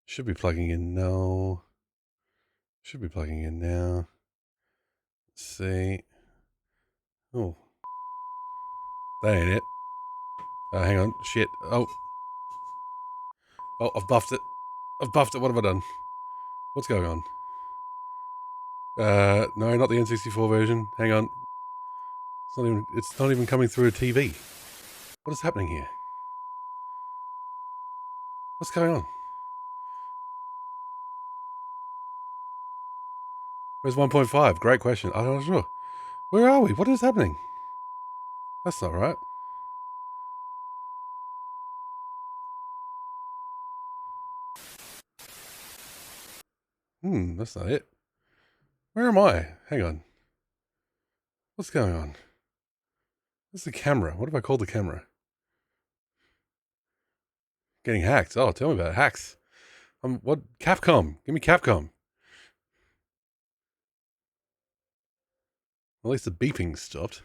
Should be plugging in now. Should be plugging in now. Let's see. Oh. That ain't it. Hang on. Shit. Oh. Oh, I've buffed it. I've buffed it. What have I done? What's going on? No, not the N64 version. Hang on. It's not even coming through a TV. What is happening here? What's going on? Where's 1.5? Great question. I'm not sure. Where are we? What is happening? That's not right. That's not it. Where am I? Hang on. What's going on? What's the camera? What have I called the camera? Getting hacked. Oh, tell me about it. Hacks. What? Capcom. Give me Capcom. At least the beeping stopped.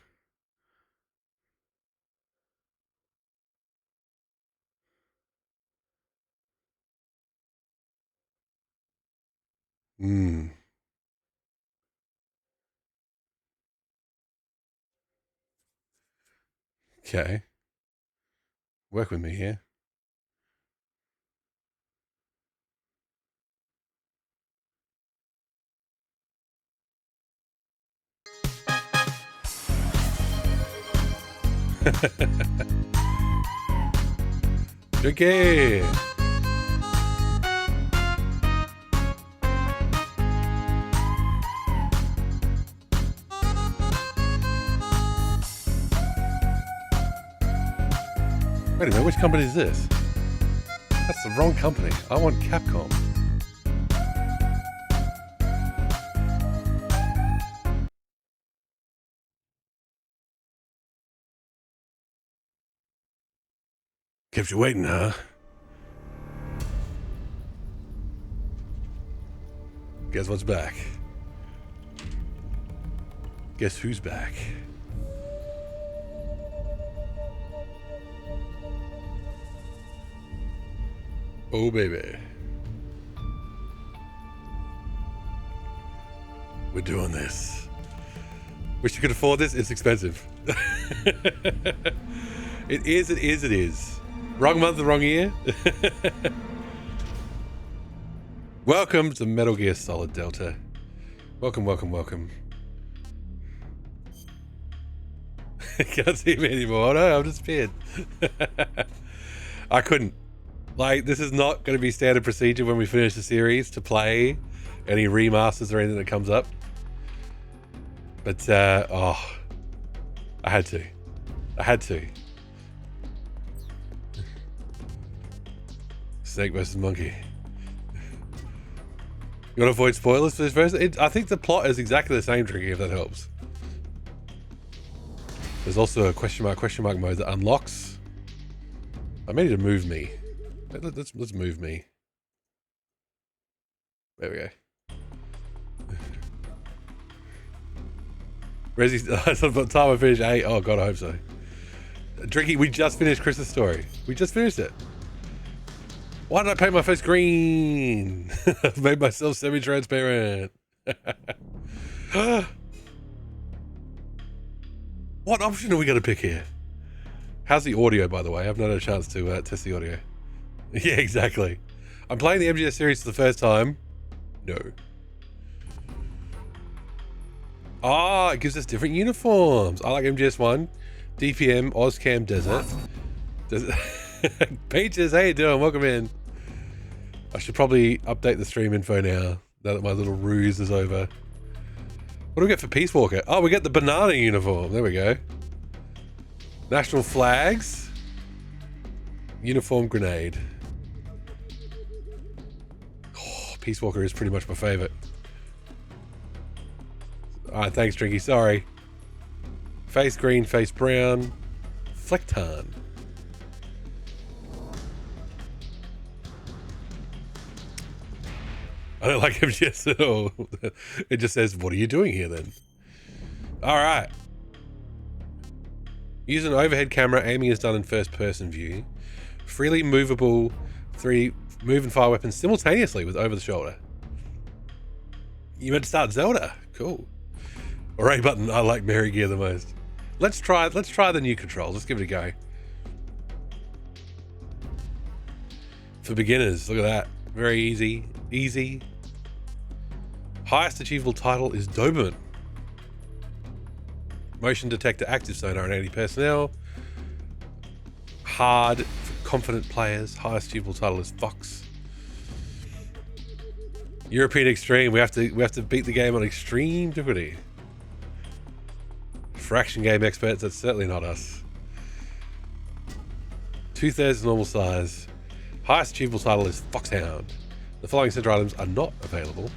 Okay. Work with me here. Okay. Wait a minute, which company is this? That's the wrong company. I want Capcom. Kept you waiting, huh? Guess what's back? Guess who's back? Oh, baby. We're doing this. Wish you could afford this. It's expensive. It is. Wrong month, the wrong year. Welcome to Metal Gear Solid Delta. Welcome. Can't see me anymore. Oh no, I've disappeared. I couldn't. Like, this is not going to be standard procedure when we finish the series to play any remasters or anything that comes up. But, I had to. Snake versus Monkey. You want to avoid spoilers for this version? I think the plot is exactly the same, Tricky, if that helps. There's also a question mark mode that unlocks. I may need to move me. Let's move me. There we go. Resi, by the time I finish 8, oh god, I hope so. Drinky, we just finished Chris's story. We just finished it. Why did I paint my face green? I've made myself semi-transparent. What option are we going to pick here? How's the audio, by the way? I've not had a chance to test the audio. Yeah, exactly. I'm playing the MGS series for the first time. No. Ah, it gives us different uniforms. I like MGS1, DPM, Ozcam, Desert. Peaches, how you doing? Welcome in. I should probably update the stream info now that my little ruse is over. What do we get for Peace Walker? Oh, we get the banana uniform. There we go. National flags. Uniform grenade. Oh, Peace Walker is pretty much my favorite. Alright, thanks, Drinky. Sorry. Face green, face brown. Flecton. I don't like MGS at all. It just says, what are you doing here then? Alright. Use an overhead camera. Aiming is done in first person view. Freely movable 3 Move and fire weapons simultaneously with over the shoulder. You meant to start Zelda. Cool. Or A button. I like Mary Gear the most. Let's try the new controls. Let's give it a go. For beginners, look at that. Very easy. Easy. Highest achievable title is Doberman. Motion detector, active sonar, and anti-personnel. Hard for confident players. Highest achievable title is Fox. European extreme. We have to beat the game on extreme difficulty. For action game experts, that's certainly not us. 2/3 normal size. Highest achievable title is Foxhound. The following center items are not available.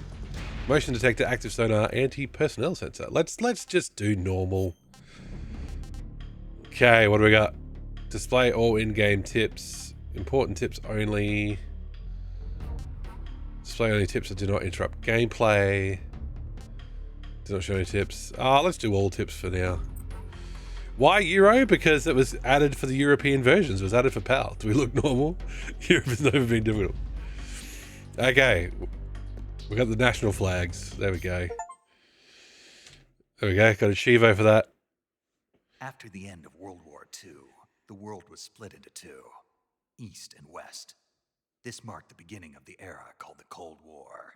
Motion detector, active sonar, anti-personnel sensor. Let's just do normal. Okay, what do we got? Display all in-game tips. Important tips only. Display only tips that do not interrupt gameplay. Do not show any tips. Let's do all tips for now. Why Euro? Because it was added for the European versions. It was added for PAL. Do we look normal? Europe has never been difficult. Okay. We got the national flags. There we go. There we go. Got a Chivo for that. After the end of World War II, the world was split into two, East and West. This marked the beginning of the era called the Cold War.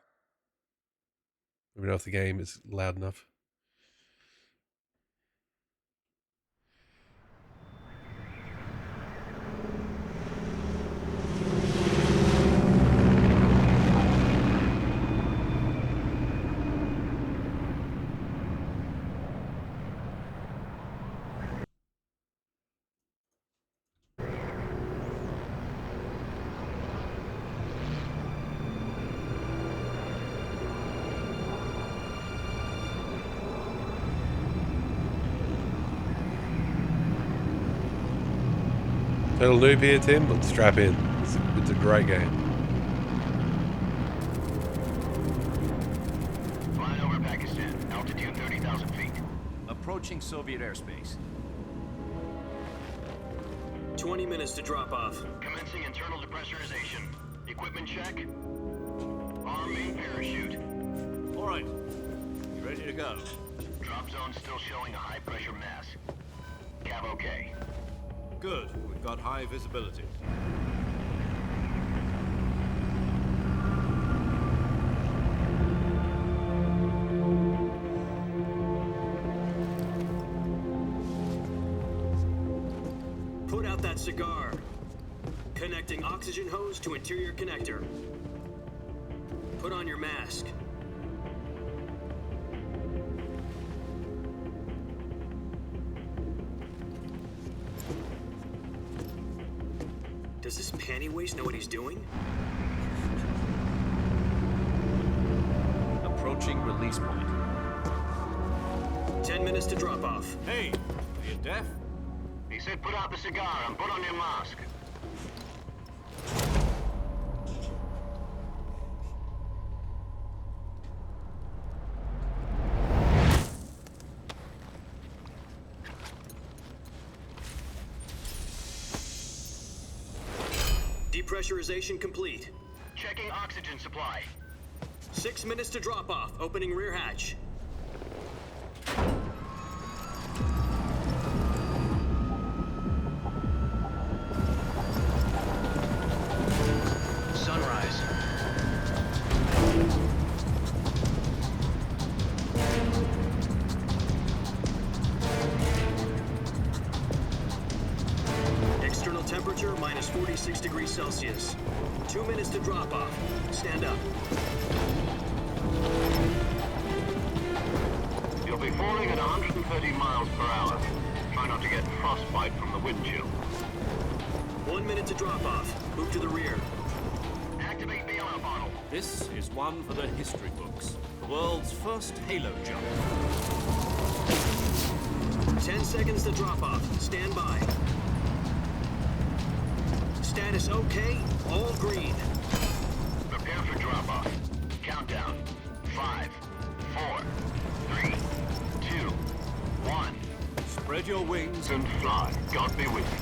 Let me know if the game is loud enough. Total noob here, Tim, but strap in. It's a great game. Flying over Pakistan, altitude 30,000 feet. Approaching Soviet airspace. 20 minutes to drop off. Commencing internal depressurization. Equipment check. Arm main parachute. All right. You ready to go? Drop zone still showing a high pressure mass. Cav okay. Good. We've got high visibility. Put out that cigar. Connecting oxygen hose to interior connector. Put on your mask. Does this panty waste know what he's doing? Approaching release point. 10 minutes to drop off. Hey, are you deaf? He said put out the cigar and put on your mask. Depressurization complete. Checking oxygen supply. 6 minutes to drop off. Opening rear hatch. Sunrise. External temperature minus 46 degrees Celsius. 2 minutes to drop off. Stand up. You'll be falling at 130 miles per hour. Try not to get frostbite from the wind chill. 1 minute to drop off. Move to the rear. Activate the air bottle. This is one for the history books. The world's first halo jump. 10 seconds to drop off. Stand by. Status okay. All green. Prepare for drop-off. Countdown. 5, 4, 3, 2, 1. Spread your wings And fly. God be with you.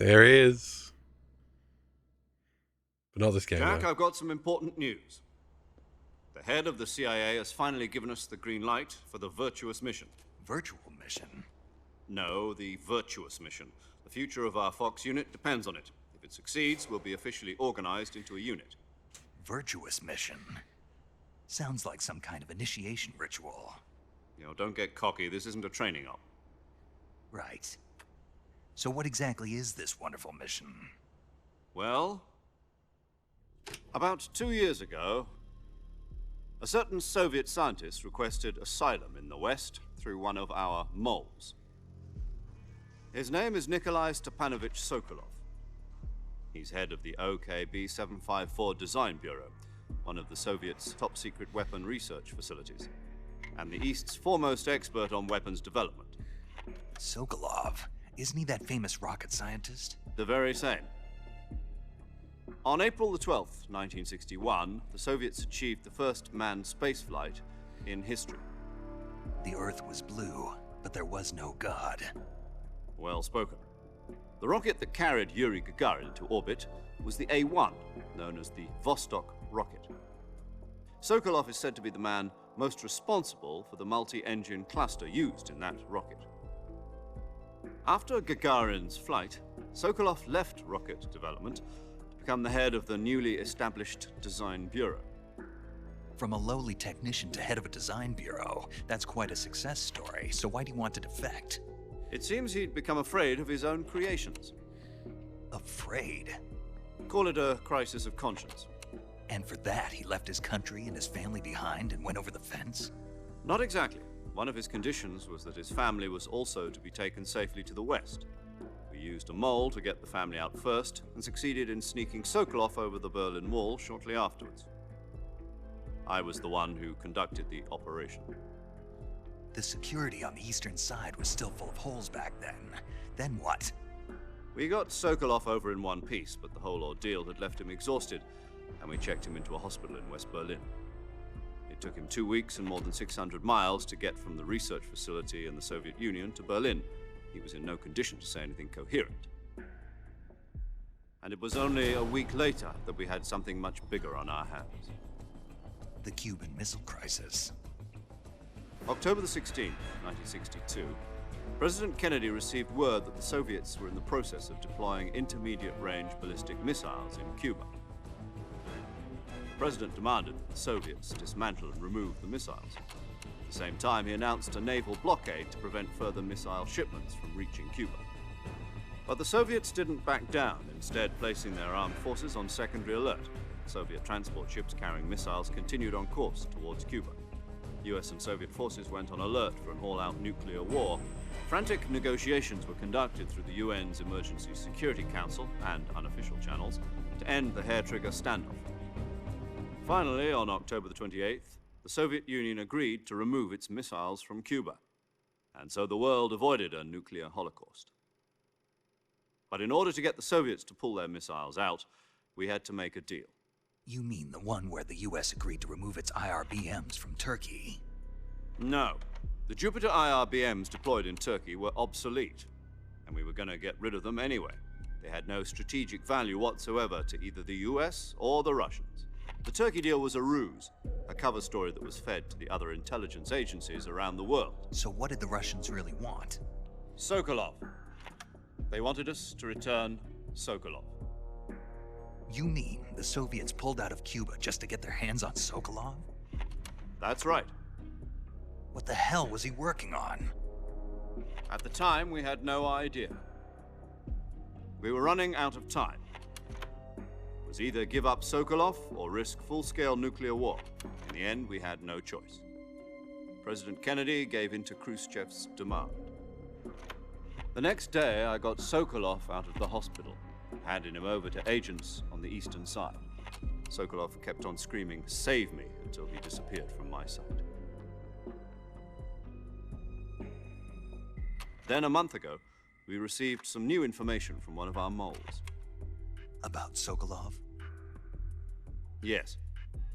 There he is. But not this game. Jack, though. I've got some important news. The head of the CIA has finally given us the green light for the Virtuous mission. Virtual mission? No, the Virtuous mission. The future of our Fox unit depends on it. If it succeeds, we'll be officially organized into a unit. Virtuous mission? Sounds like some kind of initiation ritual. You know, don't get cocky. This isn't a training op. Right. So what exactly is this wonderful mission? Well, about 2 years ago, a certain Soviet scientist requested asylum in the West through one of our moles. His name is Nikolai Stepanovich Sokolov. He's head of the OKB 754 Design Bureau, one of the Soviets' top-secret weapon research facilities, and the East's foremost expert on weapons development. Sokolov? Isn't he that famous rocket scientist? The very same. On April the 12th, 1961, the Soviets achieved the first manned spaceflight in history. The Earth was blue, but there was no God. Well spoken. The rocket that carried Yuri Gagarin into orbit was the A-1, known as the Vostok rocket. Sokolov is said to be the man most responsible for the multi-engine cluster used in that rocket. After Gagarin's flight, Sokolov left rocket development to become the head of the newly established Design Bureau. From a lowly technician to head of a design bureau, that's quite a success story, so why do you want to defect? It seems he'd become afraid of his own creations. Afraid? Call it a crisis of conscience. And for that, he left his country and his family behind and went over the fence? Not exactly. One of his conditions was that his family was also to be taken safely to the West. We used a mole to get the family out first and succeeded in sneaking Sokolov over the Berlin Wall shortly afterwards. I was the one who conducted the operation. The security on the eastern side was still full of holes back then. Then what? We got Sokolov over in one piece, but the whole ordeal had left him exhausted, and we checked him into a hospital in West Berlin. It took him 2 weeks and more than 600 miles to get from the research facility in the Soviet Union to Berlin. He was in no condition to say anything coherent. And it was only a week later that we had something much bigger on our hands. The Cuban Missile Crisis. October the 16th, 1962, President Kennedy received word that the Soviets were in the process of deploying intermediate-range ballistic missiles in Cuba. The President demanded that the Soviets dismantle and remove the missiles. At the same time, he announced a naval blockade to prevent further missile shipments from reaching Cuba. But the Soviets didn't back down, instead placing their armed forces on secondary alert. Soviet transport ships carrying missiles continued on course towards Cuba. US and Soviet forces went on alert for an all-out nuclear war. Frantic negotiations were conducted through the UN's Emergency Security Council and unofficial channels to end the hair-trigger standoff. Finally, on October the 28th, the Soviet Union agreed to remove its missiles from Cuba, and so the world avoided a nuclear holocaust. But in order to get the Soviets to pull their missiles out, we had to make a deal. You mean the one where the US agreed to remove its IRBMs from Turkey? No. The Jupiter IRBMs deployed in Turkey were obsolete, and we were going to get rid of them anyway. They had no strategic value whatsoever to either the US or the Russians. The Turkey deal was a ruse, a cover story that was fed to the other intelligence agencies around the world. So what did the Russians really want? Sokolov. They wanted us to return Sokolov. You mean the Soviets pulled out of Cuba just to get their hands on Sokolov? That's right. What the hell was he working on? At the time, we had no idea. We were running out of time. It was either give up Sokolov or risk full-scale nuclear war. In the end, we had no choice. President Kennedy gave in to Khrushchev's demand. The next day, I got Sokolov out of the hospital, handing him over to agents on the eastern side. Sokolov kept on screaming, "Save me," until he disappeared from my sight. Then, a month ago, we received some new information from one of our moles. About Sokolov? Yes.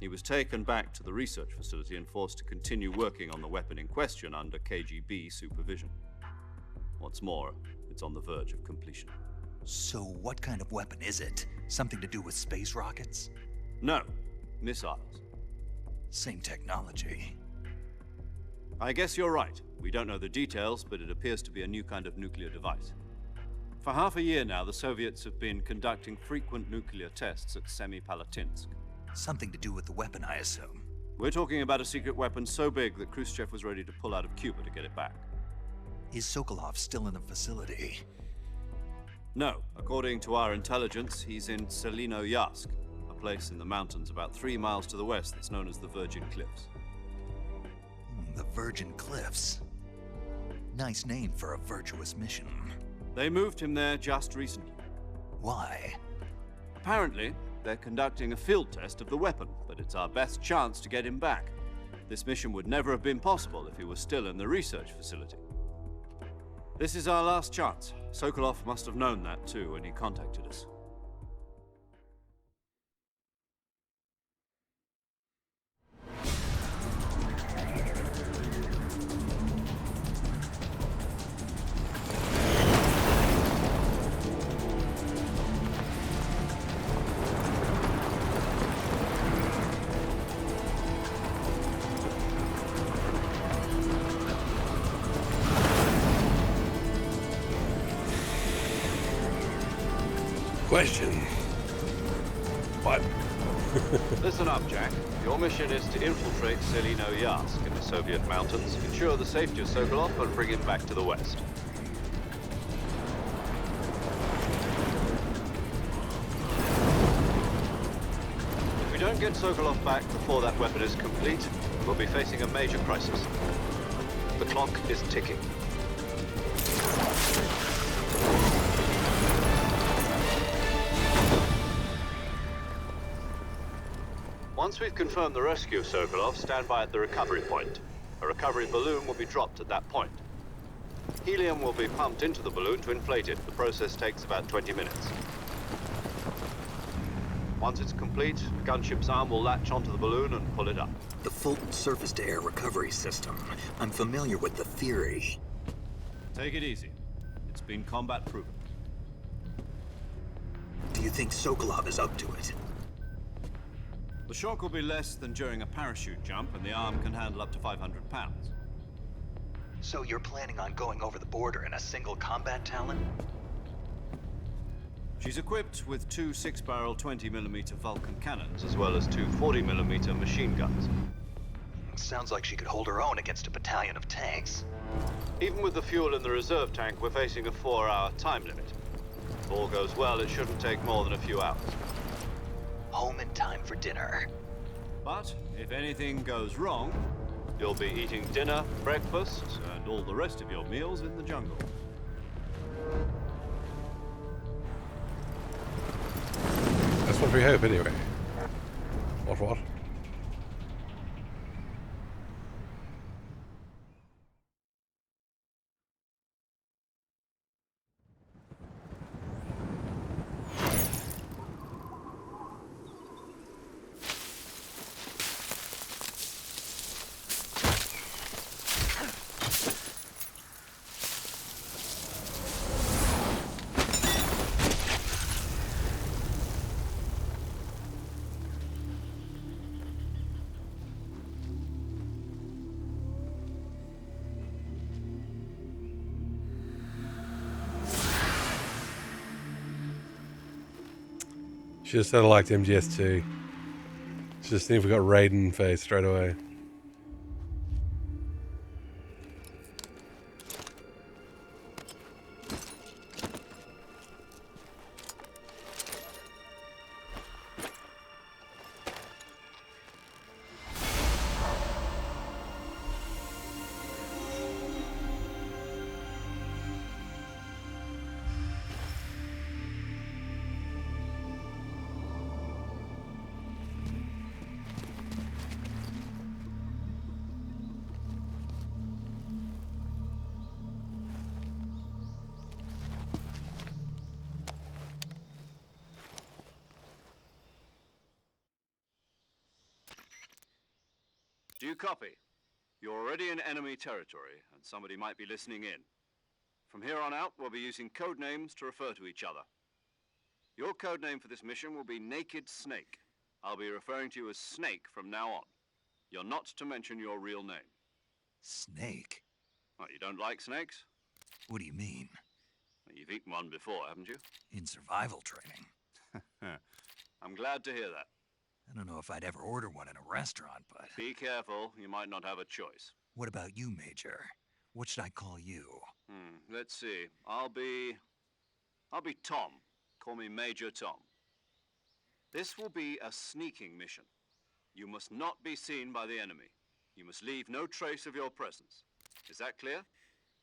He was taken back to the research facility and forced to continue working on the weapon in question under KGB supervision. What's more, it's on the verge of completion. So what kind of weapon is it? Something to do with space rockets? No, missiles. Same technology. I guess you're right. We don't know the details, but it appears to be a new kind of nuclear device. For half a year now, the Soviets have been conducting frequent nuclear tests at Semipalatinsk. Something to do with the weapon, I assume. We're talking about a secret weapon so big that Khrushchev was ready to pull out of Cuba to get it back. Is Sokolov still in the facility? No, according to our intelligence, he's in Selino-Yarsk, a place in the mountains about 3 miles to the west that's known as the Virgin Cliffs. The Virgin Cliffs. Nice name for a virtuous mission. They moved him there just recently. Why? Apparently, they're conducting a field test of the weapon, but it's our best chance to get him back. This mission would never have been possible if he was still in the research facility. This is our last chance. Sokolov must have known that too when he contacted us. Question. What? Listen up, Jack. Your mission is to infiltrate Selino-Yarsk in the Soviet mountains, ensure the safety of Sokolov, and bring him back to the West. If we don't get Sokolov back before that weapon is complete, we'll be facing a major crisis. The clock is ticking. Once we've confirmed the rescue of Sokolov, stand by at the recovery point. A recovery balloon will be dropped at that point. Helium will be pumped into the balloon to inflate it. The process takes about 20 minutes. Once it's complete, the gunship's arm will latch onto the balloon and pull it up. The Fulton surface-to-air recovery system. I'm familiar with the theory. Take it easy. It's been combat proven. Do you think Sokolov is up to it? The shock will be less than during a parachute jump, and the arm can handle up to 500 pounds. So you're planning on going over the border in a single combat Talon? She's equipped with 2 6-barrel 20mm Vulcan cannons, as well as 2 40mm machine guns. Sounds like she could hold her own against a battalion of tanks. Even with the fuel in the reserve tank, we're facing a 4-hour time limit. If all goes well, it shouldn't take more than a few hours. Home in time for dinner. But if anything goes wrong, you'll be eating dinner, breakfast, and all the rest of your meals in the jungle. That's what we hope, anyway. What? Should have said I liked MGS2. Should have seen if we got Raiden face straight away. Do you copy? You're already in enemy territory, and somebody might be listening in. From here on out, we'll be using code names to refer to each other. Your code name for this mission will be Naked Snake. I'll be referring to you as Snake from now on. You're not to mention your real name. Snake? What, you don't like snakes? What do you mean? Well, you've eaten one before, haven't you? In survival training? I'm glad to hear that. I don't know if I'd ever order one in a restaurant, but... Be careful, you might not have a choice. What about you, Major? What should I call you? Let's see. I'll be Tom. Call me Major Tom. This will be a sneaking mission. You must not be seen by the enemy. You must leave no trace of your presence. Is that clear?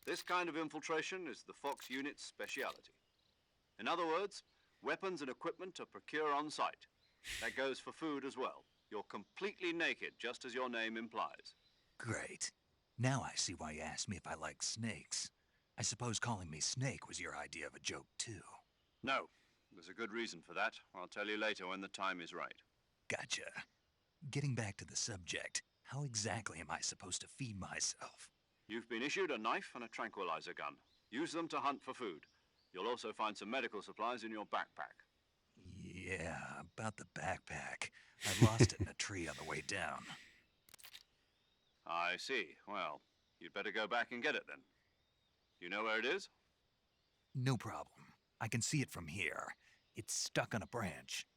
This kind of infiltration is the Fox unit's speciality. In other words, weapons and equipment are procured on site. That goes for food as well. You're completely naked, just as your name implies. Great. Now I see why you asked me if I like snakes. I suppose calling me Snake was your idea of a joke, too. No, there's a good reason for that. I'll tell you later when the time is right. Gotcha. Getting back to the subject, how exactly am I supposed to feed myself? You've been issued a knife and a tranquilizer gun. Use them to hunt for food. You'll also find some medical supplies in your backpack. Yeah, about the backpack. I lost it in a tree on the way down. I see. Well, you'd better go back and get it then. You know where it is? No problem. I can see it from here. It's stuck on a branch.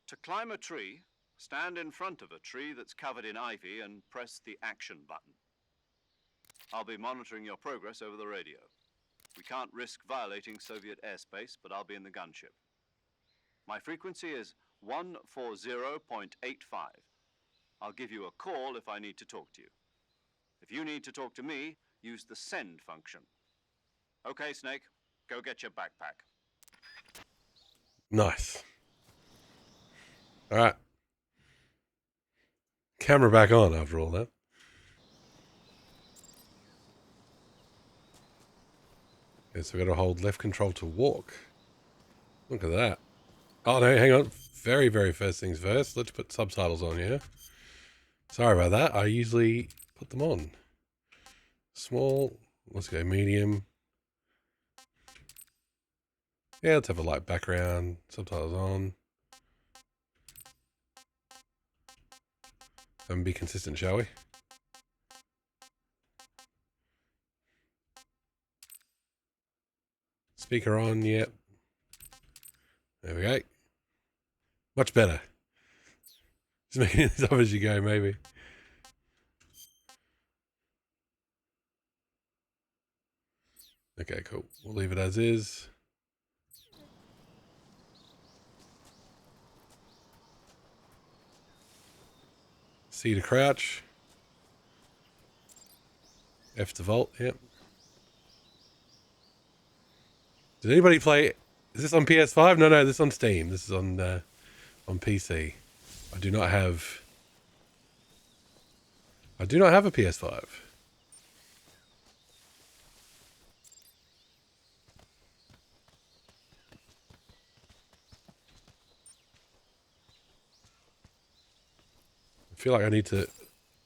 To climb a tree, stand in front of a tree that's covered in ivy and press the action button. I'll be monitoring your progress over the radio. We can't risk violating Soviet airspace, but I'll be in the gunship. My frequency is 140.85. I'll give you a call if I need to talk to you. If you need to talk to me, use the send function. Okay, Snake, go get your backpack. Nice. All right. Camera back on after all that. Okay, so we got to hold left control to walk. Look at that. Oh, no, hang on. Very, very first things first. Let's put subtitles on here. Sorry about that. I usually put them on. Small. Let's go medium. Yeah, let's have a light background. Subtitles on. And be consistent, shall we? Speaker on, yep. There we go. Much better. Just making this up as you go, maybe. Okay, cool. We'll leave it as is. C to crouch. F to vault, yep. Did anybody play... Is this on PS5? No, this is on Steam. This is on PC. I do not have a PS5. I feel like I need to...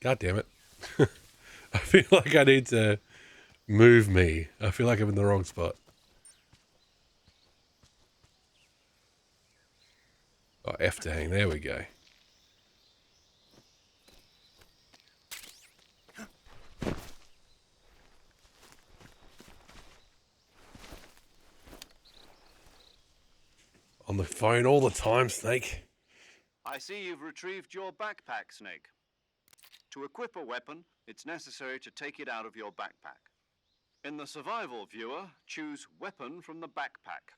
God damn it. I feel like I need to move me. I feel like I'm in the wrong spot. Oh, F to hang. There we go. On the phone all the time, Snake. I see you've retrieved your backpack, Snake. To equip a weapon, it's necessary to take it out of your backpack. In the survival viewer, choose Weapon from the backpack.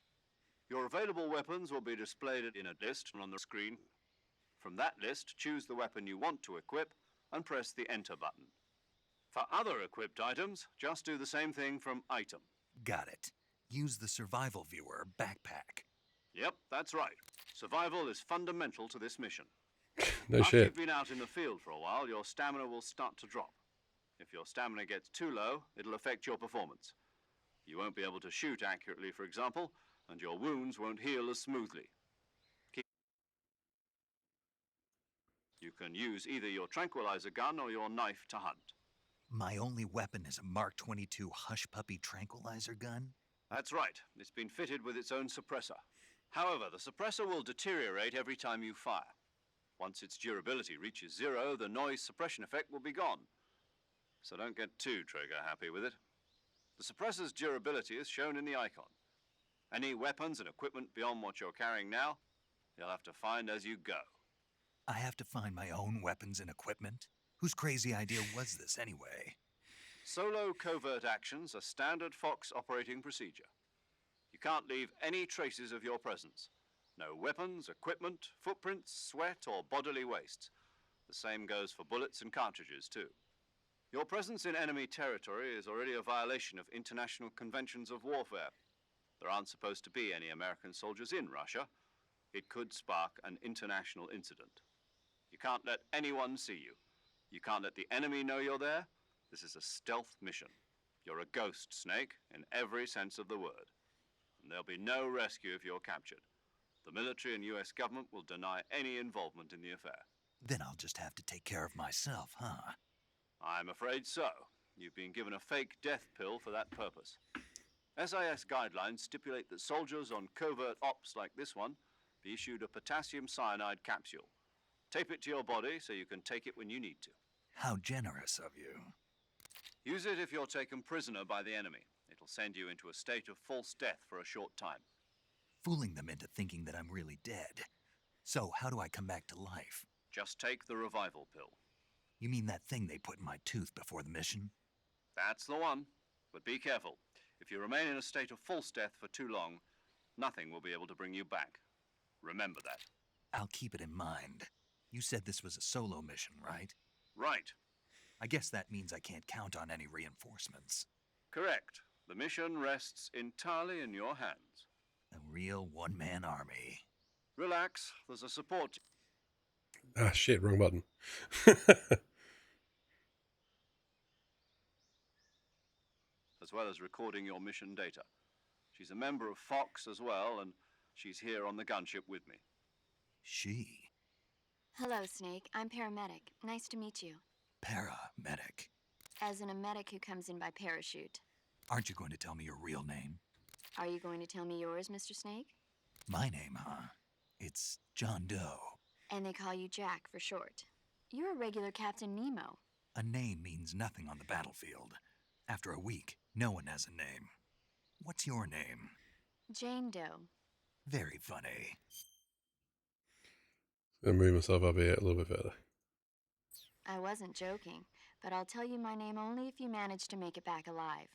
Your available weapons will be displayed in a list on the screen. From that list, choose the weapon you want to equip and press the Enter button. For other equipped items, just do the same thing from Item. Got it. Use the survival viewer backpack. Yep, that's right. Survival is fundamental to this mission. No After shit. you've been out in the field for a while, your stamina will start to drop. If your stamina gets too low, it'll affect your performance. You won't be able to shoot accurately, for example, and your wounds won't heal as smoothly. You can use either your tranquilizer gun or your knife to hunt. My only weapon is a Mark 22 hush puppy tranquilizer gun? That's right. It's been fitted with its own suppressor. However, the suppressor will deteriorate every time you fire. Once its durability reaches 0, the noise suppression effect will be gone. So don't get too trigger happy with it. The suppressor's durability is shown in the icon. Any weapons and equipment beyond what you're carrying now, you'll have to find as you go. I have to find my own weapons and equipment? Whose crazy idea was this anyway? Solo covert actions are standard Fox operating procedure. You can't leave any traces of your presence. No weapons, equipment, footprints, sweat, or bodily wastes. The same goes for bullets and cartridges, too. Your presence in enemy territory is already a violation of international conventions of warfare. There aren't supposed to be any American soldiers in Russia. It could spark an international incident. You can't let anyone see you. You can't let the enemy know you're there. This is a stealth mission. You're a ghost, Snake, in every sense of the word. And there'll be no rescue if you're captured. The military and US government will deny any involvement in the affair. Then I'll just have to take care of myself, huh? I'm afraid so. You've been given a fake death pill for that purpose. SIS guidelines stipulate that soldiers on covert ops like this one be issued a potassium cyanide capsule. Tape it to your body so you can take it when you need to. How generous of you. Use it if you're taken prisoner by the enemy. It'll send you into a state of false death for a short time. Fooling them into thinking that I'm really dead. So, how do I come back to life? Just take the revival pill. You mean that thing they put in my tooth before the mission? That's the one. But be careful. If you remain in a state of false death for too long, nothing will be able to bring you back. Remember that. I'll keep it in mind. You said this was a solo mission, right? Right. I guess that means I can't count on any reinforcements. Correct. The mission rests entirely in your hands. A real one-man army. Relax. There's a support. Ah, shit, wrong button. As well as recording your mission data. She's a member of Fox as well, and she's here on the gunship with me. She? Hello, Snake. I'm paramedic. Nice to meet you. Paramedic. As in a medic who comes in by parachute. Aren't you going to tell me your real name? Are you going to tell me yours, Mr. Snake? My name, huh? It's John Doe. And they call you Jack for short. You're a regular Captain Nemo. A name means nothing on the battlefield. After a week, no one has a name. What's your name? Jane Doe. Very funny. Gonna move myself up here a little bit further. I wasn't joking, but I'll tell you my name only if you manage to make it back alive.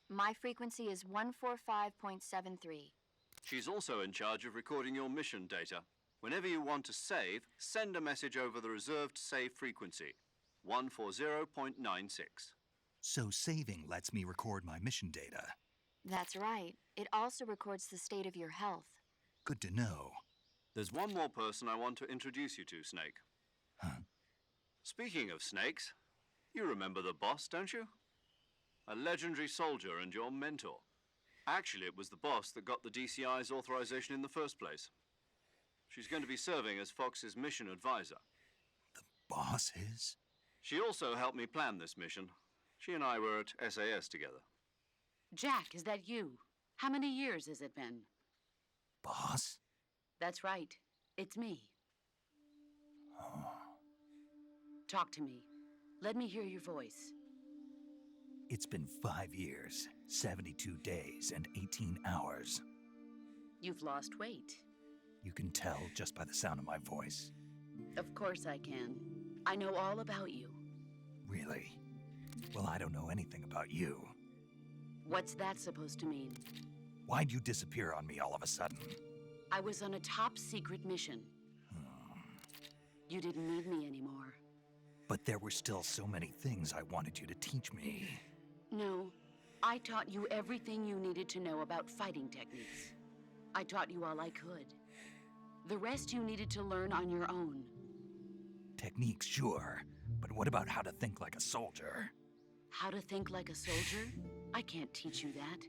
My frequency is 145.73. She's also in charge of recording your mission data. Whenever you want to save, send a message over the reserved save frequency, 140.96. So saving lets me record my mission data. That's right. It also records the state of your health. Good to know. There's one more person I want to introduce you to, Snake. Huh? Speaking of snakes, you remember the boss, don't you? A legendary soldier and your mentor. Actually, it was the boss that got the DCI's authorization in the first place. She's going to be serving as Fox's mission advisor. The boss is? She also helped me plan this mission. She and I were at SAS together. Jack, is that you? How many years has it been? Boss? That's right. It's me. Oh. Talk to me. Let me hear your voice. It's been 5 years, 72 days, and 18 hours. You've lost weight. You can tell just by the sound of my voice. Of course I can. I know all about you. Really? Well, I don't know anything about you. What's that supposed to mean? Why'd you disappear on me all of a sudden? I was on a top secret mission. You didn't need me anymore. But there were still so many things I wanted you to teach me. No, I taught you everything you needed to know about fighting techniques. I taught you all I could. The rest you needed to learn on your own. Techniques, sure. But what about how to think like a soldier? How to think like a soldier? I can't teach you that.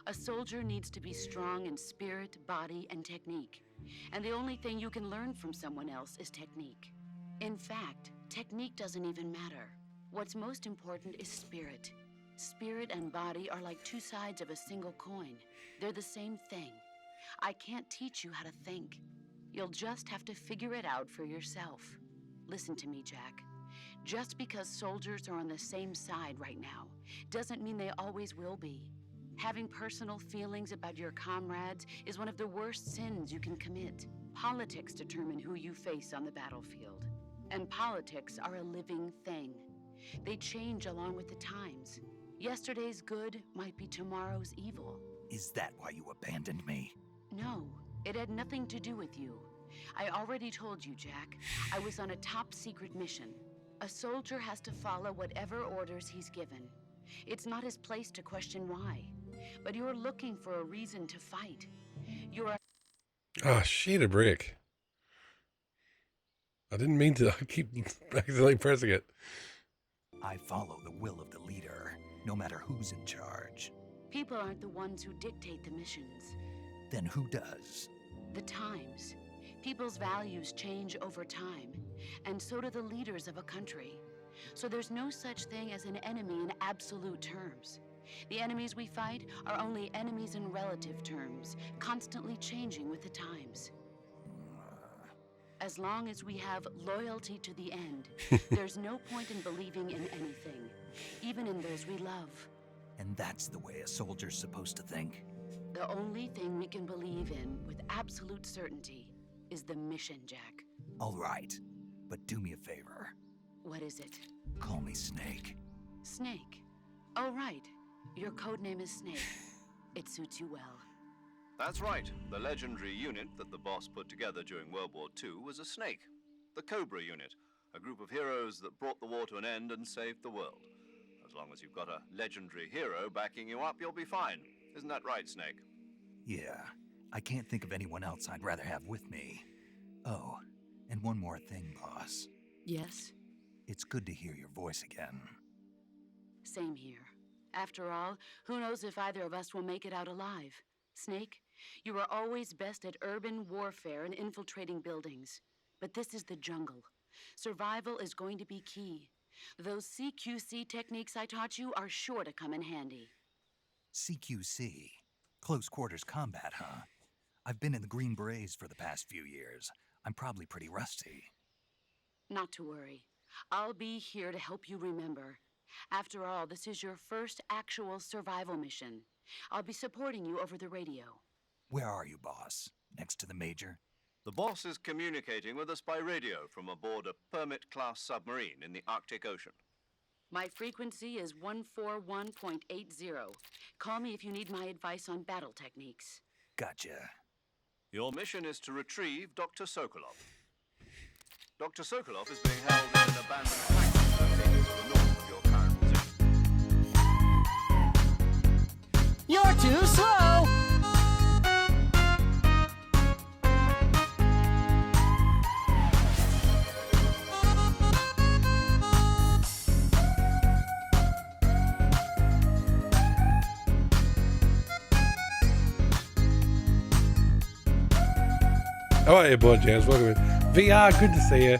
A soldier needs to be strong in spirit, body, and technique. And the only thing you can learn from someone else is technique. In fact, technique doesn't even matter. What's most important is spirit. Spirit and body are like two sides of a single coin. They're the same thing. I can't teach you how to think. You'll just have to figure it out for yourself. Listen to me, Jack. Just because soldiers are on the same side right now doesn't mean they always will be. Having personal feelings about your comrades is one of the worst sins you can commit. Politics determine who you face on the battlefield. And politics are a living thing. They change along with the times. Yesterday's good might be tomorrow's evil. Is that why you abandoned me? No, it had nothing to do with you. I already told you, Jack. I was on a top-secret mission. A soldier has to follow whatever orders he's given. It's not his place to question why. But you're looking for a reason to fight. You're Ah, shit, a brick. I didn't mean to. I keep accidentally pressing it. I follow the will of the leader, no matter who's in charge. People aren't the ones who dictate the missions. Then who does? The times. People's values change over time, and so do the leaders of a country. So there's no such thing as an enemy in absolute terms. The enemies we fight are only enemies in relative terms, constantly changing with the times. As long as we have loyalty to the end, there's no point in believing in anything, even in those we love. And that's the way a soldier's supposed to think? The only thing we can believe in with absolute certainty is the mission, Jack. All right, but do me a favor. What is it? Call me Snake. Snake. Oh, right. Your code name is Snake. It suits you well. That's right. The legendary unit that the boss put together during World War II was a snake. The Cobra unit, a group of heroes that brought the war to an end and saved the world. As long as you've got a legendary hero backing you up, you'll be fine. Isn't that right, Snake? Yeah, I can't think of anyone else I'd rather have with me. Oh, and one more thing, boss. Yes? It's good to hear your voice again. Same here. After all, who knows if either of us will make it out alive? Snake, you were always best at urban warfare and infiltrating buildings. But this is the jungle. Survival is going to be key. Those CQC techniques I taught you are sure to come in handy. CQC? Close quarters combat, huh? I've been in the Green Berets for the past few years. I'm probably pretty rusty. Not to worry. I'll be here to help you remember. After all, this is your first actual survival mission. I'll be supporting you over the radio. Where are you, boss? Next to the Major? The boss is communicating with us by radio from aboard a Permit-class submarine in the Arctic Ocean. My frequency is 141.80. Call me if you need my advice on battle techniques. Gotcha. Your mission is to retrieve Dr. Sokolov. Dr. Sokolov is being held in an abandoned factory located to the north of your current position. You're too slow! How are you, boy, James? Welcome in. VR, good to see you.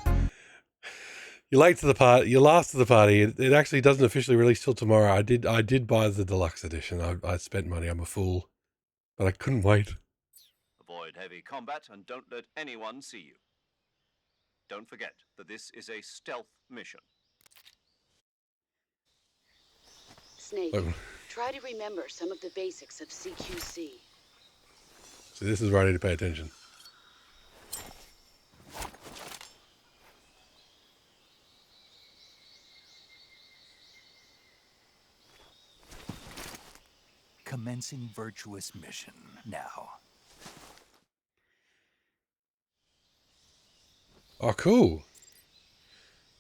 You're late to the party. You're last to the party. It actually doesn't officially release till tomorrow. I did buy the deluxe edition. I spent money. I'm a fool, but I couldn't wait. Avoid heavy combat and don't let anyone see you. Don't forget that this is a stealth mission. Snake, Welcome. try to remember some of the basics of CQC. So this is where I need to pay attention. Commencing Virtuous mission now. Oh, cool.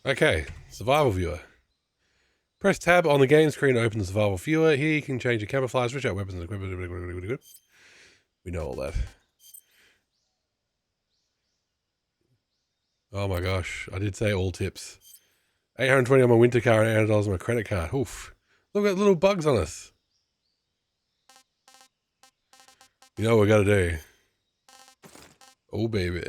Okay, survival viewer. Press tab on the game screen to open the survival viewer. Here you can change your camouflage, switch out weapons and equipment. We know all that. Oh my gosh, I did say all tips. $820 on my winter car and $800 on my credit card. Oof. Look at little bugs on us. You know what we gotta do? Oh, baby.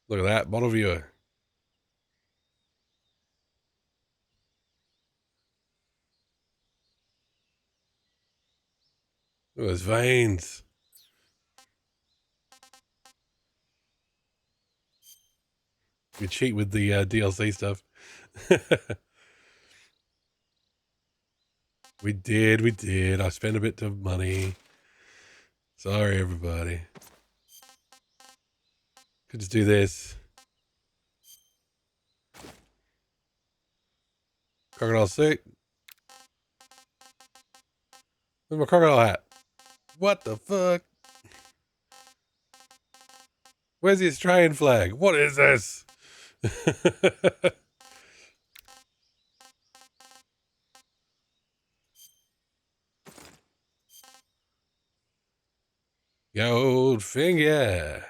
Look at that, model viewer. Look at those veins. We cheat with the DLC stuff. We did. I spent a bit of money. Sorry, everybody. Could just do this. Crocodile suit. Where's my crocodile hat? What the fuck? Where's the Australian flag? What is this? Goldfinger.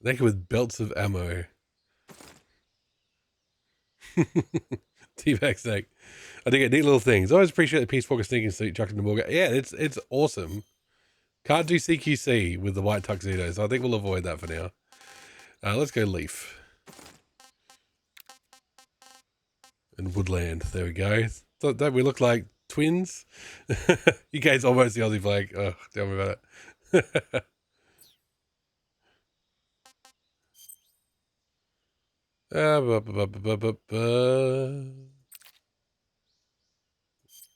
Naked with belts of ammo. T-Bag snake. I do get neat little things. Always appreciate the Peace Walker sneaking suit chucked into Morgan. Yeah, it's awesome. Can't do CQC with the white tuxedos. I think we'll avoid that for now. Let's go Leaf. And Woodland. There we go. Don't we look like twins? You guys almost the Aussie flag. Oh, tell me about it.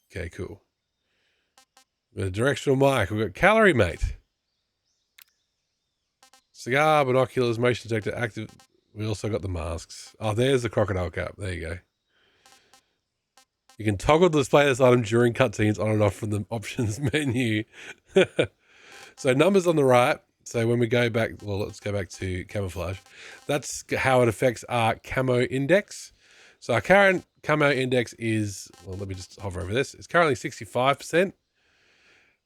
Okay, cool. With a directional mic, we've got Calorie Mate. Cigar, binoculars, motion detector, active. We also got the masks. Oh, there's the crocodile cap. There you go. You can toggle the display this item during cutscenes on and off from the options menu. So numbers on the right. So when we go back, well, let's go back to camouflage. That's how it affects our camo index. So our current camo index is, well, let me just hover over this. It's currently 65%,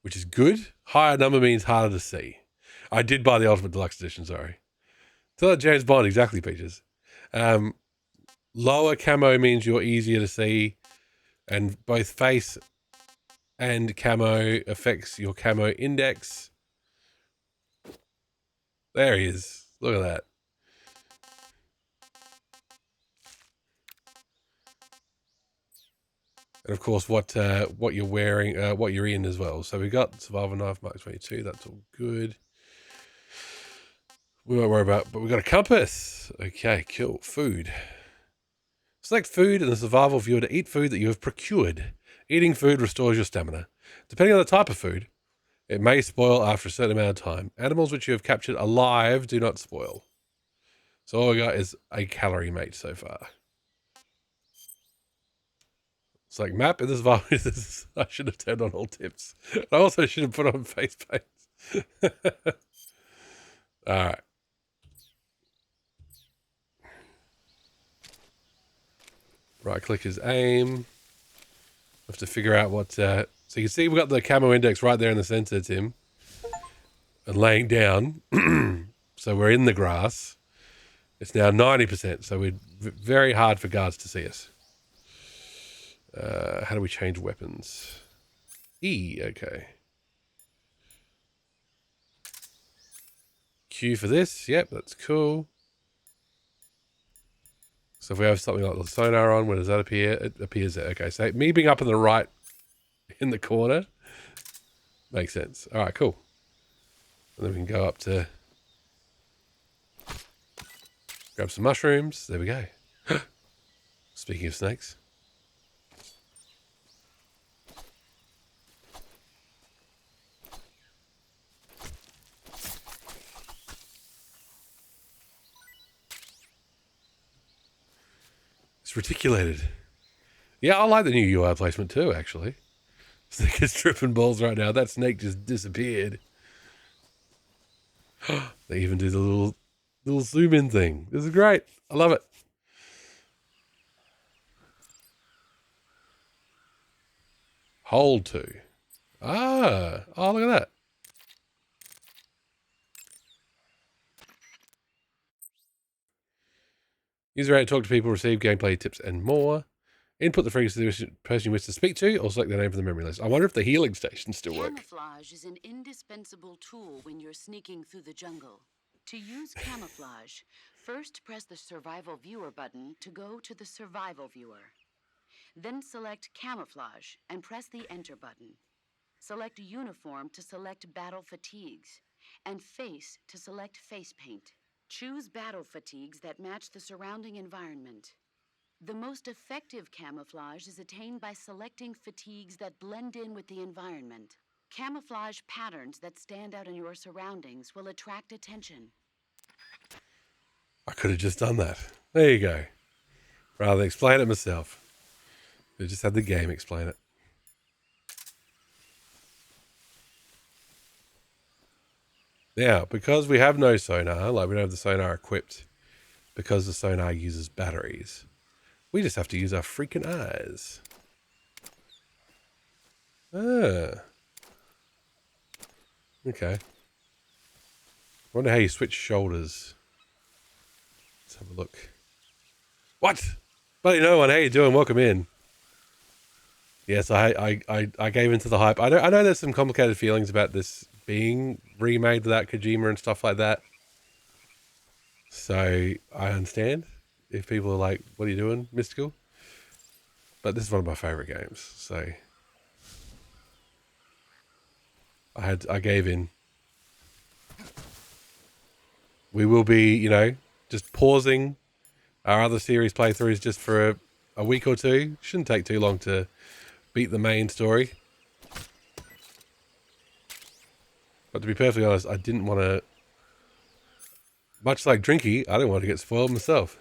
which is good. Higher number means harder to see. I did buy the Ultimate Deluxe Edition, sorry. Tell that James Bond, exactly, Peaches. Lower camo means you're easier to see, and both face and camo affects your camo index. There he is. Look at that. And of course, what you're wearing, what you're in as well. So we got Survival Knife, Mark 22. That's all good. We won't worry about, but we got a compass. Okay, cool. Food. Select food in the survival viewer to eat food that you have procured. Eating food restores your stamina. Depending on the type of food, it may spoil after a certain amount of time. Animals which you have captured alive do not spoil. So all we got is a calorie mate so far. It's like map in this survival. I should have turned on all tips. I also should have put on face paint. All right. Right click is aim. Have to figure out what. So you can see we've got the camo index right there in the center, Tim, and laying down. So we're in the grass. It's now 90%. So we're very hard for guards to see us. How do we change weapons? E. Okay. Q for this. Yep, that's cool. So if we have something like the sonar on, where does that appear? It appears there. Okay, so me being up in the right in the corner makes sense. All right, cool. And then we can go up to grab some mushrooms. There we go. Speaking of snakes. It's reticulated. Yeah, I like the new UI placement too, actually. Snake is tripping balls right now. That snake just disappeared. They even do the little zoom in thing. This is great. I love it. Hold to. Oh, look at that. Use the radio to talk to people, receive gameplay tips, and more. Input the frequency of the person you wish to speak to, or select their name from the memory list. I wonder if the healing stations still work. Camouflage is an indispensable tool when you're sneaking through the jungle. To use camouflage, first press the Survival Viewer button to go to the Survival Viewer. Then select Camouflage and press the Enter button. Select Uniform to select Battle Fatigues, and Face to select Face Paint. Choose battle fatigues that match the surrounding environment. The most effective camouflage is attained by selecting fatigues that blend in with the environment. Camouflage patterns that stand out in your surroundings will attract attention. I could have just done that. There you go. Rather than explain it myself. I just had the game explain it. Now, because we have no sonar, like we don't have the sonar equipped, because the sonar uses batteries, we just have to use our freaking eyes. Ah. Okay. I wonder how you switch shoulders. Let's have a look. What? Buddy, no one. How you doing? Welcome in. Yes, I gave into the hype. I know there's some complicated feelings about this being remade without Kojima and stuff like that. So I understand if people are like, "What are you doing, Mystical?" But this is one of my favorite games, so I gave in. We will be, just pausing our other series playthroughs just for a week or two. Shouldn't take too long to beat the main story. But to be perfectly honest, I didn't want to, much like Drinky, I didn't want to get spoiled myself.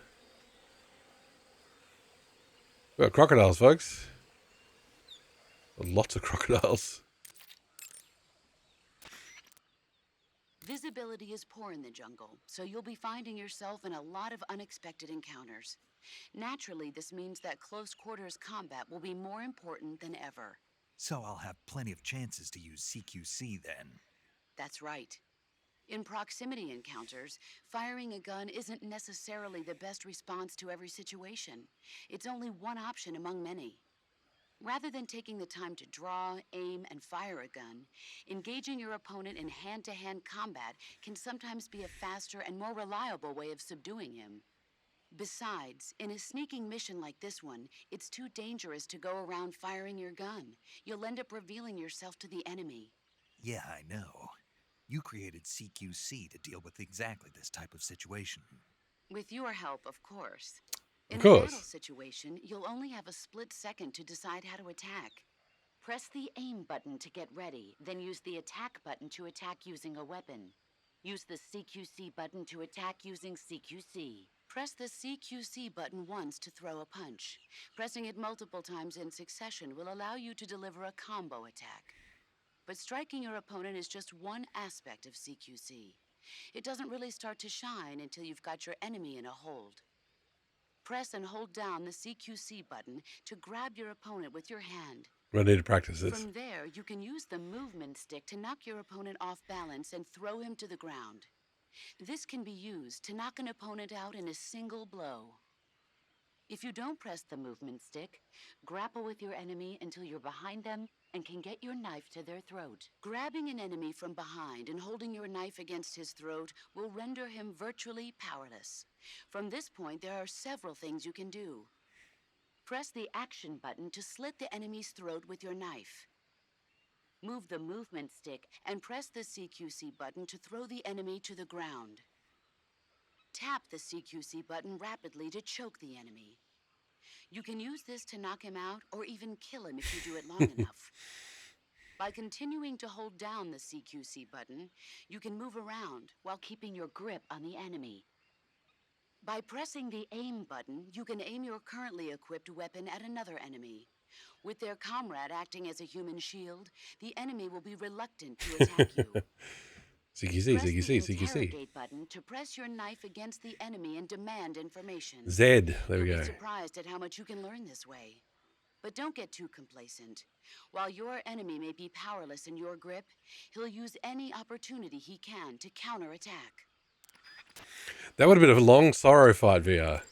We've got crocodiles, folks. Lots of crocodiles. Visibility is poor in the jungle, so you'll be finding yourself in a lot of unexpected encounters. Naturally, this means that close quarters combat will be more important than ever. So I'll have plenty of chances to use CQC then. That's right. In proximity encounters, firing a gun isn't necessarily the best response to every situation. It's only one option among many. Rather than taking the time to draw, aim, and fire a gun, engaging your opponent in hand-to-hand combat can sometimes be a faster and more reliable way of subduing him. Besides, in a sneaking mission like this one, it's too dangerous to go around firing your gun. You'll end up revealing yourself to the enemy. Yeah, I know. You created CQC to deal with exactly this type of situation. With your help, of course. In Of a battle course. situation, you'll only have a split second to decide how to attack. Press the aim button to get ready, then use the attack button to attack using a weapon. Use the CQC button to attack using CQC. Press the CQC button once to throw a punch. Pressing it multiple times in succession will allow you to deliver a combo attack. But striking your opponent is just one aspect of CQC. It doesn't really start to shine until you've got your enemy in a hold. Press and hold down the CQC button to grab your opponent with your hand. I need to practice this. From there, you can use the movement stick to knock your opponent off balance and throw him to the ground. This can be used to knock an opponent out in a single blow. If you don't press the movement stick, grapple with your enemy until you're behind them and can get your knife to their throat. Grabbing an enemy from behind and holding your knife against his throat will render him virtually powerless. From this point, there are several things you can do. Press the action button to slit the enemy's throat with your knife. Move the movement stick and press the CQC button to throw the enemy to the ground. Tap the CQC button rapidly to choke the enemy. You can use this to knock him out or even kill him if you do it long enough. By continuing to hold down the CQC button, you can move around while keeping your grip on the enemy. By pressing the aim button, you can aim your currently equipped weapon at another enemy. With their comrade acting as a human shield, the enemy will be reluctant to attack you. CQC, Press CQC, the CQC. interrogate button to press your knife against the enemy and demand information. Z. There we You'll go. be surprised at how much you can learn this way. But don't get too complacent. While your enemy may be powerless in your grip, he'll use any opportunity he can to counterattack. That would have been a long sorrow fight, VR.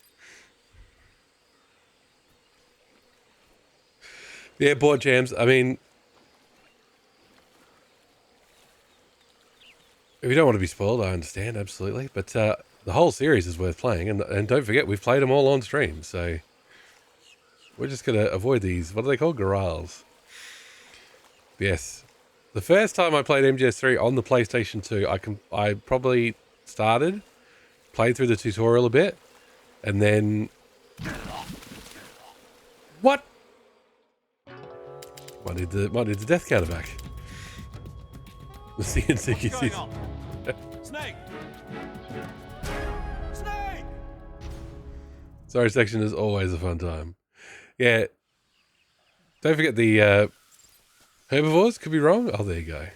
Yeah, board jams. I mean, if you don't want to be spoiled, I understand, absolutely. But the whole series is worth playing. And don't forget, we've played them all on stream. So We're just going to avoid these. What are they called? Gorals. Yes. The first time I played MGS3 on the PlayStation 2, I probably played through the tutorial a bit, and then... What? Might need the death counter back. The CNC What's going on? Snake! Snake! Sorry section is always a fun time. Yeah. Don't forget the herbivores. Could be wrong. Oh, there you go.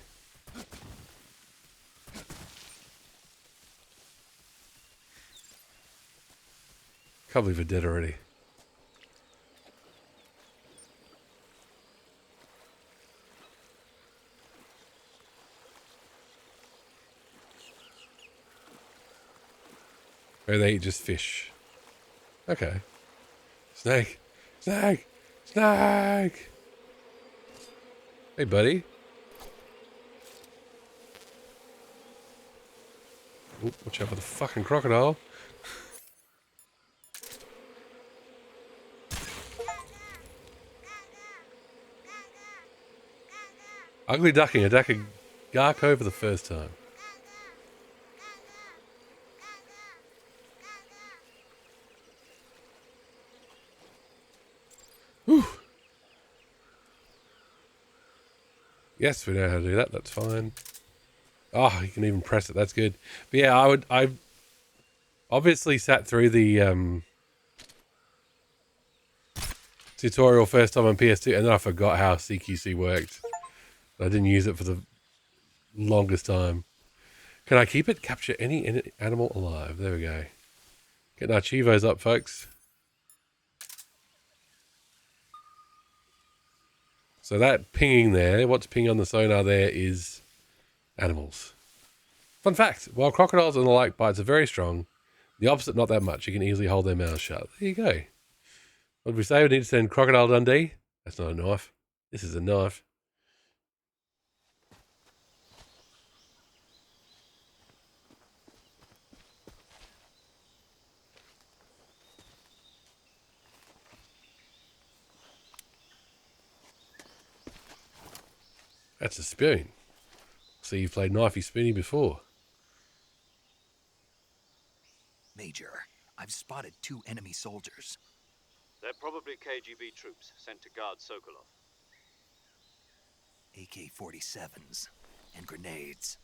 Can't believe we're dead already. Or they eat just fish. Okay. Snake! Snake! Snake! Hey, buddy. Ooh, watch out for the fucking crocodile. Ugly ducking. A ducking gark over the first time. Whew. Yes, we know how to do that. That's fine. Oh, you can even press it. That's good. But yeah, I obviously sat through the tutorial first time on PS2, and then I forgot how CQC worked. I didn't use it for the longest time. Can I keep it? Capture any animal alive. There we go. Getting our Chivos up, folks. So that pinging there, what's pinging on the sonar there is animals. Fun fact, while crocodiles and the like bites are very strong, the opposite not that much. You can easily hold their mouths shut. There you go. What did we say? We need to send Crocodile Dundee? That's not a knife. This is a knife. That's a spoon. So you've played Knifey Spoony before. Major, I've spotted 2 enemy soldiers. They're probably KGB troops sent to guard Sokolov. AK-47s and grenades.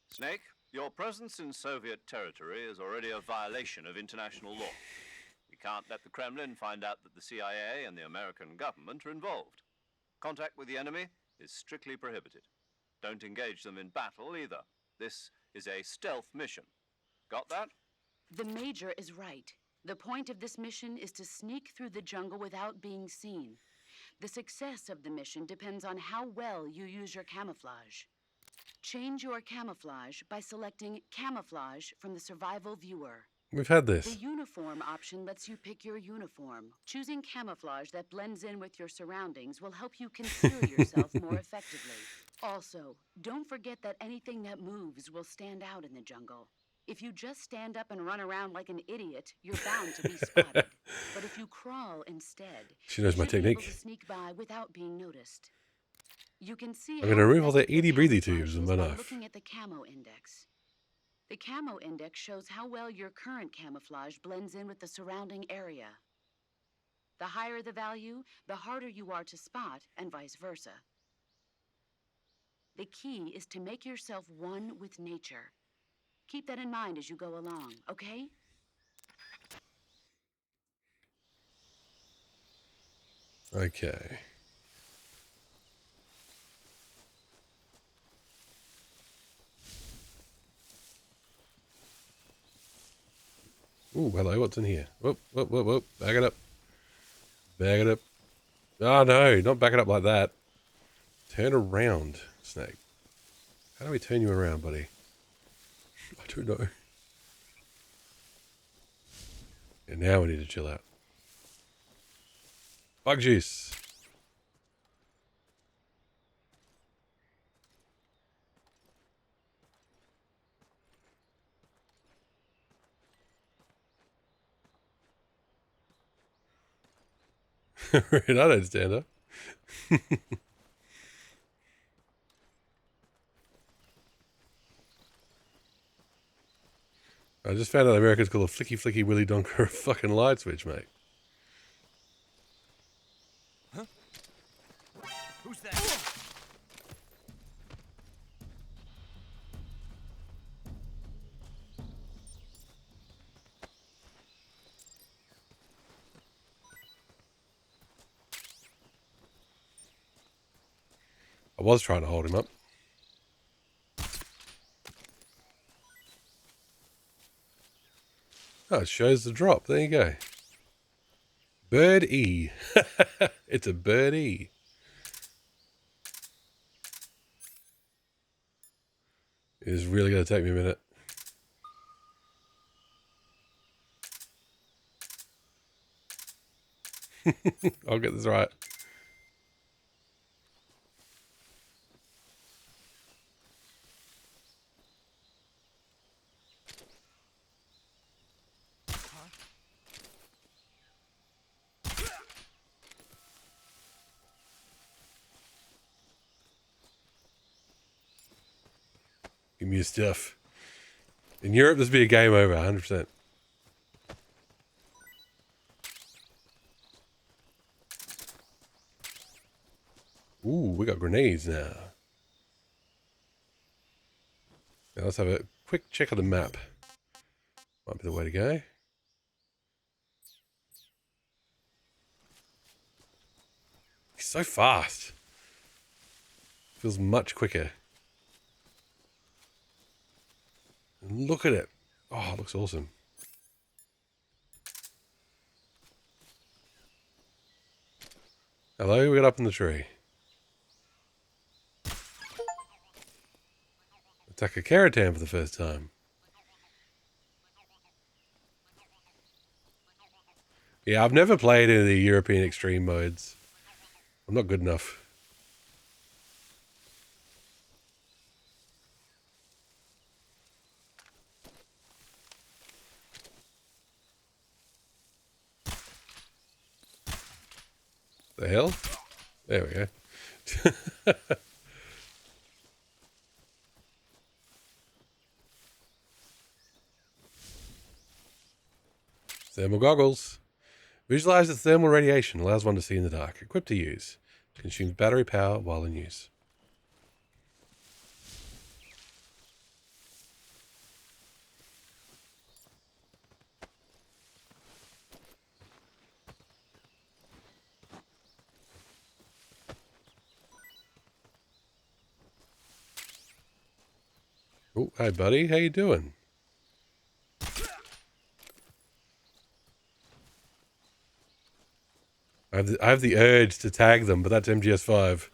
Snake, your presence in Soviet territory is already a violation of international law. We can't let the Kremlin find out that the CIA and the American government are involved. Contact with the enemy is strictly prohibited. Don't engage them in battle either. This is a stealth mission. Got that? The Major is right. The point of this mission is to sneak through the jungle without being seen. The success of the mission depends on how well you use your camouflage. Change your camouflage by selecting Camouflage from the Survival Viewer. We've had The this. uniform option lets you pick your uniform. Choosing camouflage that blends in with your surroundings will help you conceal yourself more effectively. Also, don't forget that anything that moves will stand out in the jungle. If you just stand up and run around like an idiot, you're bound to be spotted. But if you crawl instead, She knows you my should be able technique. to sneak by without being noticed. You can see I'm going to how remove all the effective itty your breathy camouflage tubes with is my by knife. looking at the camo index. The camo index shows how well your current camouflage blends in with the surrounding area. The higher the value, the harder you are to spot, and vice versa. The key is to make yourself one with nature. Keep that in mind as you go along, okay? Okay. Ooh, hello, what's in here? Whoop, whoop, whoop, whoop. Back it up. Back it up. Oh, no, not back it up like that. Turn around, Snake. How do we turn you around, buddy? I don't know. And now we need to chill out. Bug juice. Right, I don't stand up. I just found out Americans call a flicky flicky willy donker a fucking light switch, mate. Huh? Who's that? I was trying to hold him up. Oh, it shows the drop. There you go. Bird E. It's a bird E. It is really going to take me a minute. I'll get this right. Give me your stuff. In Europe, this would be a game over, 100%. Ooh, we got grenades now. Now let's have a quick check of the map. Might be the way to go. He's so fast. Feels much quicker. And look at it. Oh, it looks awesome. Hello, we got up in the tree. Attack a Keratam for the first time. Yeah, I've never played any of the European extreme modes. I'm not good enough. The hell? There we go. Thermal goggles. Visualize the thermal radiation. Allows one to see in the dark. Equipped to use. Consumes battery power while in use. Oh, hey buddy, how you doing? I have the urge to tag them, but that's MGS5.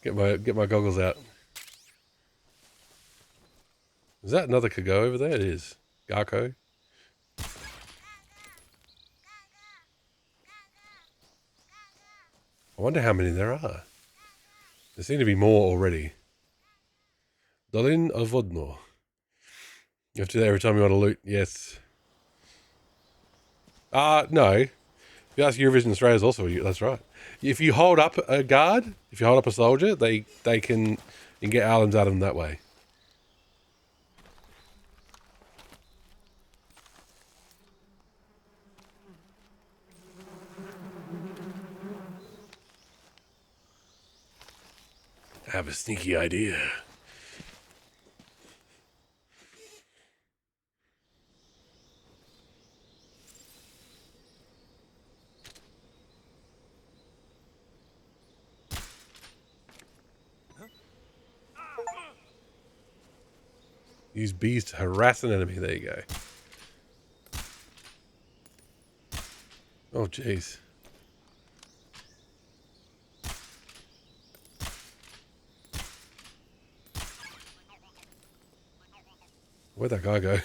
Get my goggles out. Is that another Kago over there? It is. Garko. I wonder how many there are. There seem to be more already. Dolin Vodno. You have to do that every time you want to loot. Yes. No. If you ask Eurovision Australia's also, that's right. If you hold up a guard, if you hold up a soldier, they can you can get items out of them that way. I have a sneaky idea. Use bees to harass an enemy. There you go. Oh, jeez. Where'd that guy go?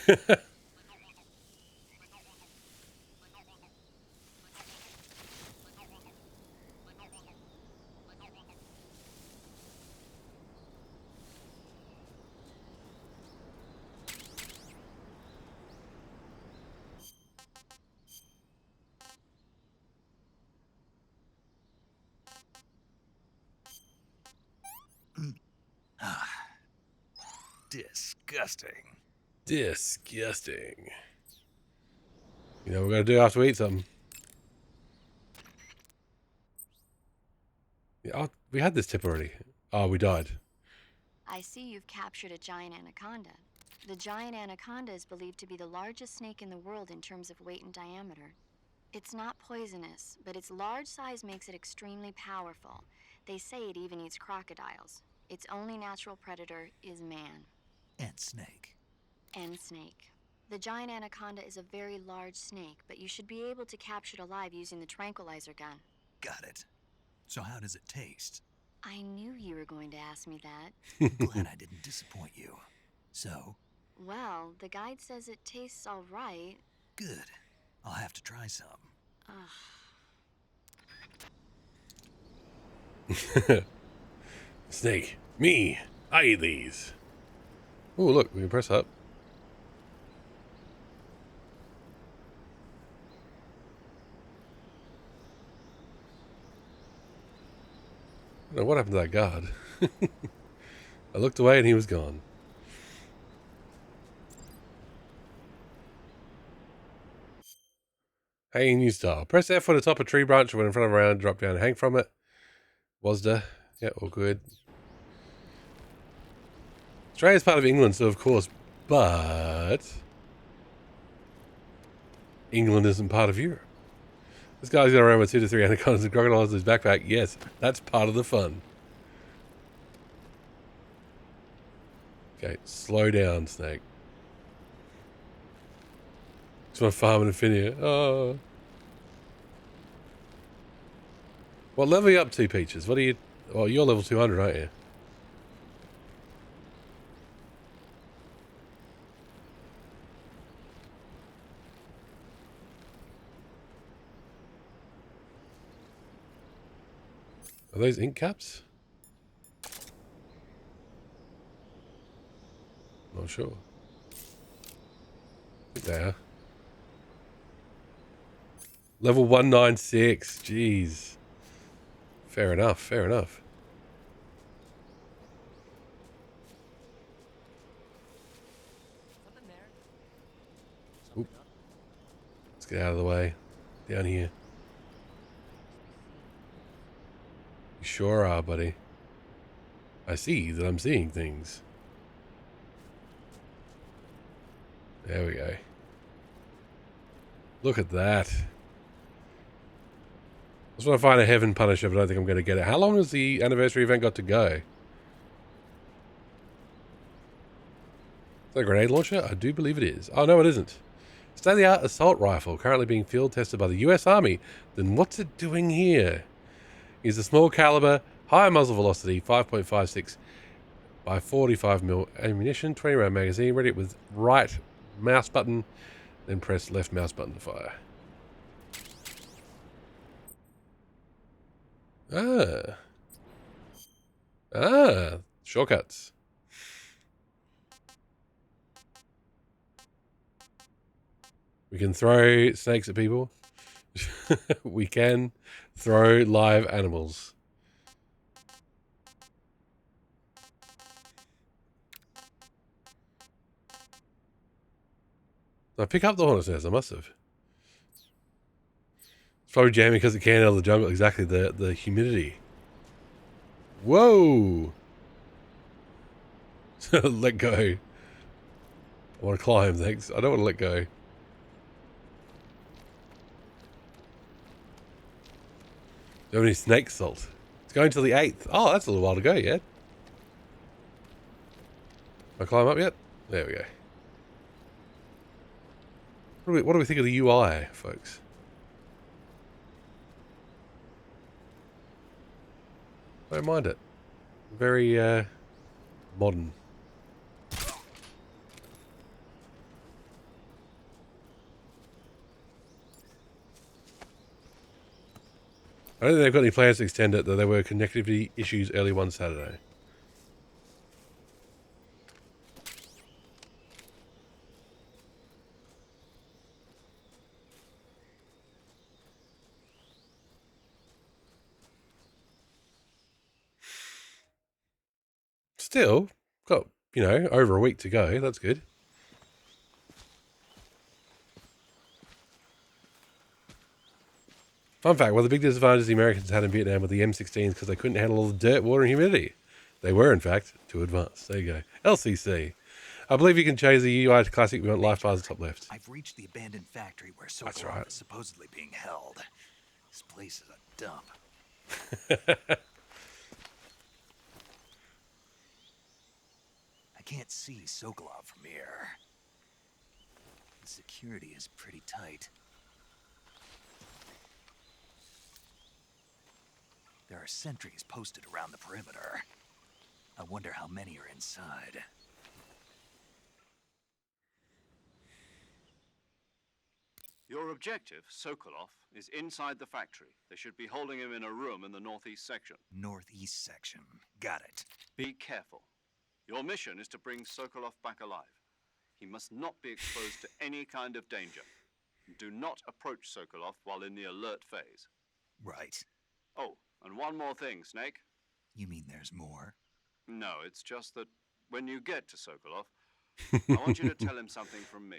Disgusting. Disgusting. You know what we're going to do after we eat something? Yeah, oh, we had this tip already. Oh, we died. I see you've captured a giant anaconda. The giant anaconda is believed to be the largest snake in the world in terms of weight and diameter. It's not poisonous, but its large size makes it extremely powerful. They say it even eats crocodiles. Its only natural predator is man. And snake. And snake. The giant anaconda is a very large snake, but you should be able to capture it alive using the tranquilizer gun. Got it. So how does it taste? I knew you were going to ask me that. Glad I didn't disappoint you. So? Well, the guide says it tastes all right. Good. I'll have to try some. Snake. Me. I eat these. Oh, look. We can press up. I don't know what happened to that guard. I looked away and he was gone. Hey, new style. Press F on the top of a tree branch when in front of a round, drop down and hang from it. Wasda. Yeah, all good. Australia's part of England, so of course, but England isn't part of Europe. This guy's going around with 2 to 3 anacondas and crocodiles in his backpack. Yes, that's part of the fun. Okay, slow down, snake. Just want to farm an Infinia. Oh. What level are you up to, Peaches? What are you... Well, you're level 200, aren't you? Are those ink caps? Not sure. I think they are. Level 196. Jeez. Fair enough, fair enough. Oop. Let's get out of the way. Down here. You sure are, buddy. I see that I'm seeing things. There we go. Look at that. I just want to find a Heaven Punisher, but I don't think I'm going to get it. How long has the anniversary event got to go? Is that a grenade launcher? I do believe it is. Oh, no, it isn't. State-of-the-art assault rifle, currently being field tested by the US Army. Then what's it doing here? Is a small caliber, high muzzle velocity, 5.56 by 45 mil ammunition, 20 round magazine, ready with right mouse button, then press left mouse button to fire. Shortcuts. We can throw snakes at people. We can throw live animals. Did I pick up the hornet's nest? I must have. It's probably jamming because it can't handle the jungle. Exactly, the humidity. Whoa! Let go. I want to climb, thanks. I don't want to let go. Do you have any snake salt? It's going till the 8th. Oh, that's a little while to go yet. Can I climb up yet? There we go. What do we think of the UI, folks? I don't mind it. Very modern. I don't think they've got any plans to extend it, though there were connectivity issues early one Saturday. Still, got you know, over a week to go. That's good. Fun fact, one of the big disadvantages the Americans had in Vietnam with the M16s because they couldn't handle all the dirt, water, and humidity. They were, in fact, too advanced. There you go. LCC. I believe you can change the UI to classic. We want life bars top left. I've reached the abandoned factory where That's Sokolov right. is supposedly being held. This place is a dump. I can't see Sokolov from here. The security is pretty tight. There are sentries posted around the perimeter. I wonder how many are inside. Your objective, Sokolov, is inside the factory. They should be holding him in a room in the northeast section. Northeast section. Got it. Be careful. Your mission is to bring Sokolov back alive. He must not be exposed to any kind of danger. Do not approach Sokolov while in the alert phase. Right. Oh, and one more thing, Snake. You mean there's more? No, it's just that when you get to Sokolov, I want you to tell him something from me.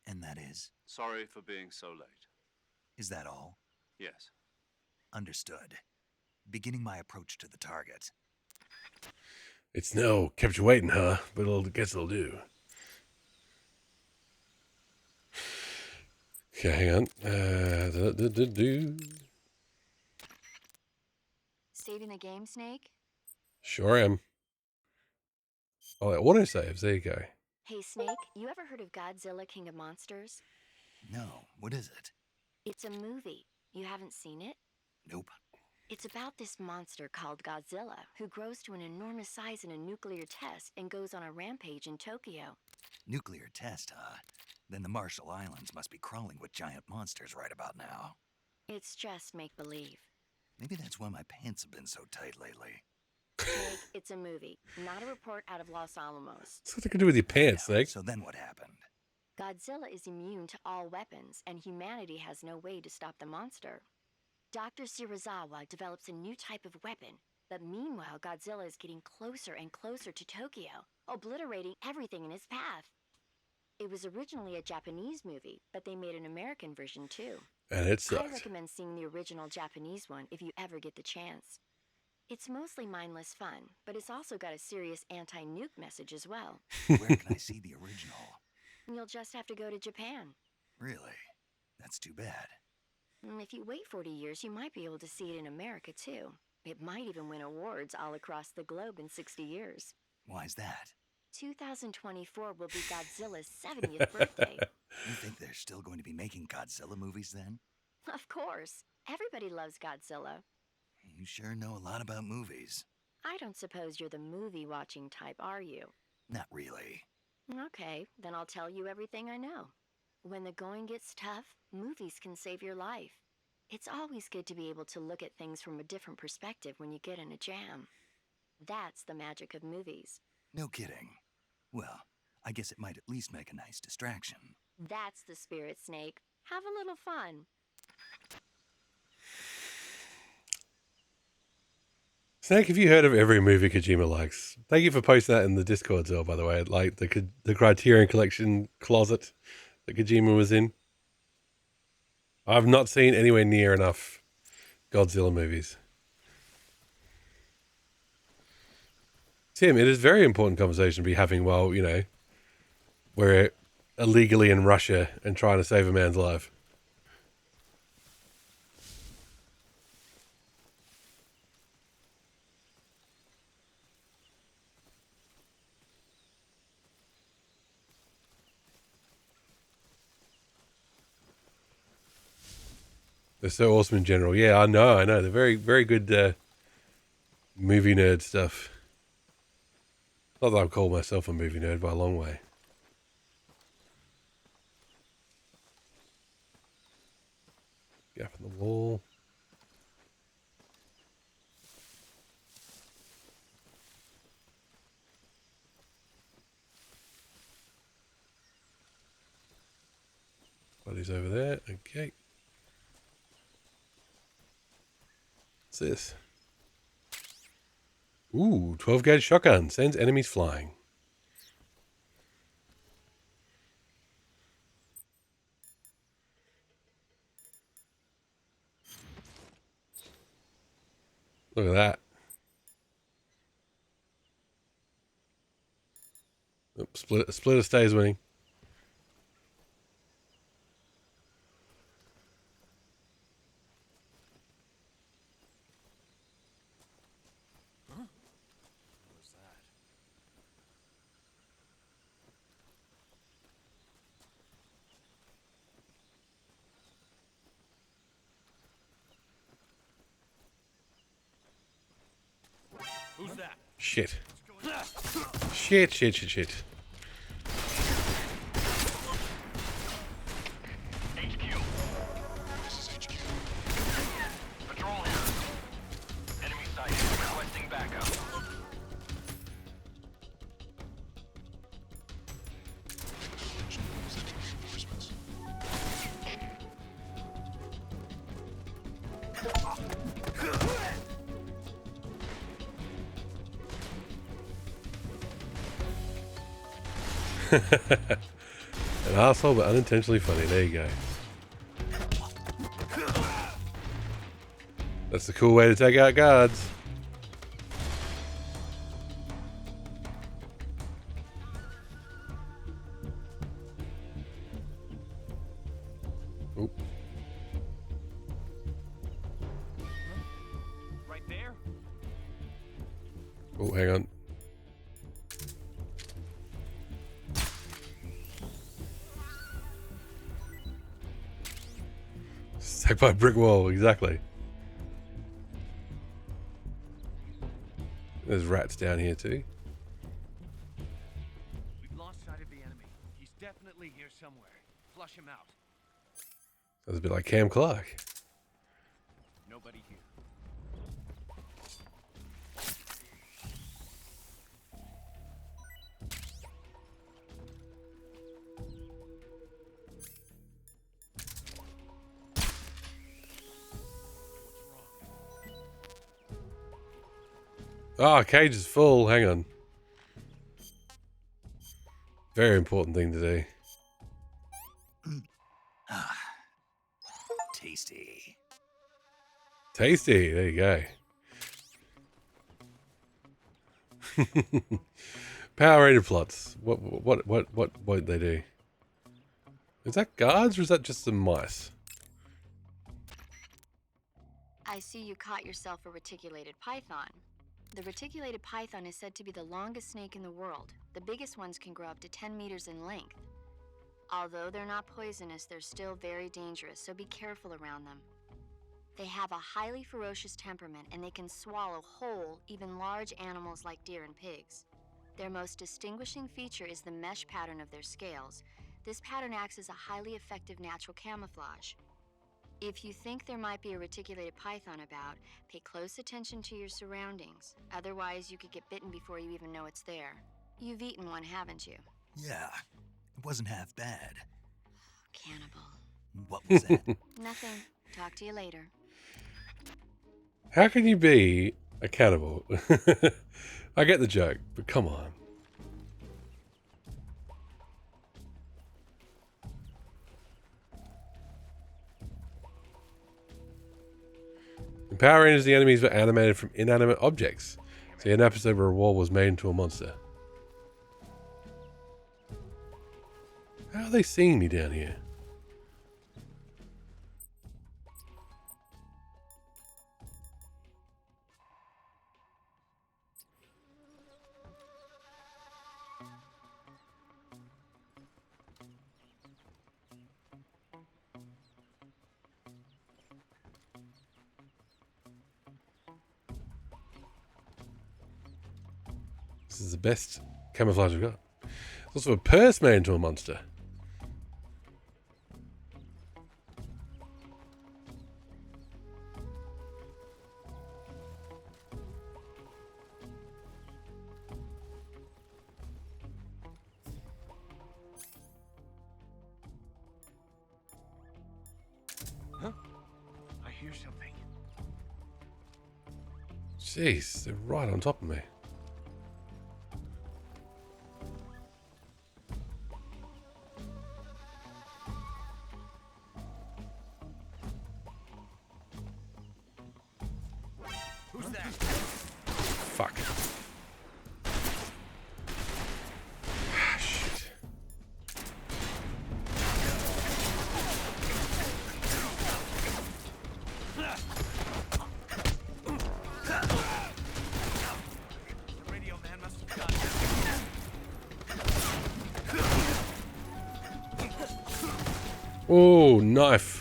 And that is? Sorry for being so late. Is that all? Yes. Understood. Beginning my approach to the target. It's no, kept you waiting, huh? But I guess it'll do. Okay, hang on. Saving the game, Snake? Sure am. Oh, autosaves. There you go. Hey, Snake, you ever heard of Godzilla, King of Monsters? No, what is it? It's a movie. You haven't seen it? Nope. It's about this monster called Godzilla, who grows to an enormous size in a nuclear test and goes on a rampage in Tokyo. Nuclear test, huh? Then the Marshall Islands must be crawling with giant monsters right about now. It's just make-believe. Maybe that's why my pants have been so tight lately. Snake, it's a movie, not a report out of Los Alamos. What's that to do with your pants, Snake? So then what happened? Godzilla is immune to all weapons, and humanity has no way to stop the monster. Dr. Shirazawa develops a new type of weapon, but meanwhile Godzilla is getting closer and closer to Tokyo, obliterating everything in his path. It was originally a Japanese movie, but they made an American version too. And it I sucked. recommend seeing the original Japanese one if you ever get the chance. It's mostly mindless fun, but it's also got a serious anti-nuke message as well. Where can I see the original? You'll just have to go to Japan. Really? That's too bad. If you wait 40 years, you might be able to see it in America too. It might even win awards all across the globe in 60 years. Why's that? 2024 will be Godzilla's 70th birthday. You think they're still going to be making Godzilla movies then? Of course. Everybody loves Godzilla. You sure know a lot about movies. I don't suppose you're the movie-watching type, are you? Not really. Okay, then I'll tell you everything I know. When the going gets tough, movies can save your life. It's always good to be able to look at things from a different perspective when you get in a jam. That's the magic of movies. No kidding. Well, I guess it might at least make a nice distraction. That's the spirit, Snake. Have a little fun. Snake, have you heard of every movie Kojima likes? Thank you for posting that in the Discord, Zell, by the way. Like the Criterion Collection closet that Kojima was in. I've not seen anywhere near enough Godzilla movies. Tim, it is a very important conversation to be having while, you know, we're illegally in Russia and trying to save a man's life. They're so awesome in general. Yeah, I know. They're very, very good movie nerd stuff. Not that I call myself a movie nerd by a long way. Gap in the wall. Body's over there. Okay. What's this? Ooh, 12 gauge shotgun. Sends enemies flying. Look at that. Oop, Splitter stays winning. Who's that? Shit. Shit. HQ. This is HQ. Patrol here. Enemy sighted. Requesting backup. An asshole, but unintentionally funny. There you go. That's the cool way to take out guards. Oop. Right there? Oh, hang on. Stuck by a brick wall, exactly. There's rats down here too. We've lost sight of the enemy. He's definitely here somewhere. Flush him out. That was a bit like Cam Clark. Nobody here. Oh, cage is full. Hang on. Very important thing to do. Tasty. Tasty. There you go. Power Ranger plots. What won't they do? Is that guards or is that just some mice? I see you caught yourself a reticulated python. The reticulated python is said to be the longest snake in the world. The biggest ones can grow up to 10 meters in length. Although they're not poisonous, they're still very dangerous, so be careful around them. They have a highly ferocious temperament and they can swallow whole, even large animals like deer and pigs. Their most distinguishing feature is the mesh pattern of their scales. This pattern acts as a highly effective natural camouflage. If you think there might be a reticulated python about, pay close attention to your surroundings. Otherwise, you could get bitten before you even know it's there. You've eaten one, haven't you? Yeah, it wasn't half bad. Cannibal. What was that? Nothing. Talk to you later. How can you be a cannibal? I get the joke, but come on. In Power Rangers, the enemies were animated from inanimate objects. See, an episode where a wall was made into a monster. How are they seeing me down here? This is the best camouflage I've got. There's also a purse made into a monster. Huh? I hear something. Jeez, they're right on top of me. Who's Fuck. Ah, shit. The radio man must have gone. Oh, knife.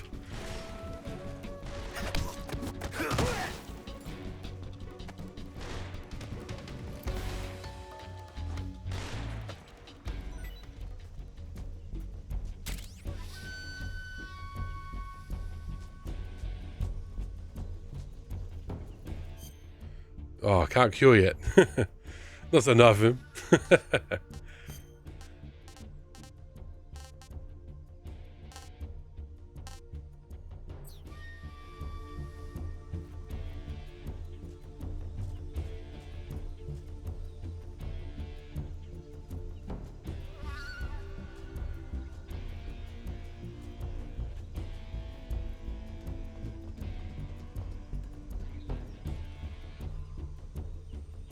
Oh, I can't cure yet. That's enough of him.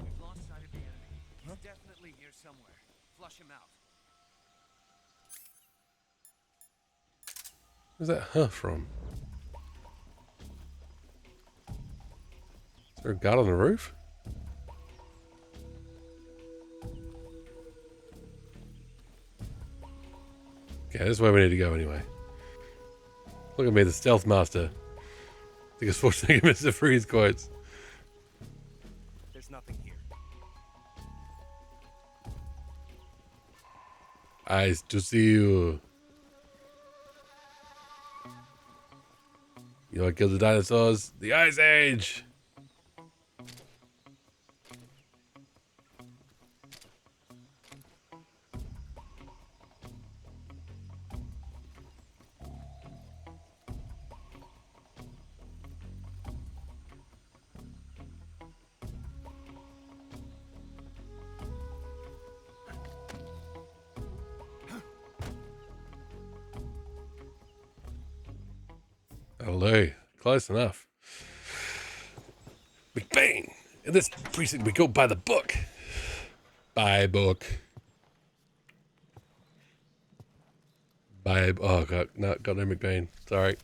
We've lost sight of the enemy. He's definitely here somewhere. Flush him out. Where's that huh from? Is there a guard on the roof? Okay, this is where we need to go anyway. Look at me, the stealth master. I think it's fortunate Mr. Freeze quotes. There's nothing here. Eyes to see you. You know what killed the dinosaurs? The Ice Age! Hello. Close enough. McBain! In this precinct we go by the book. By book. By... Oh, God. No, got no McBain. Sorry.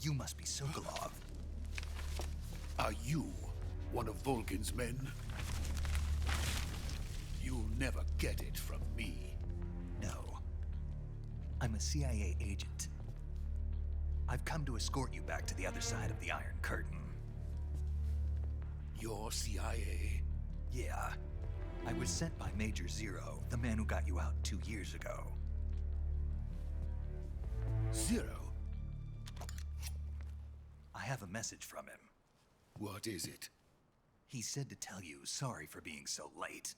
You must be Sokolov. Are you one of Volgin's men? You'll never get it from me. No. I'm a CIA agent. I've come to escort you back to the other side of the Iron Curtain. You're CIA? Yeah. I was sent by Major Zero, the man who got you out 2 years ago. Zero? I have a message from him. What is it? He said to tell you sorry for being so late.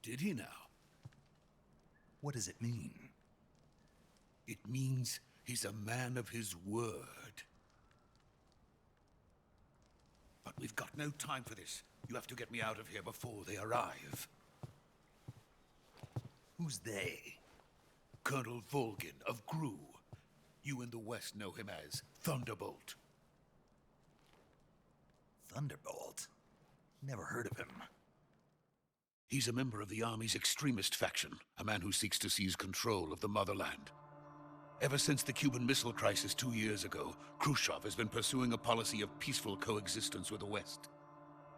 Did he now? What does it mean? It means he's a man of his word. But we've got no time for this. You have to get me out of here before they arrive. Who's they? Colonel Volgin of Gru. You in the West know him as Thunderbolt. Thunderbolt? Never heard of him. He's a member of the Army's extremist faction, a man who seeks to seize control of the motherland. Ever since the Cuban Missile Crisis 2 years ago, Khrushchev has been pursuing a policy of peaceful coexistence with the West.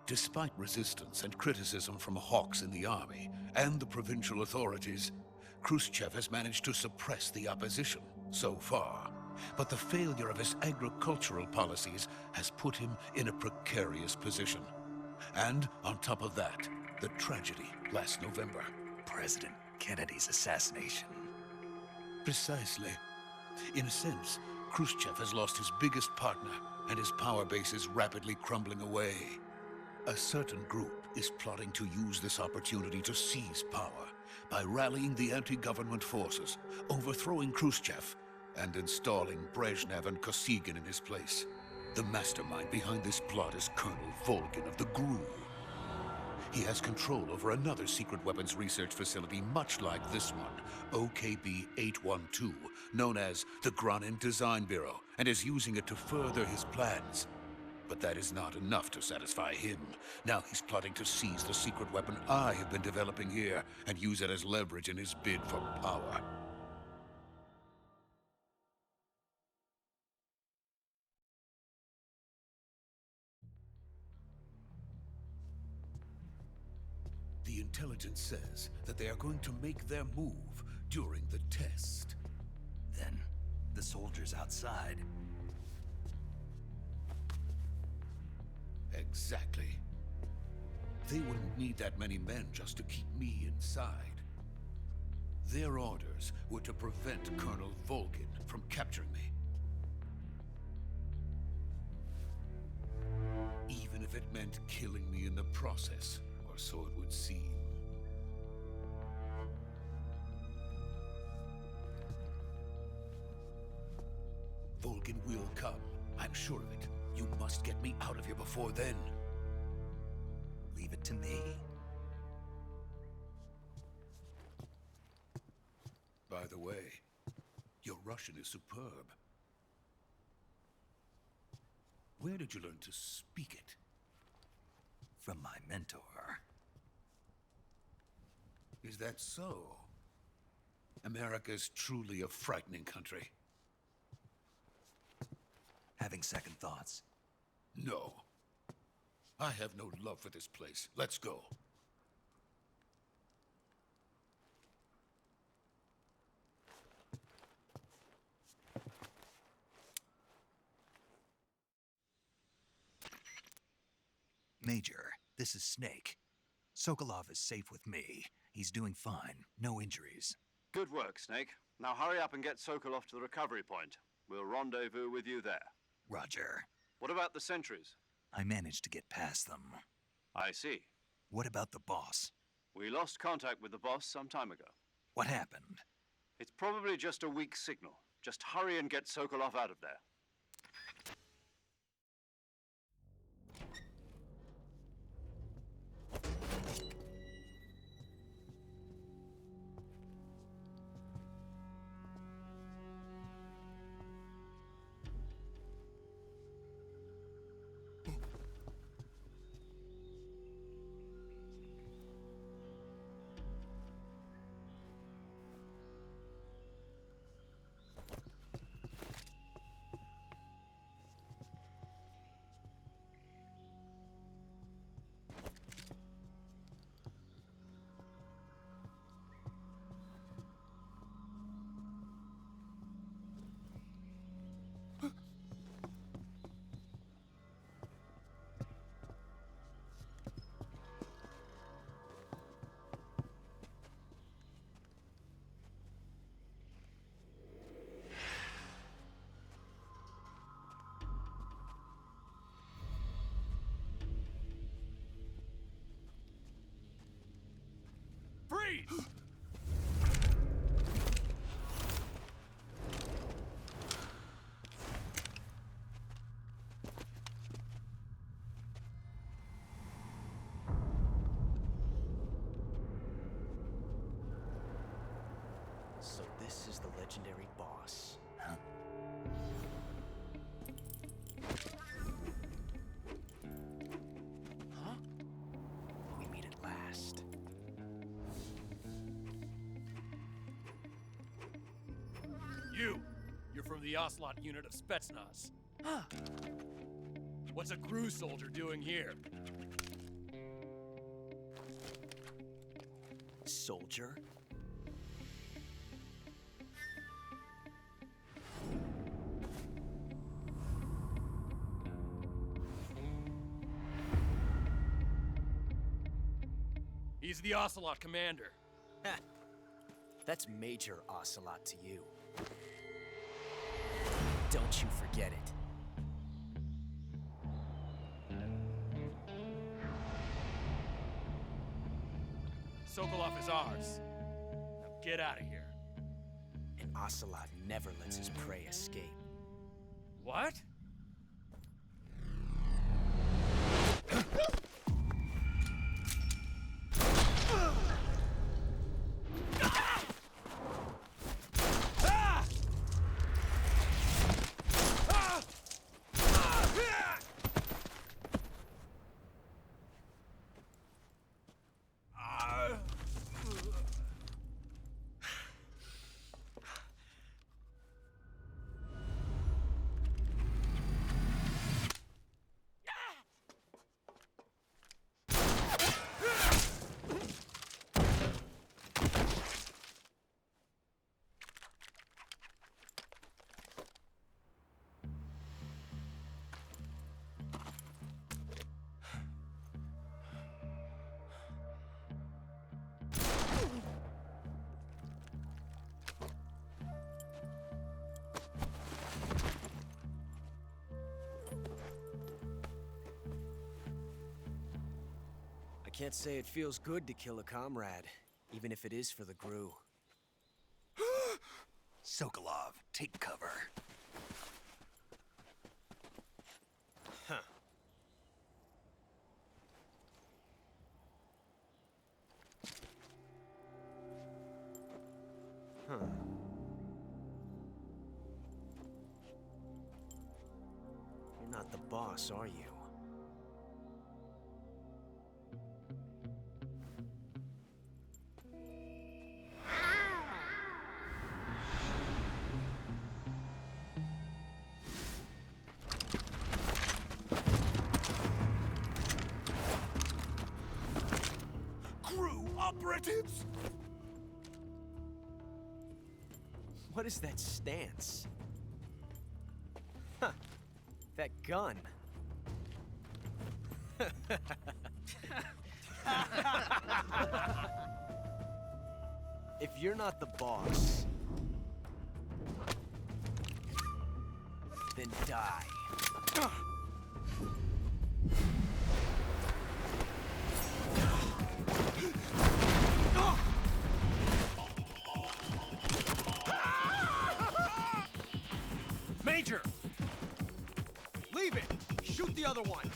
Despite resistance and criticism from hawks in the army and the provincial authorities, Khrushchev has managed to suppress the opposition so far. But the failure of his agricultural policies has put him in a precarious position. And on top of that, the tragedy last November. President Kennedy's assassination. Precisely. In a sense, Khrushchev has lost his biggest partner, and his power base is rapidly crumbling away. A certain group is plotting to use this opportunity to seize power by rallying the anti-government forces, overthrowing Khrushchev, and installing Brezhnev and Kosygin in his place. The mastermind behind this plot is Colonel Volgin of the GRU. He has control over another secret weapons research facility much like this one, OKB-812, known as the Granin Design Bureau, and is using it to further his plans. But that is not enough to satisfy him. Now he's plotting to seize the secret weapon I have been developing here and use it as leverage in his bid for power. The intelligence says that they are going to make their move during the test. Then, the soldiers outside. Exactly. They wouldn't need that many men just to keep me inside. Their orders were to prevent Colonel Volgin from capturing me. Even if it meant killing me in the process, or so it would seem. Volgin will come. I'm sure of it. You must get me out of here before then. Leave it to me. By the way, your Russian is superb. Where did you learn to speak it? From my mentor. Is that so? America's truly a frightening country. Having second thoughts. No. I have no love for this place. Let's go. Major, this is Snake. Sokolov is safe with me. He's doing fine. No injuries. Good work, Snake. Now hurry up and get Sokolov to the recovery point. We'll rendezvous with you there. Roger. What about the sentries? I managed to get past them. I see. What about the boss? We lost contact with the boss some time ago. What happened? It's probably just a weak signal. Just hurry and get Sokolov out of there. Freeze! So this is the legendary boss. Huh? Huh? We meet at last. You're from the Ocelot unit of Spetsnaz. Huh. What's a GRU soldier doing here? Soldier? He's the Ocelot commander. Ha! That's Major Ocelot to you. Don't you forget it. Sokolov is ours. Now get out of here. An ocelot never lets his prey escape. What? I can't say it feels good to kill a comrade, even if it is for the Gru. Sokolov, take cover. Huh. Huh. You're not the boss, are you? Crew operatives! What is that stance? Huh. That gun. If you're not the boss, then die. Major! Leave it! Shoot the other one!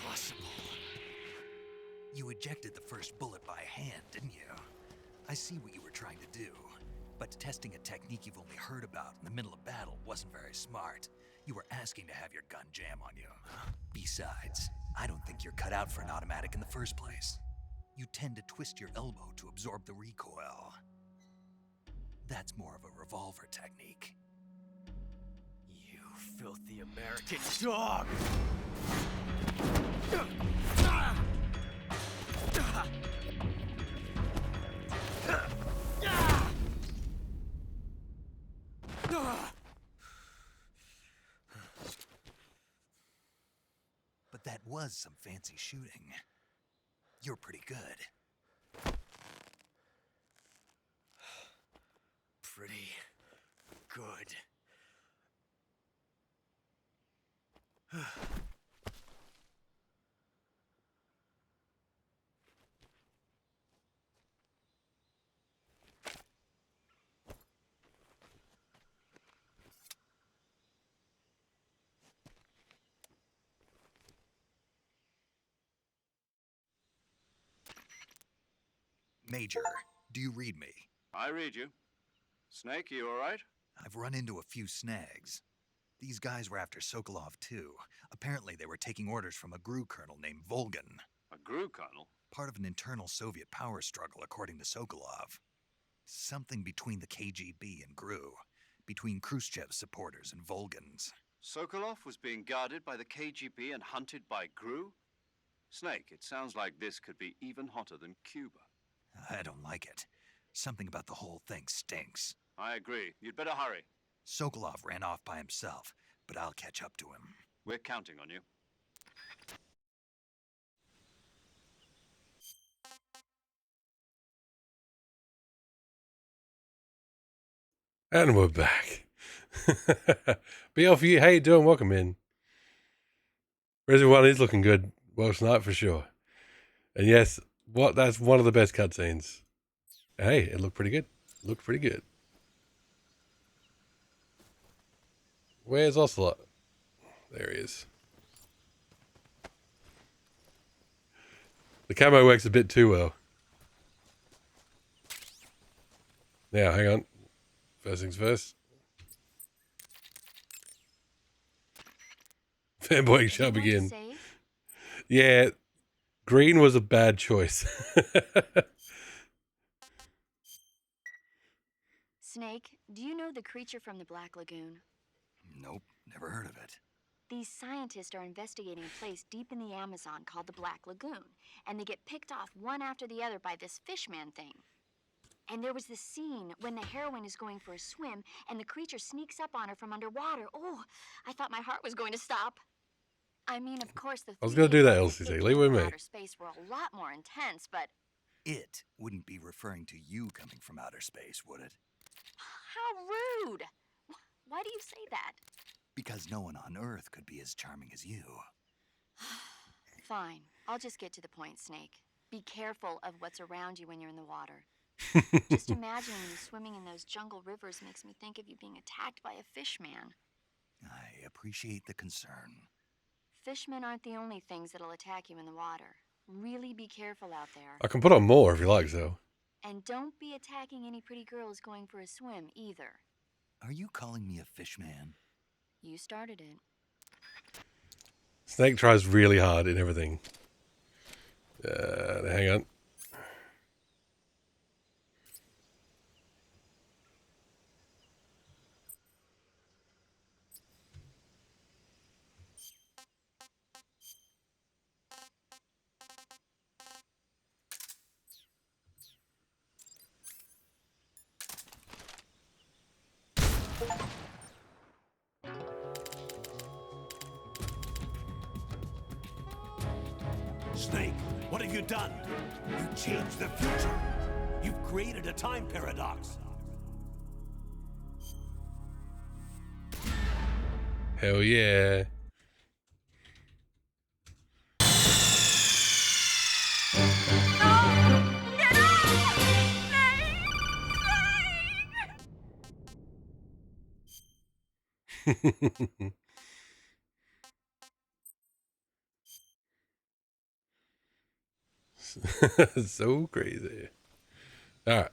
Impossible. You ejected the first bullet by hand, didn't you? I see what you were trying to do. But testing a technique you've only heard about in the middle of battle wasn't very smart. You were asking to have your gun jam on you. Besides, I don't think you're cut out for an automatic in the first place. You tend to twist your elbow to absorb the recoil. That's more of a revolver technique. You filthy American dog! But that was some fancy shooting. You're pretty good. Pretty good. Major, do you read me? I read you. Snake, you all right? I've run into a few snags. These guys were after Sokolov too. Apparently they were taking orders from a GRU colonel named Volgan. A GRU colonel? Part of an internal Soviet power struggle, according to Sokolov. Something between the KGB and GRU. Between Khrushchev's supporters and Volgan's. Sokolov was being guarded by the KGB and hunted by GRU? Snake, it sounds like this could be even hotter than Cuba. I don't like it. Something about the whole thing stinks. I agree. You'd better hurry. Sokolov ran off by himself, but I'll catch up to him. We're counting on you. And we're back. BL for you. How you doing? Welcome in. Resident 1 is looking good. Welsh Night for sure. And yes, that's one of the best cutscenes. Hey, it looked pretty good. Looked pretty good. Where's Ocelot? There he is. The camo works a bit too well. Now, hang on. First things first. Fanboying shall begin. Yeah, green was a bad choice. Snake, do you know the creature from the Black Lagoon? Nope, never heard of it. These scientists are investigating a place deep in the Amazon called the Black Lagoon, and they get picked off one after the other by this fishman thing. And there was this scene when the heroine is going for a swim, and the creature sneaks up on her from underwater. Oh, I thought my heart was going to stop. I mean, of course, the I was going to do that, LCC. Leave with me. Outer space were a lot more intense, but it wouldn't be referring to you coming from outer space, would it? How rude! Why do you say that? Because no one on Earth could be as charming as you. Fine. I'll just get to the point, Snake. Be careful of what's around you when you're in the water. Just imagining you swimming in those jungle rivers makes me think of you being attacked by a fishman. I appreciate the concern. Fishmen aren't the only things that'll attack you in the water. Really be careful out there. I can put on more if you like, so. And don't be attacking any pretty girls going for a swim, either. Are you calling me a fishman? You started it. Snake tries really hard in everything. Hang on. Snake, what have you done? You changed the future. You've created a time paradox. Hell yeah. So crazy. All right.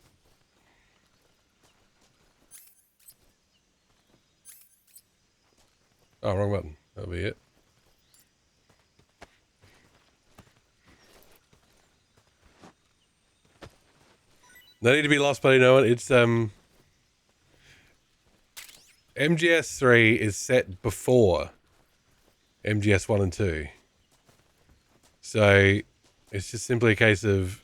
Oh, wrong button. That'll be it. No need to be lost by no one. It's MGS 3 is set before MGS 1 and 2. So it's just simply a case of,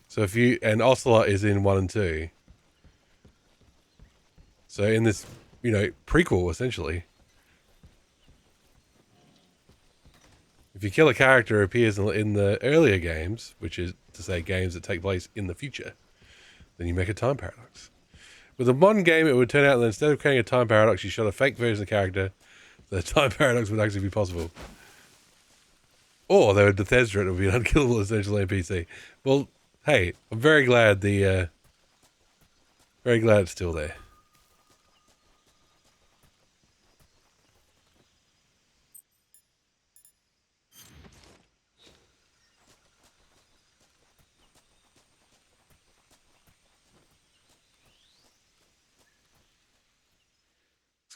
so if you, and Ocelot is in 1 and 2. So in this, prequel essentially, if you kill a character who appears in the earlier games, which is to say games that take place in the future, then you make a time paradox. With a modern game, it would turn out that instead of creating a time paradox, you shot a fake version of the character, so the time paradox would actually be possible. Or they would Bethesda it would be an unkillable essential NPC. Well, hey, I'm very glad very glad it's still there.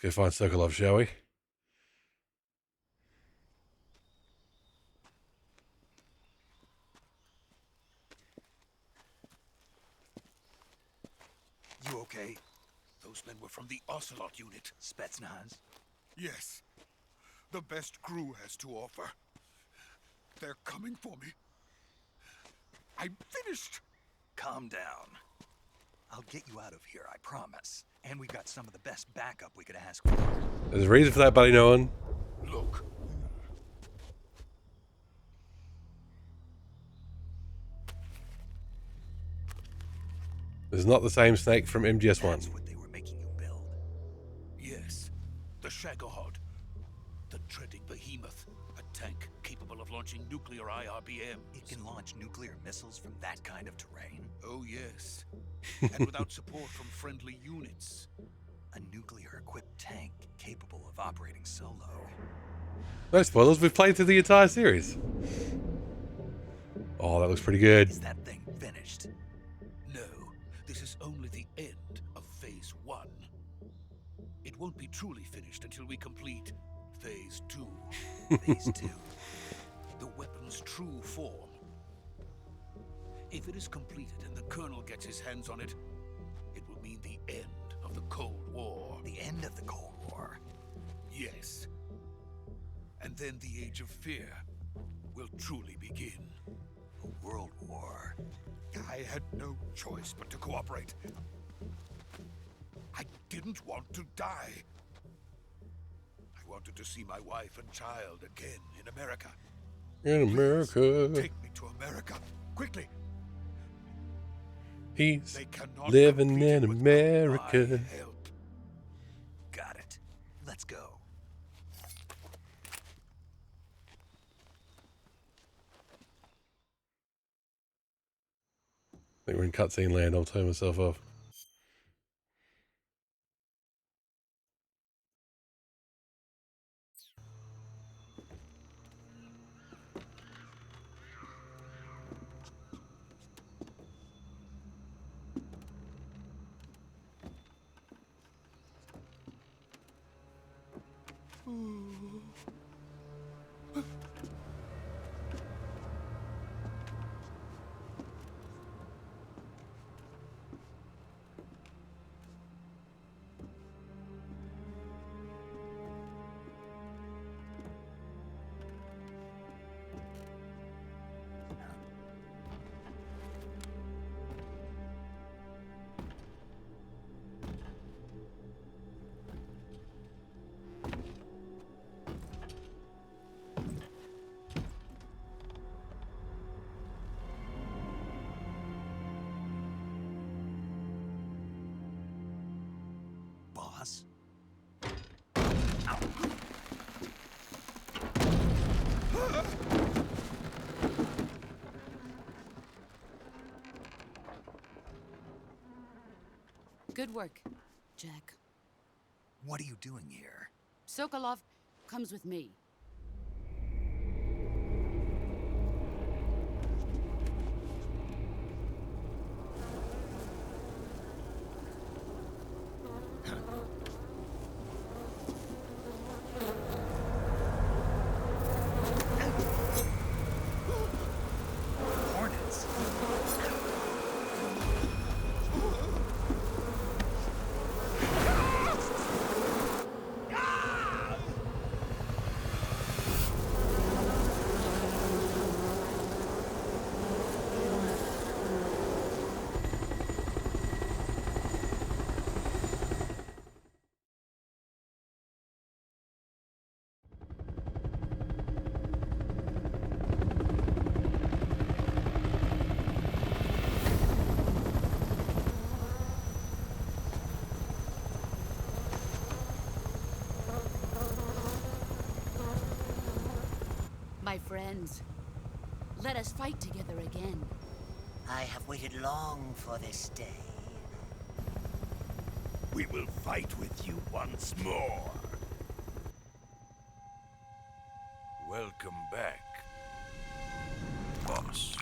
go find Sokolov, shall we? You okay? Those men were from the Ocelot unit. Spetsnaz? Yes. The best crew has to offer. They're coming for me. I'm finished. Calm down. I'll get you out of here, I promise. And we've got some of the best backup we could ask for. There's a reason for that, buddy. No one. Look. This is not the same snake from MGS1. That's what they were making you build. Yes. The Shagohod. The dreaded behemoth. A tank capable of launching nuclear IRBMs. It can launch nuclear missiles from that kind of terrain? Oh, yes. And without support from friendly units. A nuclear-equipped tank capable of operating solo. No spoilers, we've played through the entire series. Oh, that looks pretty good. Is that thing finished? No, this is only the end of Phase 1. It won't be truly finished until we complete Phase 2. Phase 2? The weapon's true form. If it is completed and the Colonel gets his hands on it, it will mean the end of the Cold War. The end of the Cold War? Yes. And then the Age of Fear will truly begin. A world war? I had no choice but to cooperate. I didn't want to die. I wanted to see my wife and child again in America. In America. Please, take me to America, quickly. He's living in America. Help. Got it. Let's go. I think we're in cutscene land. I'll turn myself off. Boss? Good work, Jack. What are you doing here? Sokolov comes with me. Hornets? My friends, let us fight together again. I have waited long for this day. We will fight with you once more. Welcome back, boss.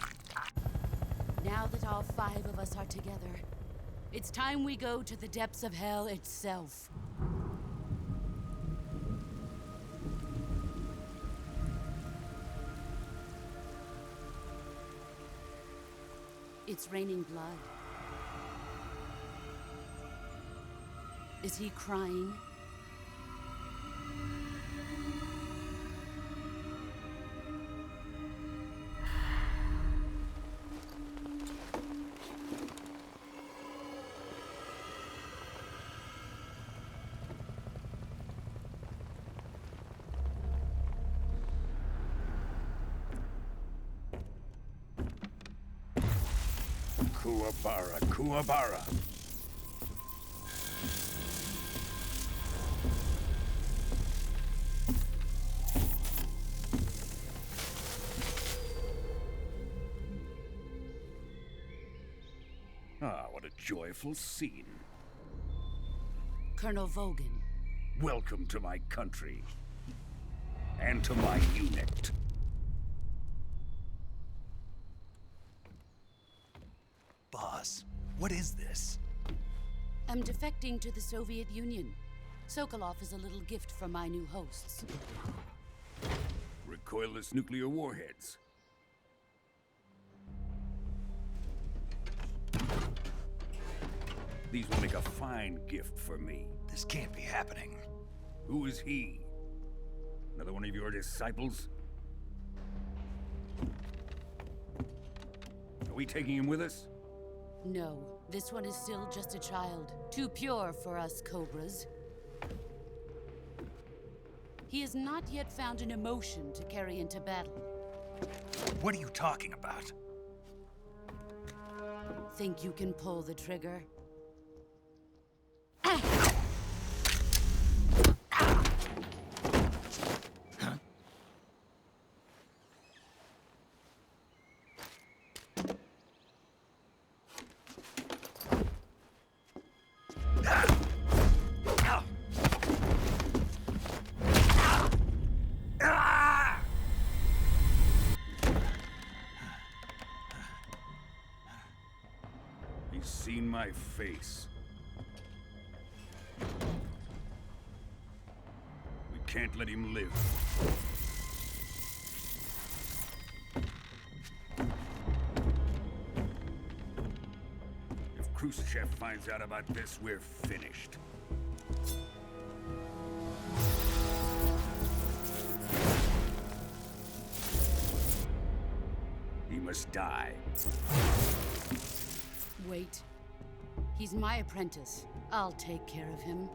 Now that all 5 of us are together, it's time we go to the depths of hell itself. It's raining blood. Is he crying? Kuwabara, Kuwabara. Ah, what a joyful scene. Colonel Vogan. Welcome to my country. And to my unit. Boss, what is this? I'm defecting to the Soviet Union. Sokolov is a little gift from my new hosts. Recoilless nuclear warheads. These will make a fine gift for me. This can't be happening. Who is he? Another one of your disciples? Are we taking him with us? No, this one is still just a child. Too pure for us Cobras. He has not yet found an emotion to carry into battle. What are you talking about? Think you can pull the trigger? He's seen my face. We can't let him live. If Khrushchev finds out about this, we're finished. He must die. Wait. He's my apprentice. I'll take care of him.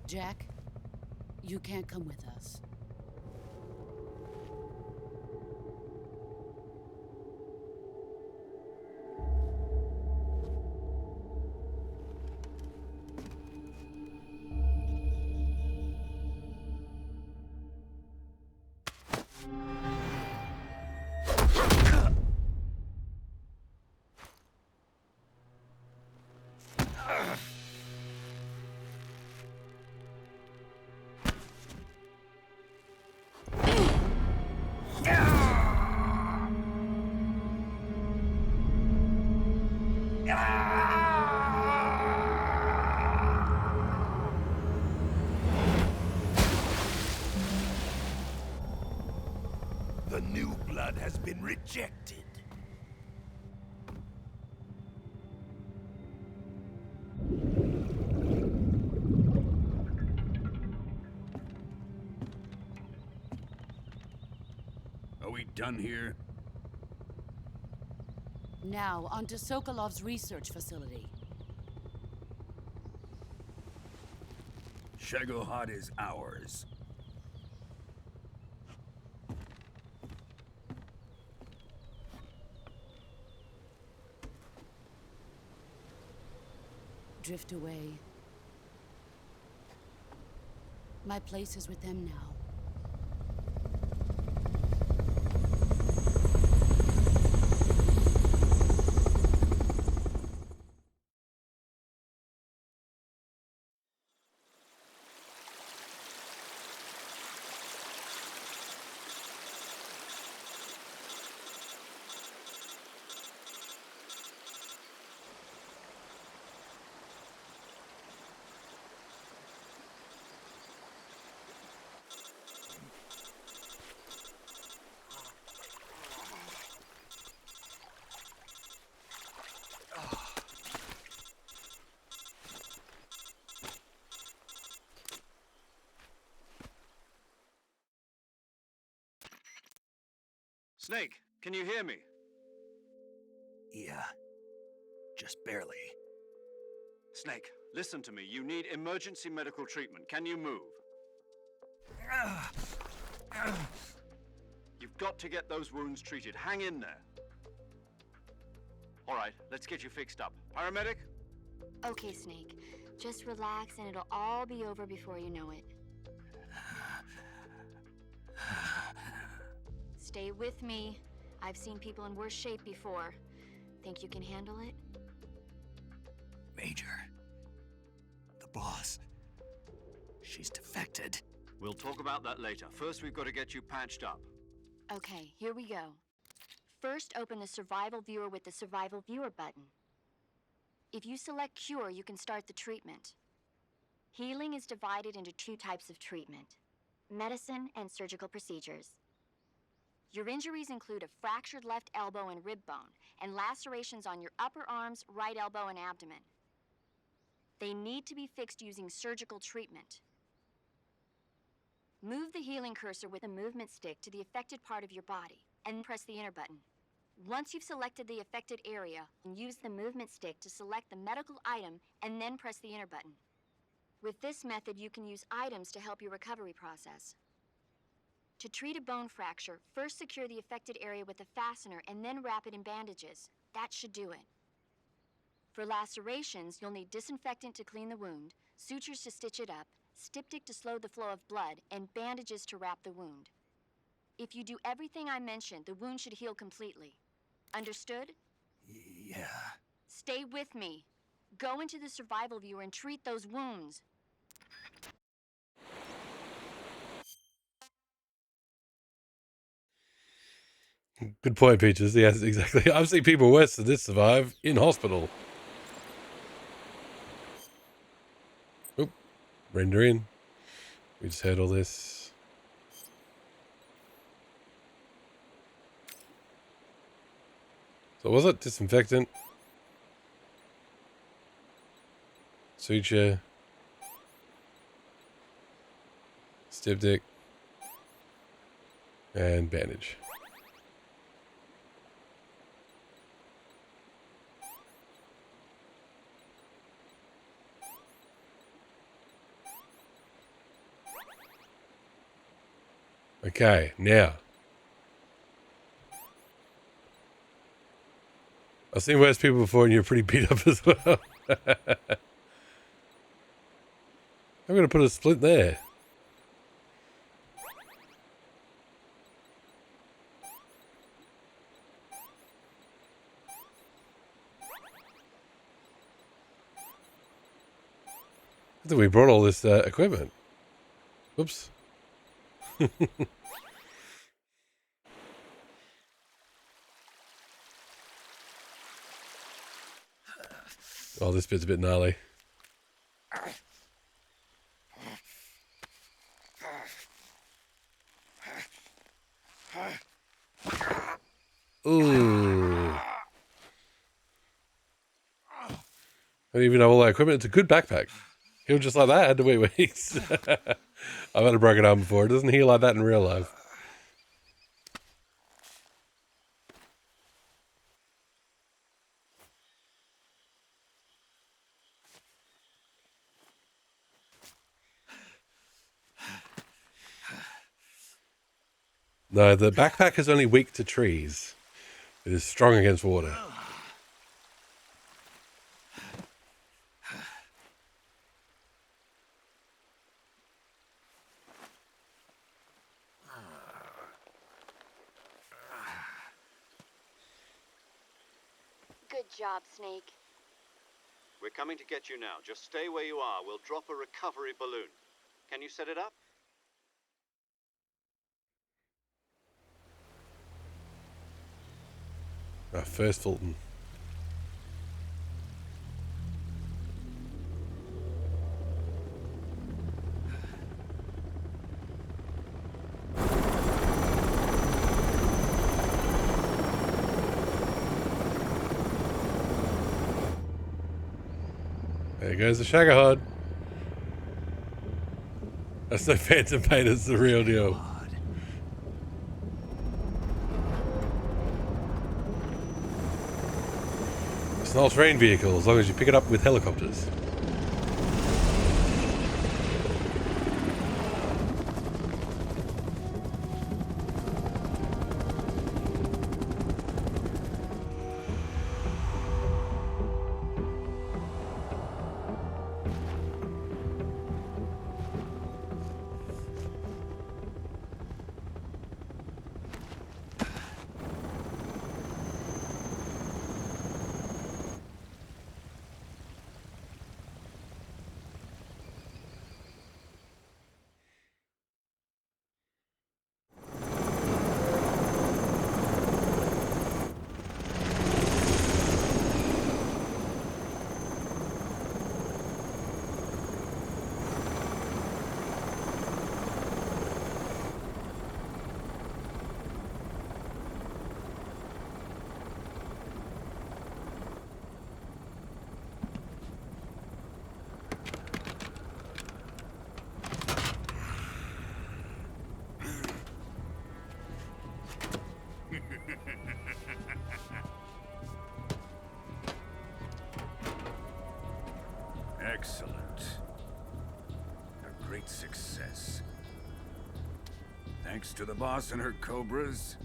Jack, you can't come with us. The new blood has been rejected. Are we done here? Now, onto Sokolov's research facility. Shagohod is ours. Drift away. My place is with them now. Snake, can you hear me? Yeah. Just barely. Snake, listen to me. You need emergency medical treatment. Can you move? You've got to get those wounds treated. Hang in there. All right, let's get you fixed up. Paramedic? Okay, Snake. Just relax and it'll all be over before you know it. Stay with me. I've seen people in worse shape before. Think you can handle it? Major. The boss. She's defected. We'll talk about that later. First, we've got to get you patched up. Okay, here we go. First, open the survival viewer with the survival viewer button. If you select cure, you can start the treatment. Healing is divided into 2 types of treatment: medicine and surgical procedures. Your injuries include a fractured left elbow and rib bone, and lacerations on your upper arms, right elbow, and abdomen. They need to be fixed using surgical treatment. Move the healing cursor with a movement stick to the affected part of your body, and press the enter button. Once you've selected the affected area, use the movement stick to select the medical item, and then press the enter button. With this method, you can use items to help your recovery process. To treat a bone fracture, first secure the affected area with a fastener and then wrap it in bandages. That should do it. For lacerations, you'll need disinfectant to clean the wound, sutures to stitch it up, styptic to slow the flow of blood, and bandages to wrap the wound. If you do everything I mentioned, the wound should heal completely. Understood? Yeah. Stay with me. Go into the survival viewer and treat those wounds. Good point, Peaches. Yes, exactly. I've seen people worse than this survive in hospital. Oop. Render in. We just heard all this. So was it disinfectant? Suture. Styptic. And bandage. Okay, now. I've seen worse people before and you're pretty beat up as well. I'm going to put a splint there. I think we brought all this equipment. Whoops. Oh, this bit's a bit gnarly. Ooh. I don't even have all that equipment. It's a good backpack. Healed just like that. I had to wait weeks. I've had a broken arm before. It doesn't heal like that in real life. No, the backpack is only weak to trees. It is strong against water. Good job, Snake. We're coming to get you now. Just stay where you are. We'll drop a recovery balloon. Can you set it up? First Fulton. There goes the Shagahod. That's no Phantom Pain, it's the real deal. It's an all-terrain vehicle as long as you pick it up with helicopters. Excellent. A great success. Thanks to the boss and her cobras,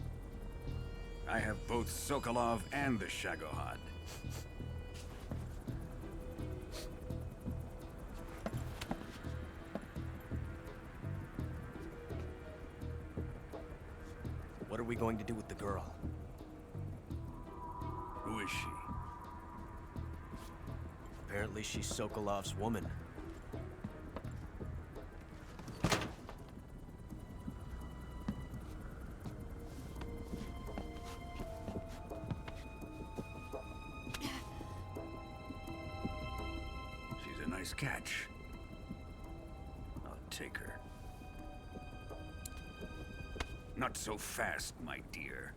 I have both Sokolov and the Shagohod. What are we going to do with the girl? Who is she? Apparently she's Sokolov's woman. She's a nice catch. I'll take her. Not so fast, my dear.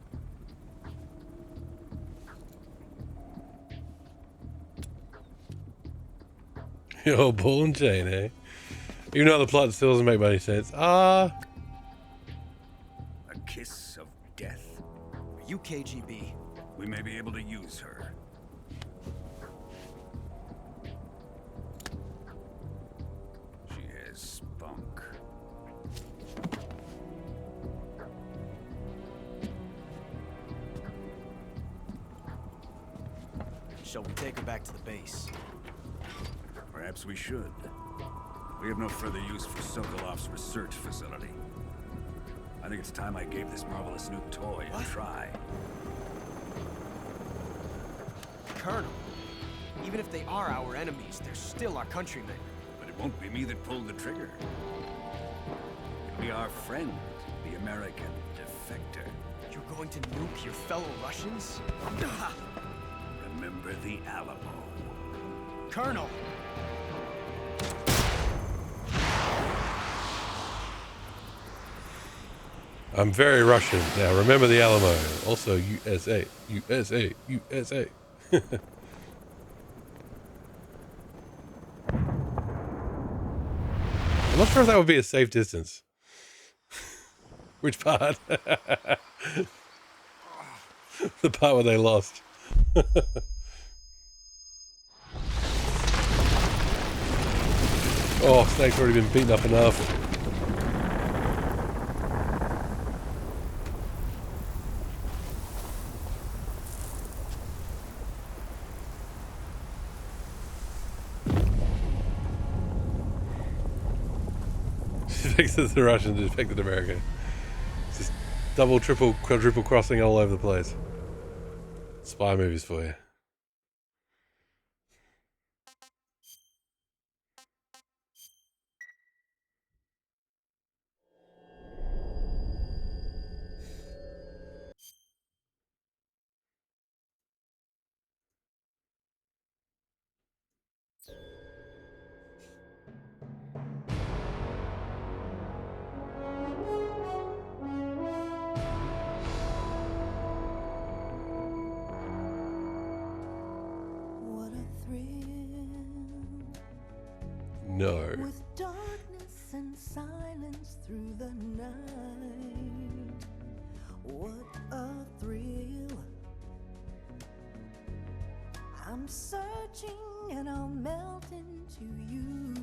Oh, ball and chain, eh? Even though the plot still doesn't make any sense. A kiss of death. Are you KGB? We may be able to use her. She has spunk. Shall we take her back to the base? Perhaps we should. We have no further use for Sokolov's research facility. I think it's time I gave this marvelous new toy a try. Colonel, even if they are our enemies, they're still our countrymen. But it won't be me that pulled the trigger. It'll be our friend, the American defector. You're going to nuke your fellow Russians? Remember the Alamo. Colonel! I'm very Russian. Now remember the Alamo. Also USA. USA. USA. I'm not sure if that would be a safe distance. Which part? The part where they lost. Oh, Snake's already been beaten up enough. Defected the Russians, defected America. It's just double, triple, quadruple crossing all over the place. Spy movies for you. No. With darkness and silence through the night. What a thrill. I'm searching and I'll melt into you.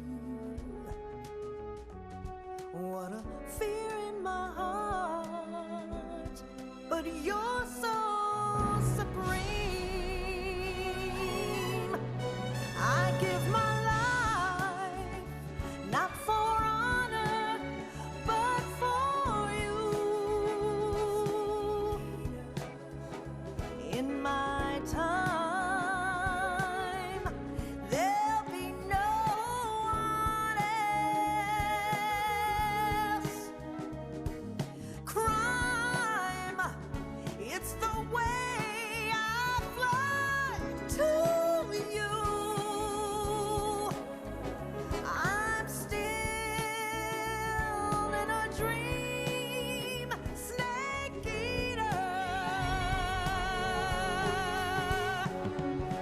What a fear in my heart, but you're so supreme. I give my life, not for honor, but for you. In my time, there'll be no one else. Crime, it's the way I fly to you. I'm still in a dream, snake eater.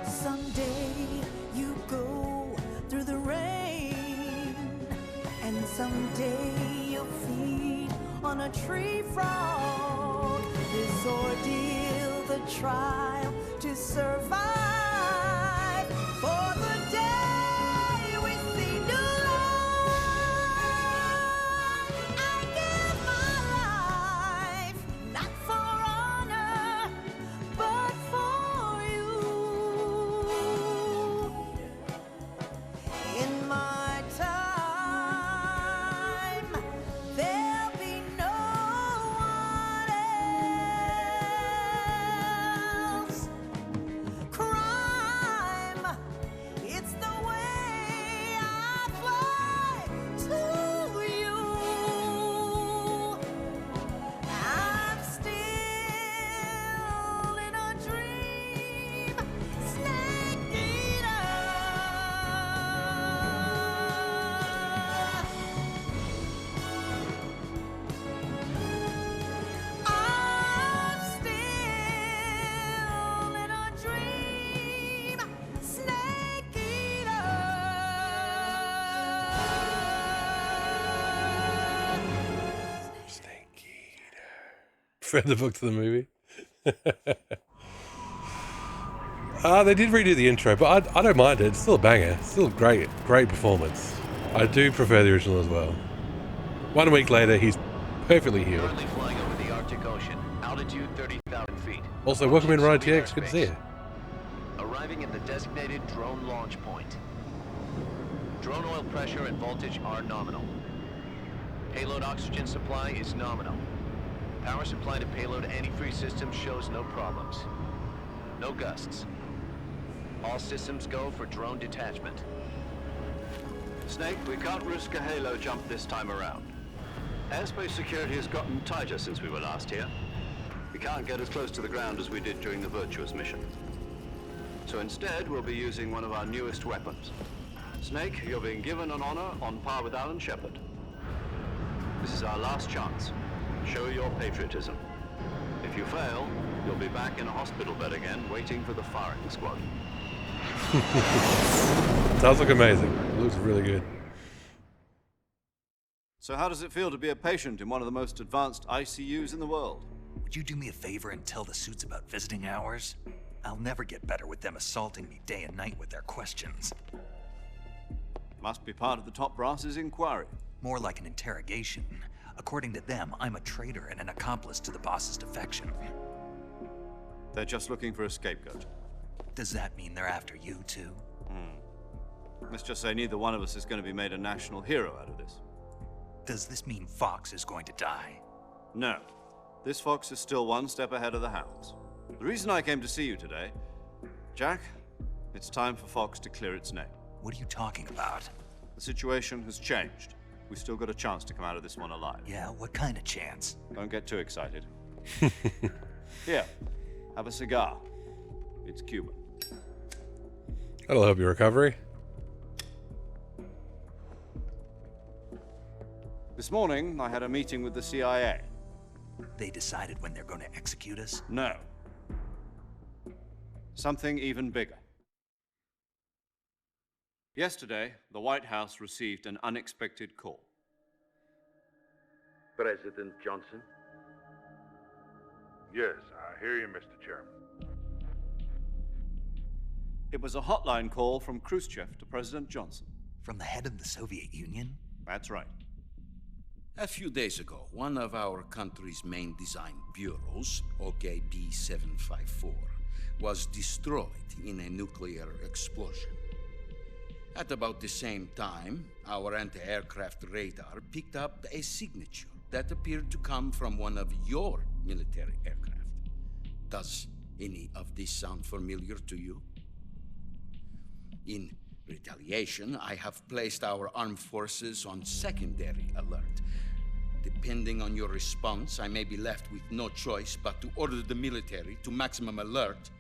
Someday you go through the rain, and someday you'll feed on a tree frog. This ordeal, the trial to survive, for the day we see new light. I give my life, not for honor, but for you. In my time, there'll be no one else. Crime, it's the way I fly to you. I'm still in a dream, snake eater. I'm still in a dream, snake eater. Snake eater. Prefer the book to the movie. They did redo the intro, but I don't mind it. It's still a banger. It's still a great performance. I do prefer the original as well. 1 week later, he's perfectly healed. Currently flying over the Arctic Ocean, altitude 30,000 feet. Also, welcome in, Ryan TX. Good to see you. Arriving at the designated drone launch point. Drone oil pressure and voltage are nominal. Payload oxygen supply is nominal. Power supply to payload antifreeze system shows no problems. No gusts. All systems go for drone detachment. Snake, we can't risk a halo jump this time around. Airspace security has gotten tighter since we were last here. We can't get as close to the ground as we did during the Virtuous mission. So instead, we'll be using one of our newest weapons. Snake, you're being given an honor on par with Alan Shepard. This is our last chance. Show your patriotism. If you fail, you'll be back in a hospital bed again, waiting for the firing squad. Sounds look amazing. It looks really good. So how does it feel to be a patient in one of the most advanced ICUs in the world? Would you do me a favor and tell the suits about visiting hours? I'll never get better with them assaulting me day and night with their questions. Must be part of the top brass's inquiry. More like an interrogation. According to them, I'm a traitor and an accomplice to the boss's defection. They're just looking for a scapegoat. Does that mean they're after you, too? Let's just say neither one of us is going to be made a national hero out of this. Does this mean Fox is going to die? No. This fox is still one step ahead of the hounds. The reason I came to see you today, Jack, it's time for Fox to clear its name. What are you talking about? The situation has changed. We've still got a chance to come out of this one alive. Yeah, what kind of chance? Don't get too excited. Here, have a cigar. It's Cuban. That'll help your recovery. This morning, I had a meeting with the CIA. They decided when they're going to execute us? No. Something even bigger. Yesterday, the White House received an unexpected call. President Johnson? Yes, I hear you, Mr. Chairman. It was a hotline call from Khrushchev to President Johnson. From the head of the Soviet Union? That's right. A few days ago, one of our country's main design bureaus, OKB 754, was destroyed in a nuclear explosion. At about the same time, our anti-aircraft radar picked up a signature that appeared to come from one of your military aircraft. Does any of this sound familiar to you? In retaliation, I have placed our armed forces on secondary alert. Depending on your response, I may be left with no choice but to order the military to maximum alert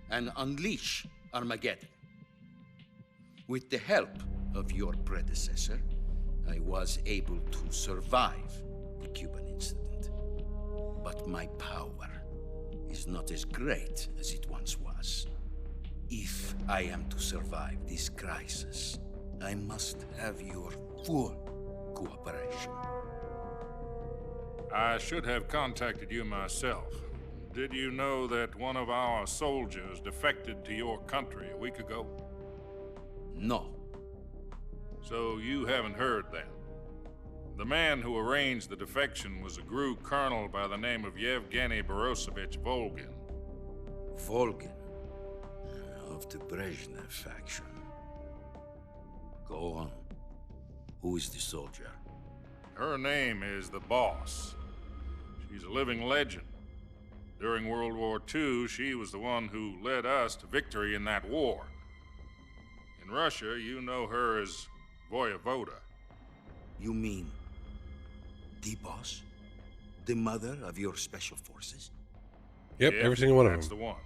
and unleash Armageddon. With the help of your predecessor, I was able to survive the Cuban incident. But my power is not as great as it once was. If I am to survive this crisis, I must have your full cooperation. I should have contacted you myself. Did you know that one of our soldiers defected to your country a week ago? No. So you haven't heard then. The man who arranged the defection was a GRU colonel by the name of Yevgeny Borosovich Volgin. Volgin? Of the Brezhnev faction. Go on. Who is the soldier? Her name is the Boss. She's a living legend. During World War II, she was the one who led us to victory in that war. In Russia, you know her as Voyevoda. You mean the Boss? The mother of your special forces? Yep, every single one of them. That's the one.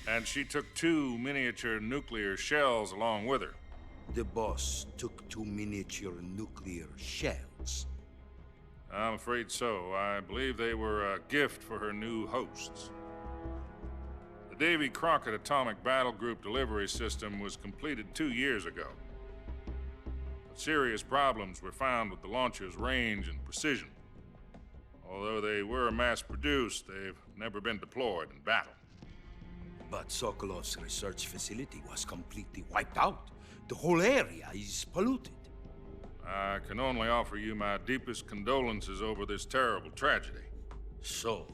And she took 2 miniature nuclear shells along with her. The Boss took 2 miniature nuclear shells? I'm afraid so. I believe they were a gift for her new hosts. The Davy Crockett Atomic Battle Group delivery system was completed 2 years ago. But serious problems were found with the launcher's range and precision. Although they were mass-produced, they've never been deployed in battle. But Sokolov's research facility was completely wiped out. The whole area is polluted. I can only offer you my deepest condolences over this terrible tragedy. So,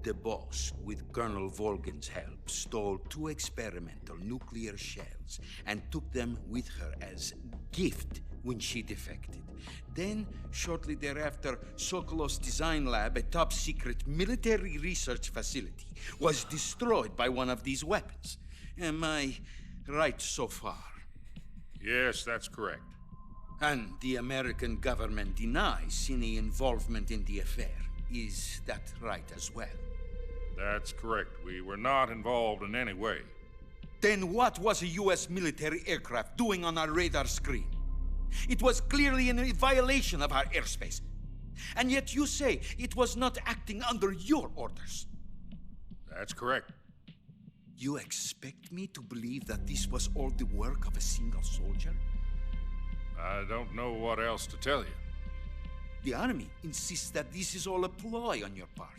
the Boss, with Colonel Volgin's help, stole 2 experimental nuclear shells and took them with her as gift when she defected. Then, shortly thereafter, Sokolov's design lab, a top-secret military research facility, was destroyed by one of these weapons. Am I right so far? Yes, that's correct. And the American government denies any involvement in the affair. Is that right as well? That's correct. We were not involved in any way. Then what was a U.S. military aircraft doing on our radar screen? It was clearly in a violation of our airspace. And yet you say it was not acting under your orders. That's correct. You expect me to believe that this was all the work of a single soldier? I don't know what else to tell you. The Army insists that this is all a ploy on your part.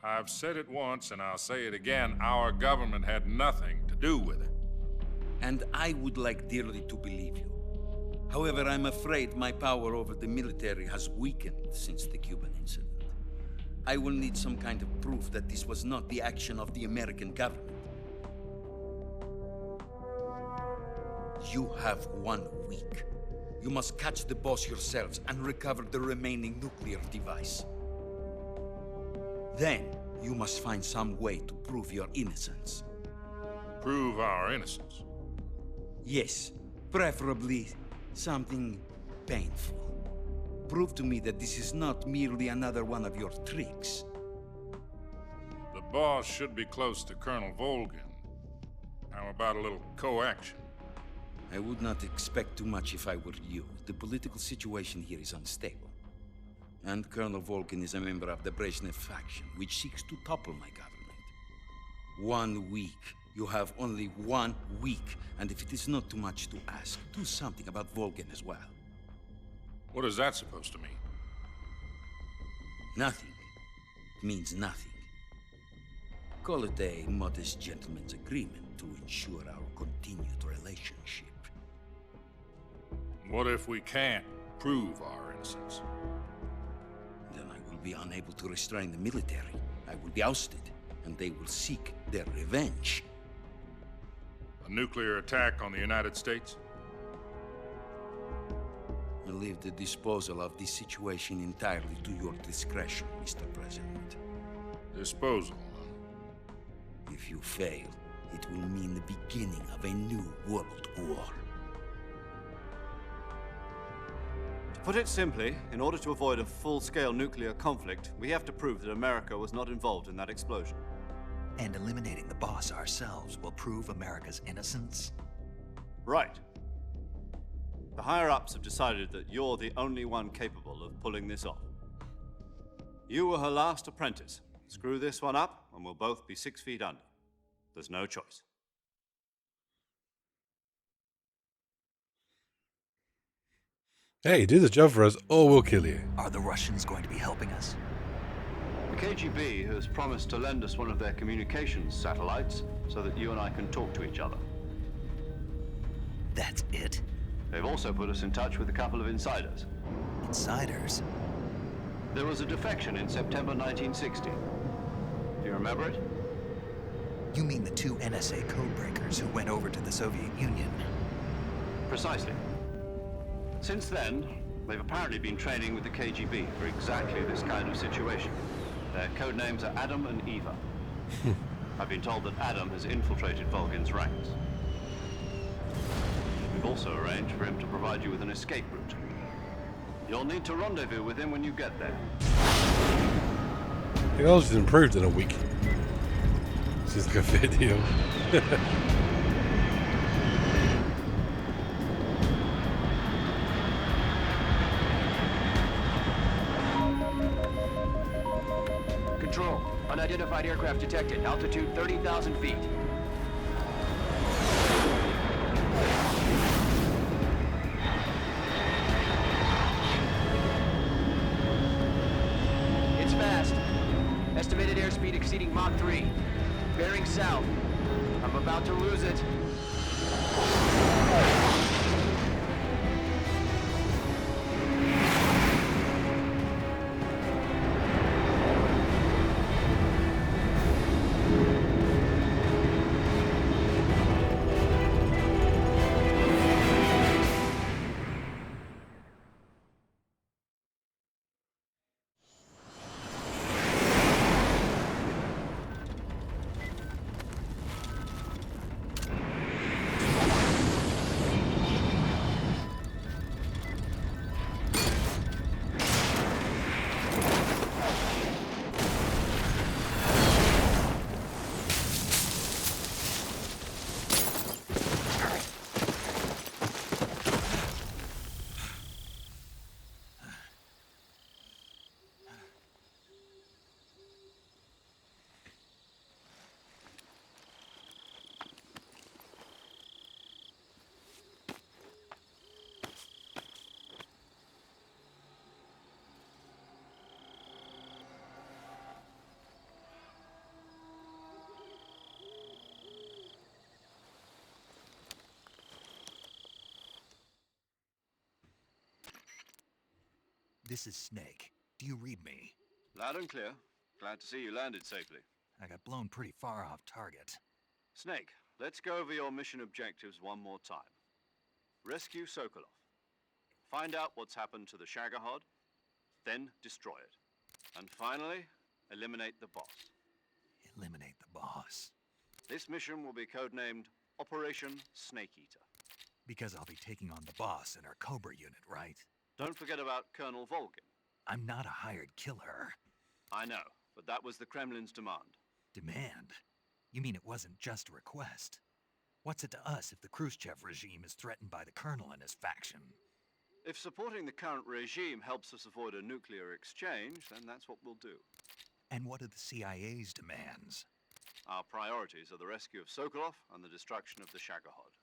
I've said it once, and I'll say it again. Our government had nothing to do with it. And I would like dearly to believe you. However, I'm afraid my power over the military has weakened since the Cuban incident. I will need some kind of proof that this was not the action of the American government. You have 1 week. You must catch the Boss yourselves and recover the remaining nuclear device. Then, you must find some way to prove your innocence. Prove our innocence? Yes, preferably something painful. Prove to me that this is not merely another one of your tricks. The Boss should be close to Colonel Volgin. How about a little coaction? I would not expect too much if I were you. The political situation here is unstable. And Colonel Volgin is a member of the Brezhnev faction, which seeks to topple my government. 1 week. You have only 1 week, and if it is not too much to ask, do something about Volgin as well. What is that supposed to mean? Nothing. It means nothing. Call it a modest gentleman's agreement to ensure our continued relationship. What if we can't prove our innocence? Then I will be unable to restrain the military. I will be ousted, and they will seek their revenge. A nuclear attack on the United States? I leave the disposal of this situation entirely to your discretion, Mr. President. Disposal? If you fail, it will mean the beginning of a new world war. To put it simply, in order to avoid a full-scale nuclear conflict, we have to prove that America was not involved in that explosion. And eliminating the boss ourselves will prove America's innocence? Right. The higher-ups have decided that you're the only one capable of pulling this off. You were her last apprentice. Screw this one up, and we'll both be 6 feet under. There's no choice. Hey, do the job for us, or we'll kill you. Are the Russians going to be helping us? The KGB has promised to lend us one of their communications satellites so that you and I can talk to each other. That's it? They've also put us in touch with a couple of insiders. Insiders? There was a defection in September 1960. Do you remember it? You mean the 2 NSA codebreakers who went over to the Soviet Union? Precisely. Since then, they've apparently been training with the KGB for exactly this kind of situation. Their code names are Adam and Eva. I've been told that Adam has infiltrated Volgin's ranks. We've also arranged for him to provide you with an escape route. You'll need to rendezvous with him when you get there. Technology's improved in a week. This is like a video. Control, unidentified aircraft detected. Altitude 30,000 feet. It's fast. Estimated airspeed exceeding Mach 3. Bearing south. I'm about to lose it. This is Snake. Do you read me? Loud and clear. Glad to see you landed safely. I got blown pretty far off target. Snake, let's go over your mission objectives one more time. Rescue Sokolov. Find out what's happened to the Shagohod, then destroy it. And finally, eliminate the boss. Eliminate the boss. This mission will be codenamed Operation Snake Eater. Because I'll be taking on the boss in our Cobra unit, right? Don't forget about Colonel Volgin. I'm not a hired killer. I know, but that was the Kremlin's demand. Demand? You mean it wasn't just a request? What's it to us if the Khrushchev regime is threatened by the Colonel and his faction? If supporting the current regime helps us avoid a nuclear exchange, then that's what we'll do. And what are the CIA's demands? Our priorities are the rescue of Sokolov and the destruction of the Shagohod.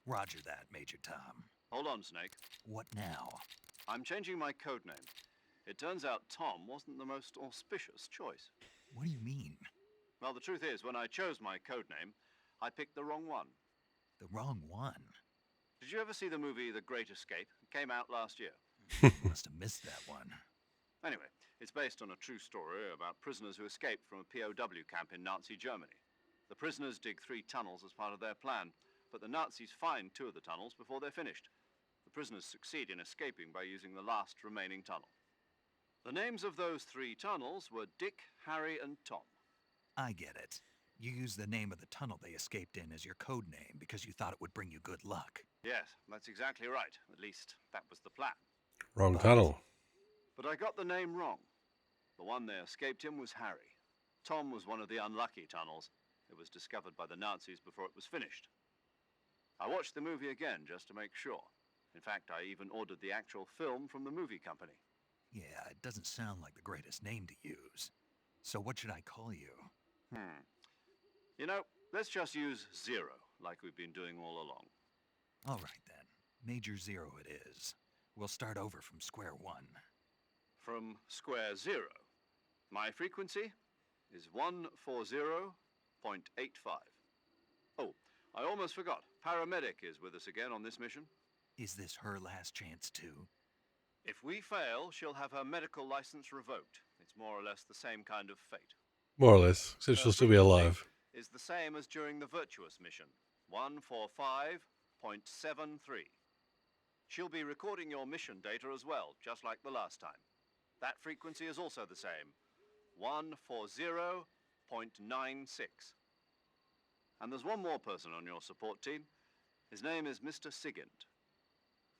Roger that, Major Tom. Hold on, Snake. What now? I'm changing my codename. It turns out Tom wasn't the most auspicious choice. What do you mean? Well, the truth is, when I chose my code name, I picked the wrong one. The wrong one? Did you ever see the movie The Great Escape? It came out last year. Must have missed that one. Anyway, it's based on a true story about prisoners who escaped from a POW camp in Nazi Germany. The prisoners dig 3 tunnels as part of their plan, but the Nazis find 2 of the tunnels before they're finished. The prisoners succeed in escaping by using the last remaining tunnel. The names of those 3 tunnels were Dick, Harry, and Tom. I get it. You used the name of the tunnel they escaped in as your code name because you thought it would bring you good luck. Yes, that's exactly right. At least, that was the plan. Wrong tunnel. But I got the name wrong. The one they escaped in was Harry. Tom was one of the unlucky tunnels. It was discovered by the Nazis before it was finished. I watched the movie again just to make sure. In fact, I even ordered the actual film from the movie company. Yeah, it doesn't sound like the greatest name to use. So what should I call you? You know, let's just use Zero, like we've been doing all along. All right, then. Major Zero it is. We'll start over from square one. From square 0. My frequency is 140.85. Oh, I almost forgot. Paramedic is with us again on this mission. Is this her last chance, too? If we fail, she'll have her medical license revoked. It's more or less the same kind of fate. More or less, except she'll still be alive. Is the same as during the Virtuous mission, 145.73. She'll be recording your mission data as well, just like the last time. That frequency is also the same, 140.96. And there's one more person on your support team. His name is Mr. Sigint.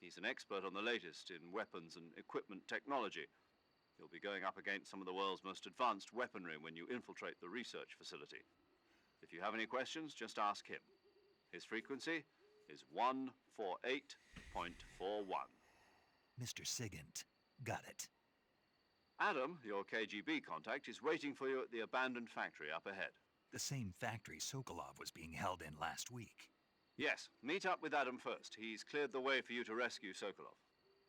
He's an expert on the latest in weapons and equipment technology. You'll be going up against some of the world's most advanced weaponry when you infiltrate the research facility. If you have any questions, just ask him. His frequency is 148.41. Mr. Sigint. Got it. Adam, your KGB contact, is waiting for you at the abandoned factory up ahead. The same factory Sokolov was being held in last week. Yes, meet up with Adam first. He's cleared the way for you to rescue Sokolov.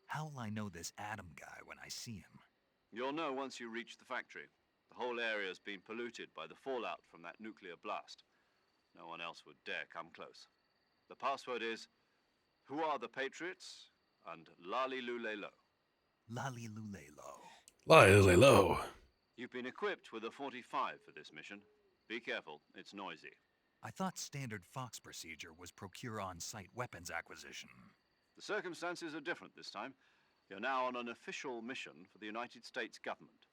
How'll I know this Adam guy when I see him? You'll know once you reach the factory. The whole area's been polluted by the fallout from that nuclear blast. No one else would dare come close. The password is, "Who are the Patriots?" and Lali Lule Lo. Lali Lule Lo. Lali Lo. You've been equipped with a 45 for this mission. Be careful, it's noisy. I thought standard Fox procedure was procure on-site weapons acquisition. The circumstances are different this time. You're now on an official mission for the United States government.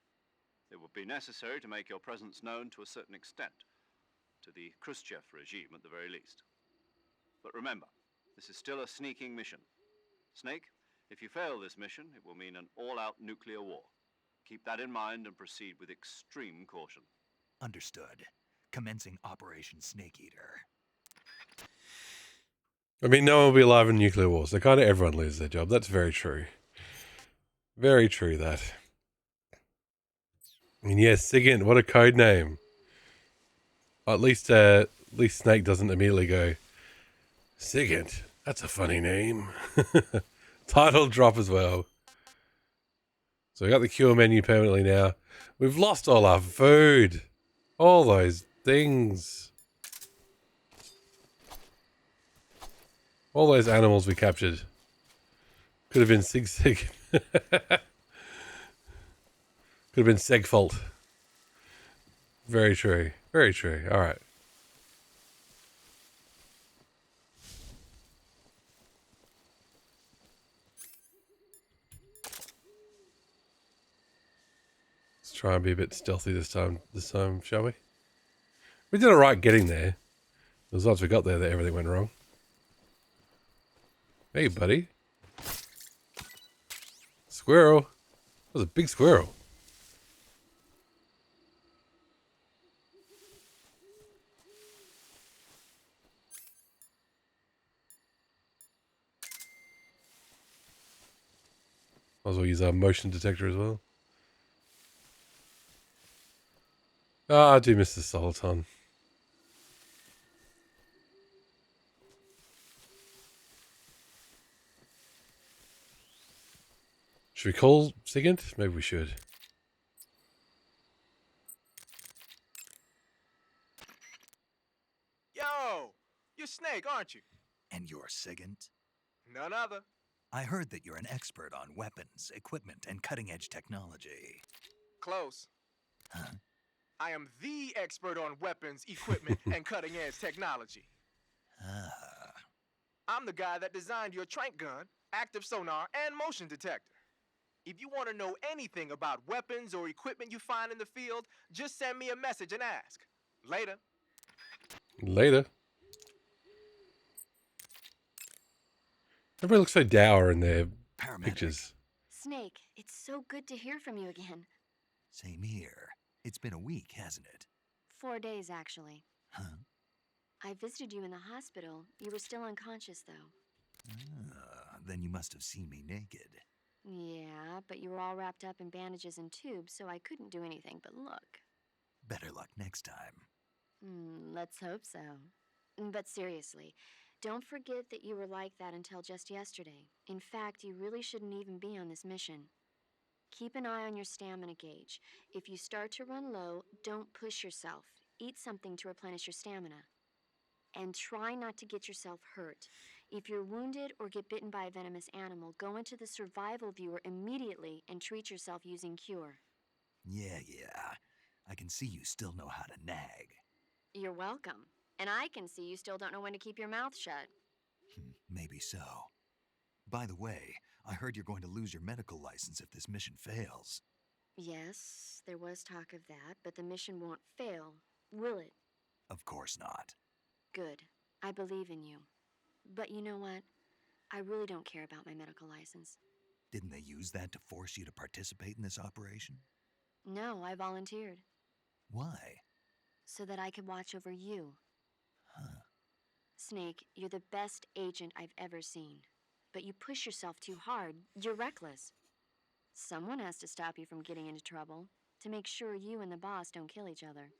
It would be necessary to make your presence known to a certain extent, to the Khrushchev regime at the very least. But remember, this is still a sneaking mission. Snake, if you fail this mission, it will mean an all-out nuclear war. Keep that in mind and proceed with extreme caution. Understood. Commencing Operation Snake Eater. I mean, no one will be alive in nuclear wars. So kind of everyone loses their job. That's very true. Very true, that. And yes, Sigint, what a code name. At least Snake doesn't immediately go, Sigint, that's a funny name. Title drop as well. So we got the cure menu permanently now. We've lost all our food. All those things. All those animals we captured. Could have been Sig. Could have been Segfault. Very true. Very true. All right. Let's try and be a bit stealthy this time, shall we? We did alright getting there. It was once we got there that everything went wrong. Hey, buddy. Squirrel. That was a big squirrel. Might as well use our motion detector as well. Ah, I do miss the Soliton. Should we call Sigint? Maybe we should. Snake, aren't you? And you're Sigint? None other. I heard that you're an expert on weapons, equipment, and cutting-edge technology. Close. Huh? I am the expert on weapons, equipment, and cutting-edge technology. Ah. I'm the guy that designed your trank gun, active sonar, and motion detector. If you want to know anything about weapons or equipment you find in the field, just send me a message and ask. Later. Later. Everybody looks so dour in their pictures. Snake, it's so good to hear from you again. Same here. It's been a week, hasn't it? 4 days, actually. Huh? I visited you in the hospital. You were still unconscious, though. Then you must have seen me naked. Yeah, but you were all wrapped up in bandages and tubes, so I couldn't do anything but look. Better luck next time. Let's hope so. But seriously, don't forget that you were like that until just yesterday. In fact, you really shouldn't even be on this mission. Keep an eye on your stamina gauge. If you start to run low, don't push yourself. Eat something to replenish your stamina. And try not to get yourself hurt. If you're wounded or get bitten by a venomous animal, go into the survival viewer immediately and treat yourself using Cure. Yeah. I can see you still know how to nag. You're welcome. And I can see you still don't know when to keep your mouth shut. Maybe so. By the way, I heard you're going to lose your medical license if this mission fails. Yes, there was talk of that, but the mission won't fail, will it? Of course not. Good. I believe in you. But you know what? I really don't care about my medical license. Didn't they use that to force you to participate in this operation? No, I volunteered. Why? So that I could watch over you. Huh. Snake, you're the best agent I've ever seen. But you push yourself too hard. You're reckless. Someone has to stop you from getting into trouble, to make sure you and the boss don't kill each other.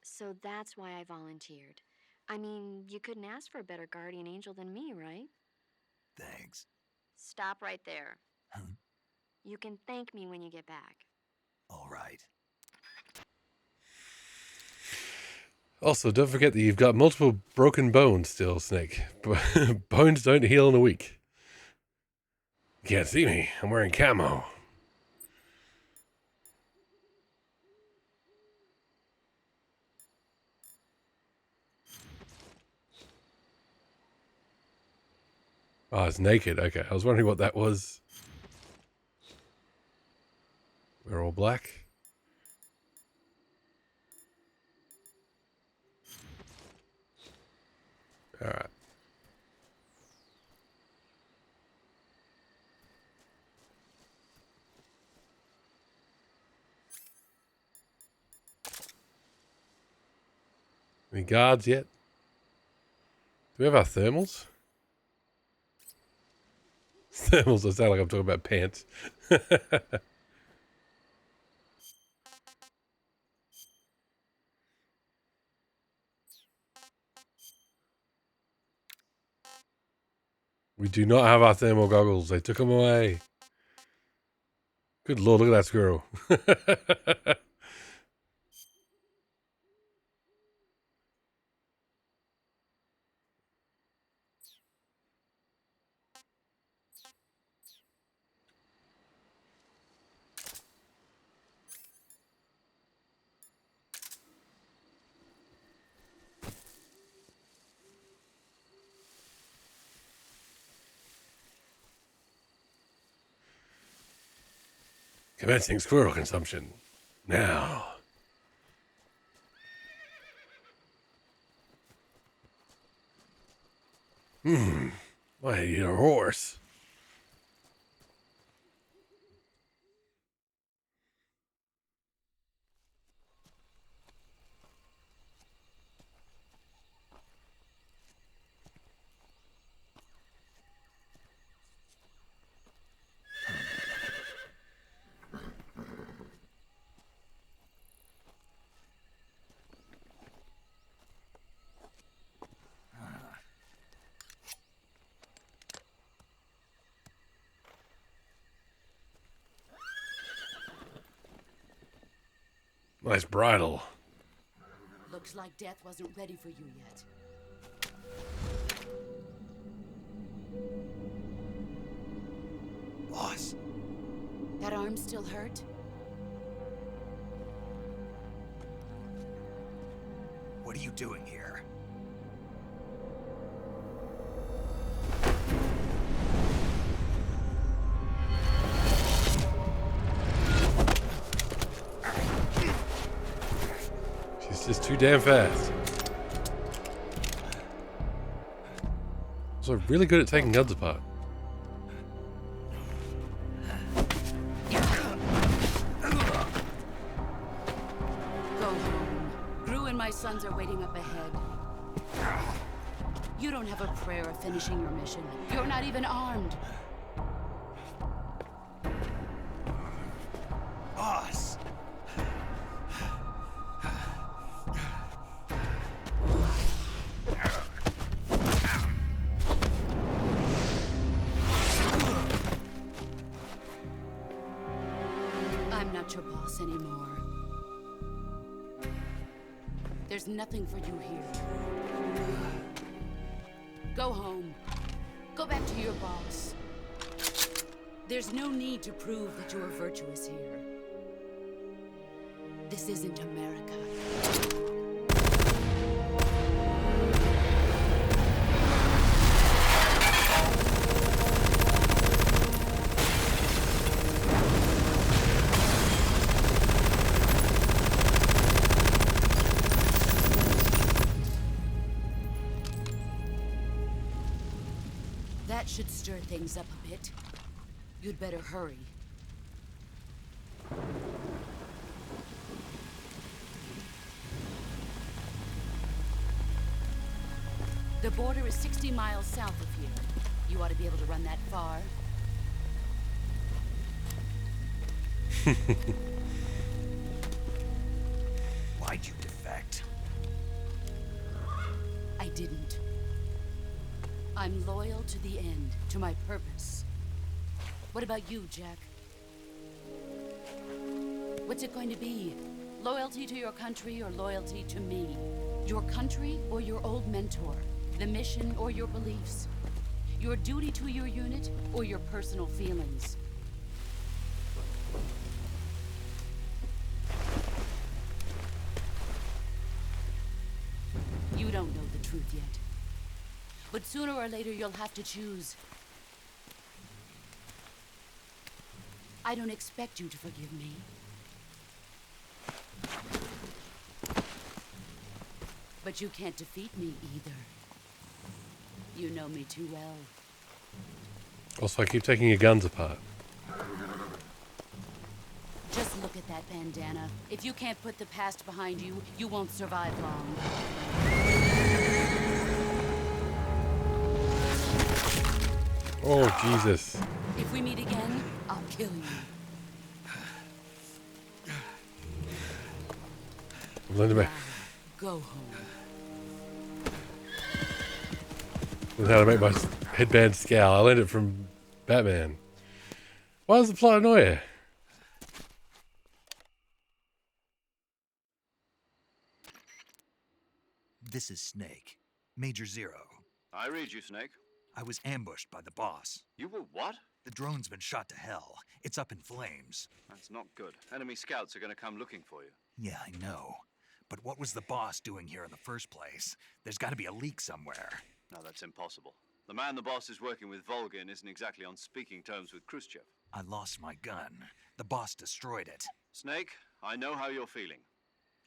So that's why I volunteered. I mean, you couldn't ask for a better guardian angel than me, right? Thanks. Stop right there. Huh? You can thank me when you get back. All right. Also, don't forget that you've got multiple broken bones still, Snake. Bones don't heal in a week. You can't see me. I'm wearing camo. Oh, it's naked. Okay, I was wondering what that was. We're all black. All right. Any guards yet? Do we have our thermals? Thermals, I sound like I'm talking about pants. We do not have our thermal goggles. They took them away. Good lord, look at that squirrel. Commencing squirrel consumption. Now. Why eat a horse? Nice bridle. Looks like death wasn't ready for you yet. Boss. That arm still hurt? What are you doing here? She's just too damn fast. Also really good at taking guns apart. Go home. Gru and my sons are waiting up ahead. You don't have a prayer of finishing your mission. You're not even armed. Boss! I'm not your boss anymore. There's nothing for you here. Go home. Go back to your boss. There's no need to prove that you are virtuous here. This isn't America. That should stir things up a bit. You'd better hurry. The border is 60 miles south of here. You ought to be able to run that far. Why'd you defect? I didn't. I'm loyal to the end, to my purpose. What about you, Jack? What's it going to be? Loyalty to your country or loyalty to me? Your country or your old mentor? The mission or your beliefs? Your duty to your unit or your personal feelings? You don't know the truth yet. But sooner or later, you'll have to choose. I don't expect you to forgive me. But you can't defeat me either. You know me too well. Also, I keep taking your guns apart. Just look at that bandana. If you can't put the past behind you, you won't survive long. Oh, Jesus. If we meet again, I'll kill you. Learn Go home. how to make my headband scowl. I learned it from Batman. Why does the plot annoy you? This is Snake. Major Zero. I read you, Snake. I was ambushed by the boss. You were what? The drone's been shot to hell. It's up in flames. That's not good. Enemy scouts are going to come looking for you. Yeah, I know. But what was the boss doing here in the first place? There's got to be a leak somewhere. No, that's impossible. The man the boss is working with, Volgin, isn't exactly on speaking terms with Khrushchev. I lost my gun. The boss destroyed it. Snake, I know how you're feeling.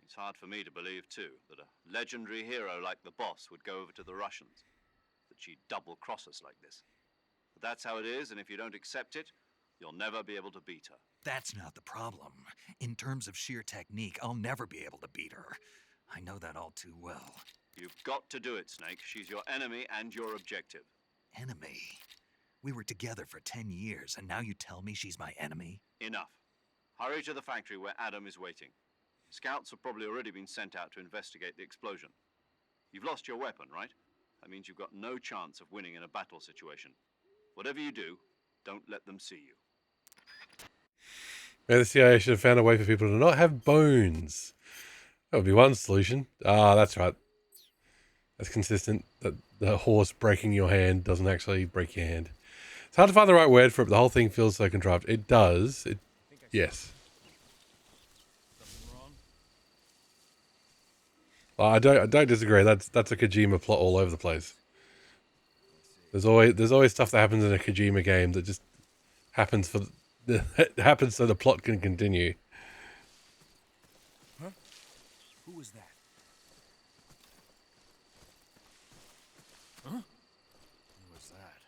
It's hard for me to believe, too, that a legendary hero like the boss would go over to the Russians. That she'd double-cross us like this. But that's how it is, and if you don't accept it, you'll never be able to beat her. That's not the problem. In terms of sheer technique, I'll never be able to beat her. I know that all too well. You've got to do it, Snake. She's your enemy and your objective. Enemy? We were together for 10 years, and now you tell me she's my enemy? Enough. Hurry to the factory where Adam is waiting. Scouts have probably already been sent out to investigate the explosion. You've lost your weapon, right? That means you've got no chance of winning in a battle situation. Whatever you do, don't let them see you. Maybe the CIA should have found a way for people to not have bones. That would be one solution. Ah, that's right. That's consistent. That the horse breaking your hand doesn't actually break your hand. It's hard to find the right word for it, but the whole thing feels so contrived. It does. Yes. Well, I don't disagree. That's a Kojima plot all over the place. There's always stuff that happens in a Kojima game that just happens happens so the plot can continue. Huh? Who was that? Huh? Who was that?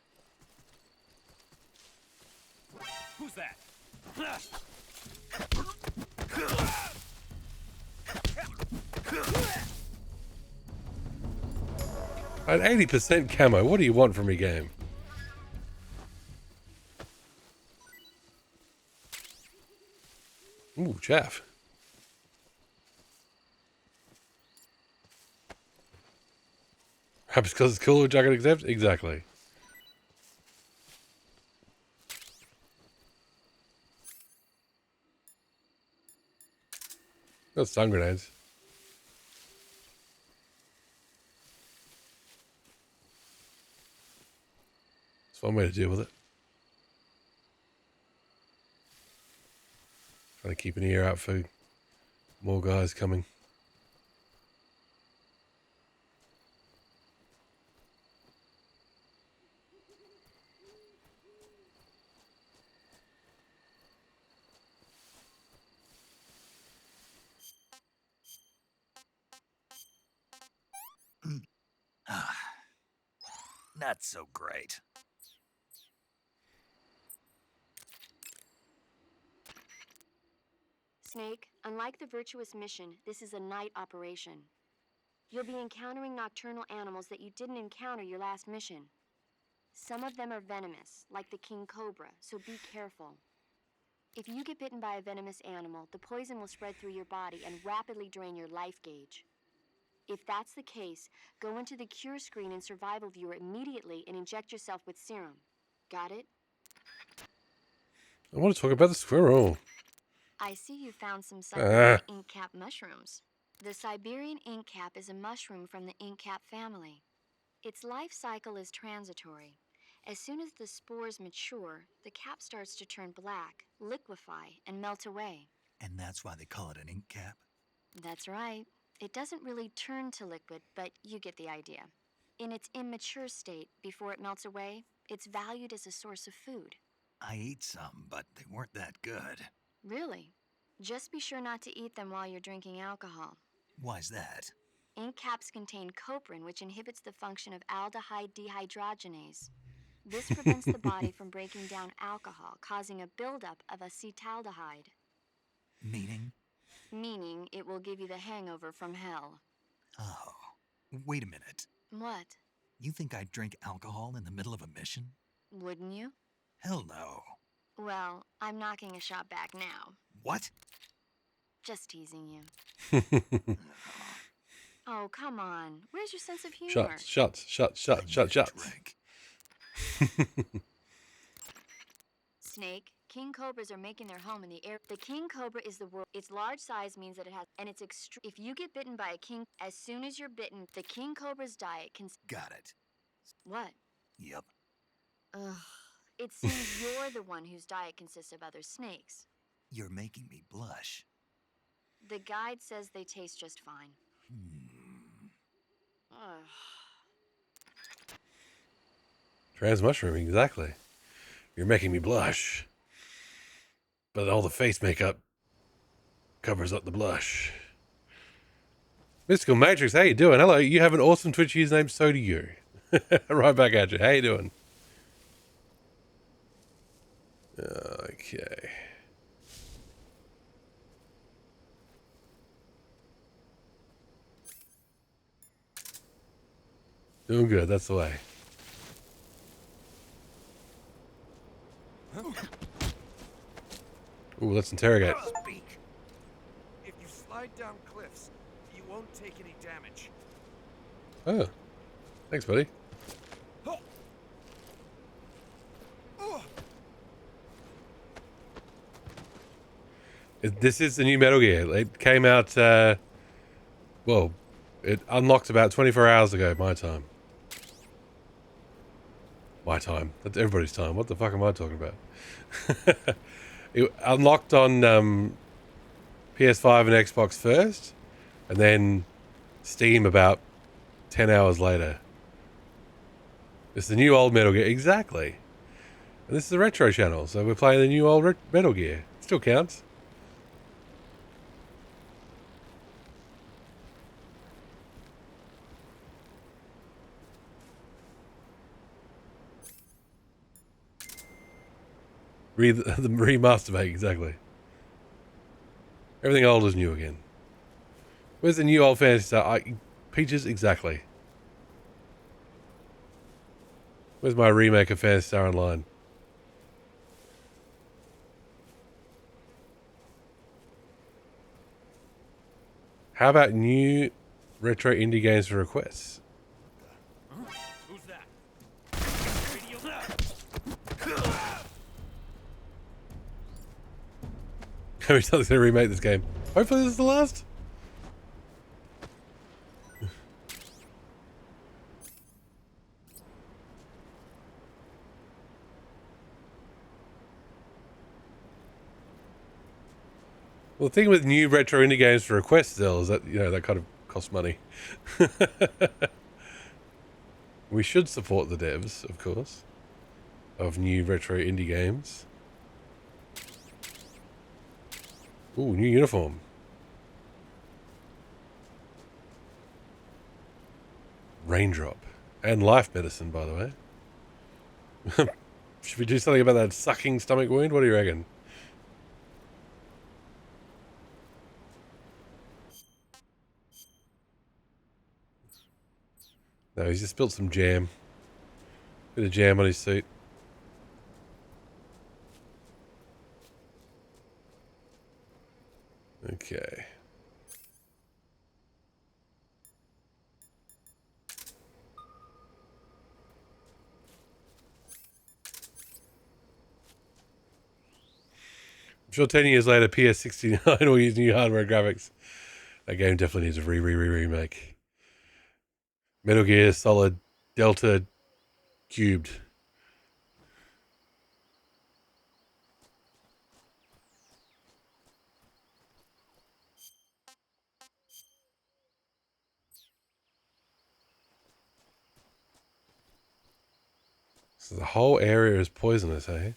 Who's that? An 80% camo. What do you want from me, game? Ooh, chaff. Perhaps because it's cool, which I can accept? Exactly. Got stun grenades. It's one way to deal with it. Trying to keep an ear out for more guys coming. Not so great. Snake, unlike the Virtuous mission, this is a night operation. You'll be encountering nocturnal animals that you didn't encounter your last mission. Some of them are venomous, like the king cobra, so be careful. If you get bitten by a venomous animal, the poison will spread through your body and rapidly drain your life gauge. If that's the case, go into the cure screen and survival viewer immediately and inject yourself with serum. Got it? I want to talk about the squirrel. I see you found some Siberian ink cap mushrooms. The Siberian ink cap is a mushroom from the ink cap family. Its life cycle is transitory. As soon as the spores mature, the cap starts to turn black, liquefy, and melt away. And that's why they call it an ink cap? That's right. It doesn't really turn to liquid, but you get the idea. In its immature state, before it melts away, it's valued as a source of food. I ate some, but they weren't that good. Really? Just be sure not to eat them while you're drinking alcohol. Why's that? Ink caps contain coprin, which inhibits the function of aldehyde dehydrogenase. This prevents the body from breaking down alcohol, causing a buildup of acetaldehyde. Meaning? Meaning it will give you the hangover from hell. Oh, wait a minute. What? You think I'd drink alcohol in the middle of a mission? Wouldn't you? Hell no. Well, I'm knocking a shot back now. What? Just teasing you. Oh, come on. Where's your sense of humor? Shots. Snake, king cobras are making their home in the air. The king cobra is the world. Its large size means that it has, and it's extreme. If you get bitten by a king, as soon as you're bitten, the king cobra's diet can. Got it. What? Yep. Ugh. It seems you're the one whose diet consists of other snakes. You're making me blush. The guide says they taste just fine. Ugh. Trans mushroom, exactly. You're making me blush. But all the face makeup covers up the blush. Mystical Matrix, how you doing? Hello, you have an awesome Twitch username, so do you. Right back at you. How you doing? Okay. Doing good, that's the way. Ooh, let's interrogate. Speak. If you slide down cliffs, you won't take any damage. Oh. Thanks, buddy. This is the new Metal Gear. It came out Well, it unlocked about 24 hours ago, my time. My time. That's everybody's time. What the fuck am I talking about? It unlocked on PS5 and Xbox first, and then Steam about 10 hours later. It's the new old Metal Gear. Exactly. And this is a retro channel, so we're playing the new old Metal Gear. Still counts. The remaster make, exactly. Everything old is new again. Where's the new old Phantasy Star? Peaches, exactly. Where's my remake of Phantasy Star Online? How about new retro indie games for requests? Who's that? How many times can I remake this game? Hopefully this is the last. Well, the thing with new retro indie games for requests, though, is that, that kind of costs money. We should support the devs, of course, of new retro indie games. Ooh, new uniform. Raindrop. And life medicine, by the way. Should we do something about that sucking stomach wound? What do you reckon? No, he's just spilled some jam. Bit of jam on his suit. Okay. I'm sure 10 years later, PS69 will use new hardware graphics. That game definitely needs a remake. Metal Gear Solid Delta Cubed. So the whole area is poisonous, eh?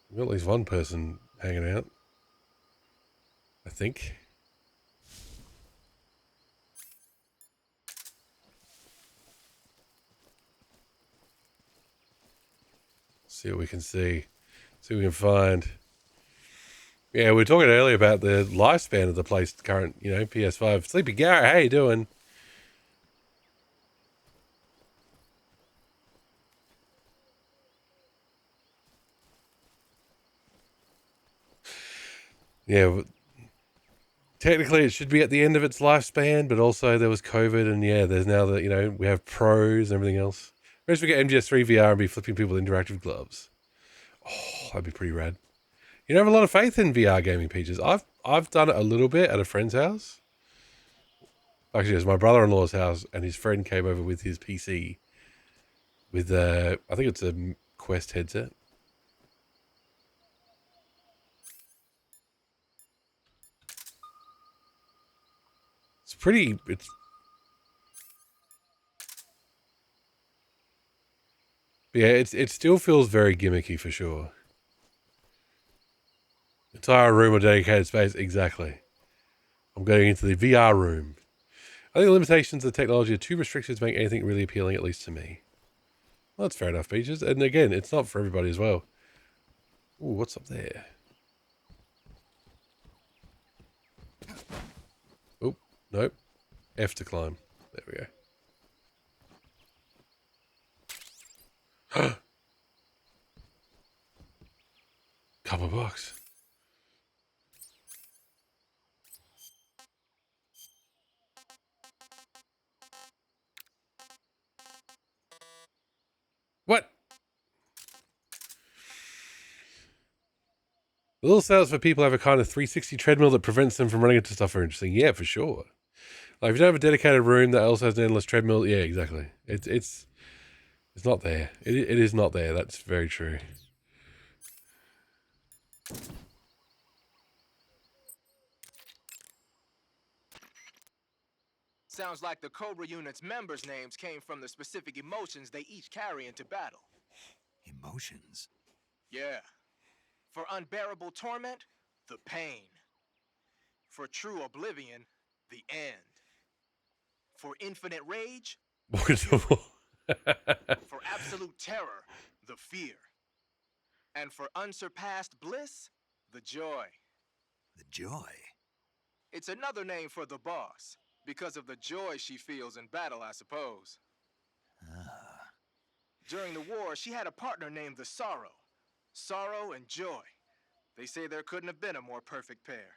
We've got at least one person hanging out, I think. See what we can see. See what we can find. Yeah, we were talking earlier about the lifespan of the current, PS5. Sleepy Garrett, how you doing? Yeah, technically it should be at the end of its lifespan, but also there was COVID, and there's now that, we have pros and everything else. Maybe we get MGS3 VR and be flipping people with interactive gloves. Oh, that'd be pretty rad. You have a lot of faith in VR gaming, Peaches. I've done it a little bit at a friend's house. Actually, it was my brother-in-law's house, and his friend came over with his PC with I think it's a Quest headset. It still feels very gimmicky for sure. Entire room or dedicated space, exactly. I'm going into the VR room. I think the limitations of the technology are too restricted to make anything really appealing, at least to me. Well, that's fair enough, Peaches. And again, it's not for everybody as well. Ooh, what's up there? Oh, nope. F to climb. There we go. Couple bucks. little setups for people have a kind of 360 treadmill that prevents them from running into stuff are interesting. Yeah, for sure. Like if you don't have a dedicated room that also has an endless treadmill, yeah, exactly. It's not there. It is not there. That's very true. Sounds like the Cobra unit's members' names came from the specific emotions they each carry into battle. Emotions? Yeah. For unbearable torment, the pain. For true oblivion, the end. For infinite rage, Walking to the wall. for absolute terror, the fear. And for unsurpassed bliss, the joy. The joy? It's another name for the boss, because of the joy she feels in battle, I suppose. During the war, she had a partner named the Sorrow. Sorrow and joy. They say there couldn't have been a more perfect pair.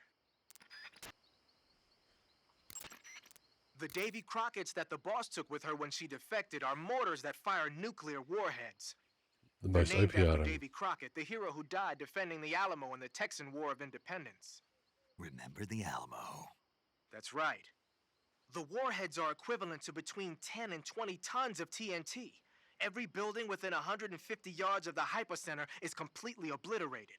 The Davy Crockett's that the boss took with her when she defected are mortars that fire nuclear warheads. The They're most named OP after item. Davy Crockett, the hero who died defending the Alamo in the Texan War of Independence. Remember the Alamo. That's right. The warheads are equivalent to between 10 and 20 tons of TNT. Every building within 150 yards of the hypocenter is completely obliterated.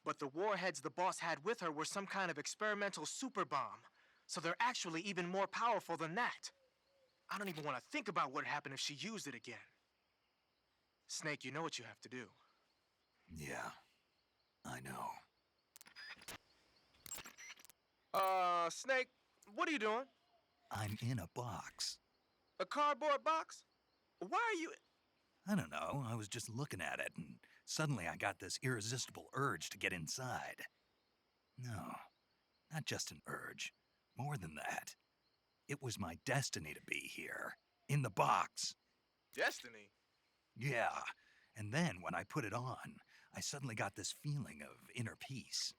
But the warheads the boss had with her were some kind of experimental super bomb, so they're actually even more powerful than that. I don't even want to think about what happened if she used it again. Snake, you know what you have to do. Yeah, I know. Snake, what are you doing? I'm in a box. A cardboard box? Why are you... I don't know, I was just looking at it, and suddenly I got this irresistible urge to get inside. No, not just an urge. More than that. It was my destiny to be here. In the box. Destiny? Yeah, and then when I put it on, I suddenly got this feeling of inner peace.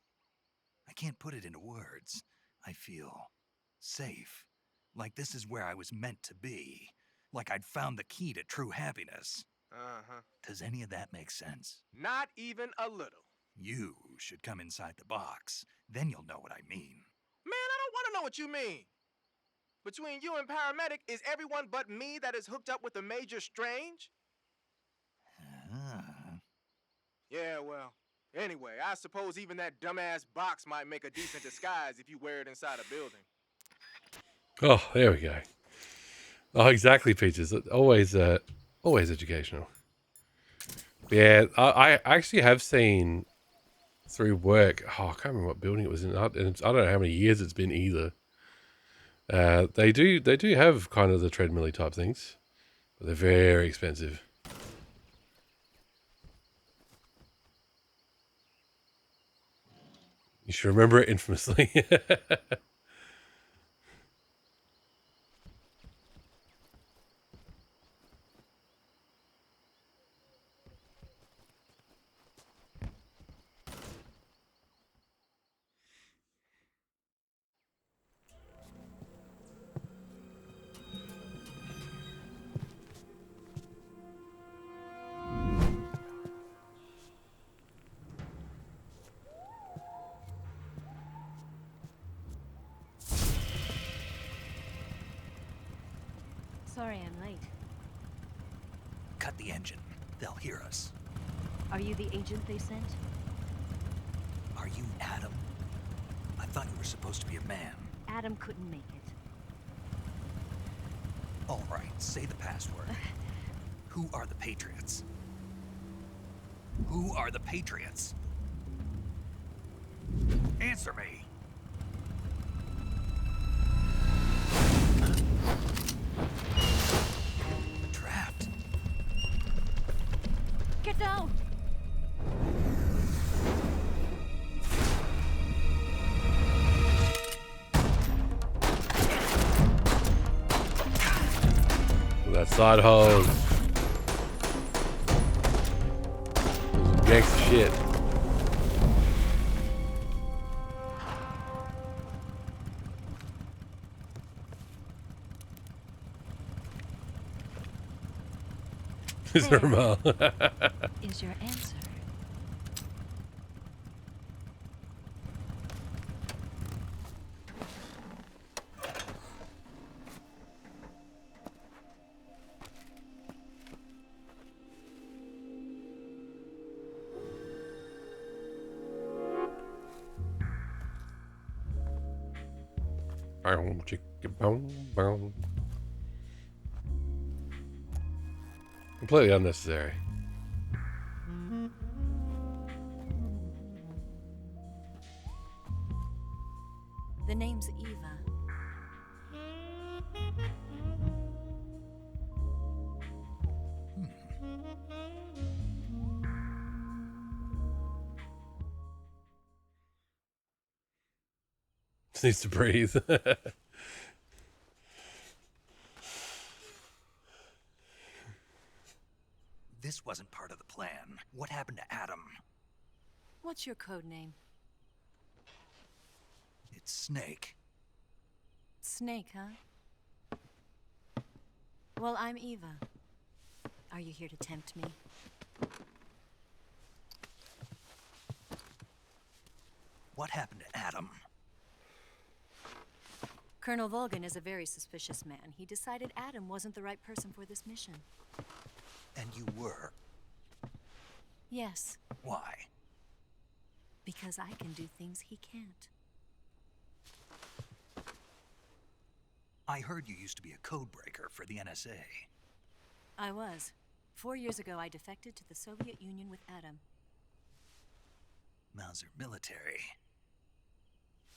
I can't put it into words. I feel safe. Like this is where I was meant to be. Like I'd found the key to true happiness. Uh-huh. Does any of that make sense? Not even a little. You should come inside the box. Then you'll know what I mean. Man, I don't want to know what you mean. Between you and Paramedic, is everyone but me that is hooked up with the Major Strange? Yeah, well, anyway, I suppose even that dumbass box might make a decent disguise if you wear it inside a building. Oh, there we go. Oh, exactly, Peaches. Always educational. Yeah, I actually have seen through work. Oh, I can't remember what building it was in. And I don't know how many years it's been either. They do have kind of the treadmill type things, but they're very expensive. You should remember it infamously. Sorry I'm late. Cut the engine. They'll hear us. Are you the agent they sent? Are you Adam? I thought you were supposed to be a man. Adam couldn't make it. All right, say the password. Who are the Patriots? Who are the Patriots? Answer me. Trapped. Get down! That side hose. Some gangsta shit. Is normal. Is your answer. Boom, chicka, boom, boom. Completely unnecessary. The name's Eva. Just needs to breathe. This wasn't part of the plan. What happened to Adam? What's your code name? It's Snake. Snake, huh? Well, I'm Eva. Are you here to tempt me? What happened to Adam? Colonel Volgan is a very suspicious man. He decided Adam wasn't the right person for this mission. And you were? Yes. Why? Because I can do things he can't. I heard you used to be a codebreaker for the NSA. I was. 4 years ago, I defected to the Soviet Union with Adam. Mauser military.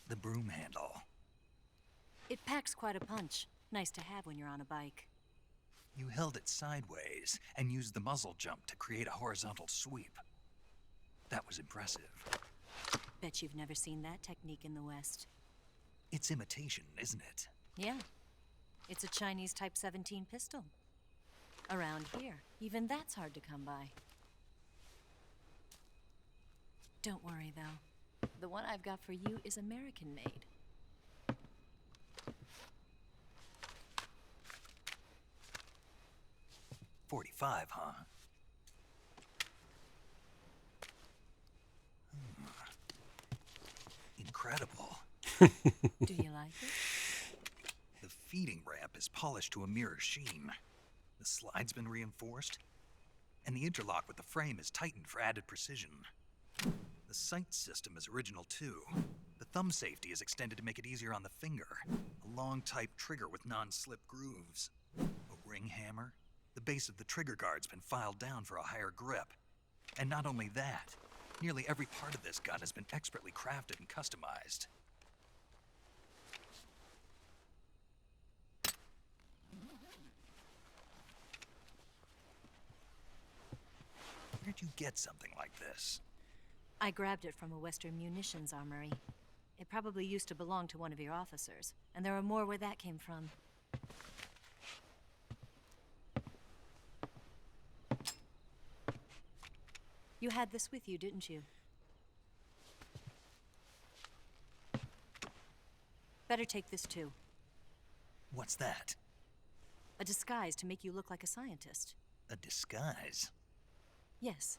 The broom handle. It packs quite a punch. Nice to have when you're on a bike. You held it sideways and used the muzzle jump to create a horizontal sweep. That was impressive. Bet you've never seen that technique in the West. It's imitation, isn't it? Yeah. It's a Chinese Type 17 pistol. Around here, even that's hard to come by. Don't worry, though. The one I've got for you is American-made. .45, huh? Incredible. Do you like it? The feeding ramp is polished to a mirror sheen. The slide's been reinforced, and the interlock with the frame is tightened for added precision. The sight system is original too. The thumb safety is extended to make it easier on the finger. A long type trigger with non-slip grooves. A ring hammer. The base of the trigger guard's been filed down for a higher grip. And not only that, nearly every part of this gun has been expertly crafted and customized. Where'd you get something like this? I grabbed it from a Western munitions armory. It probably used to belong to one of your officers, and there are more where that came from. You had this with you, didn't you? Better take this too. What's that? A disguise to make you look like a scientist. A disguise? Yes.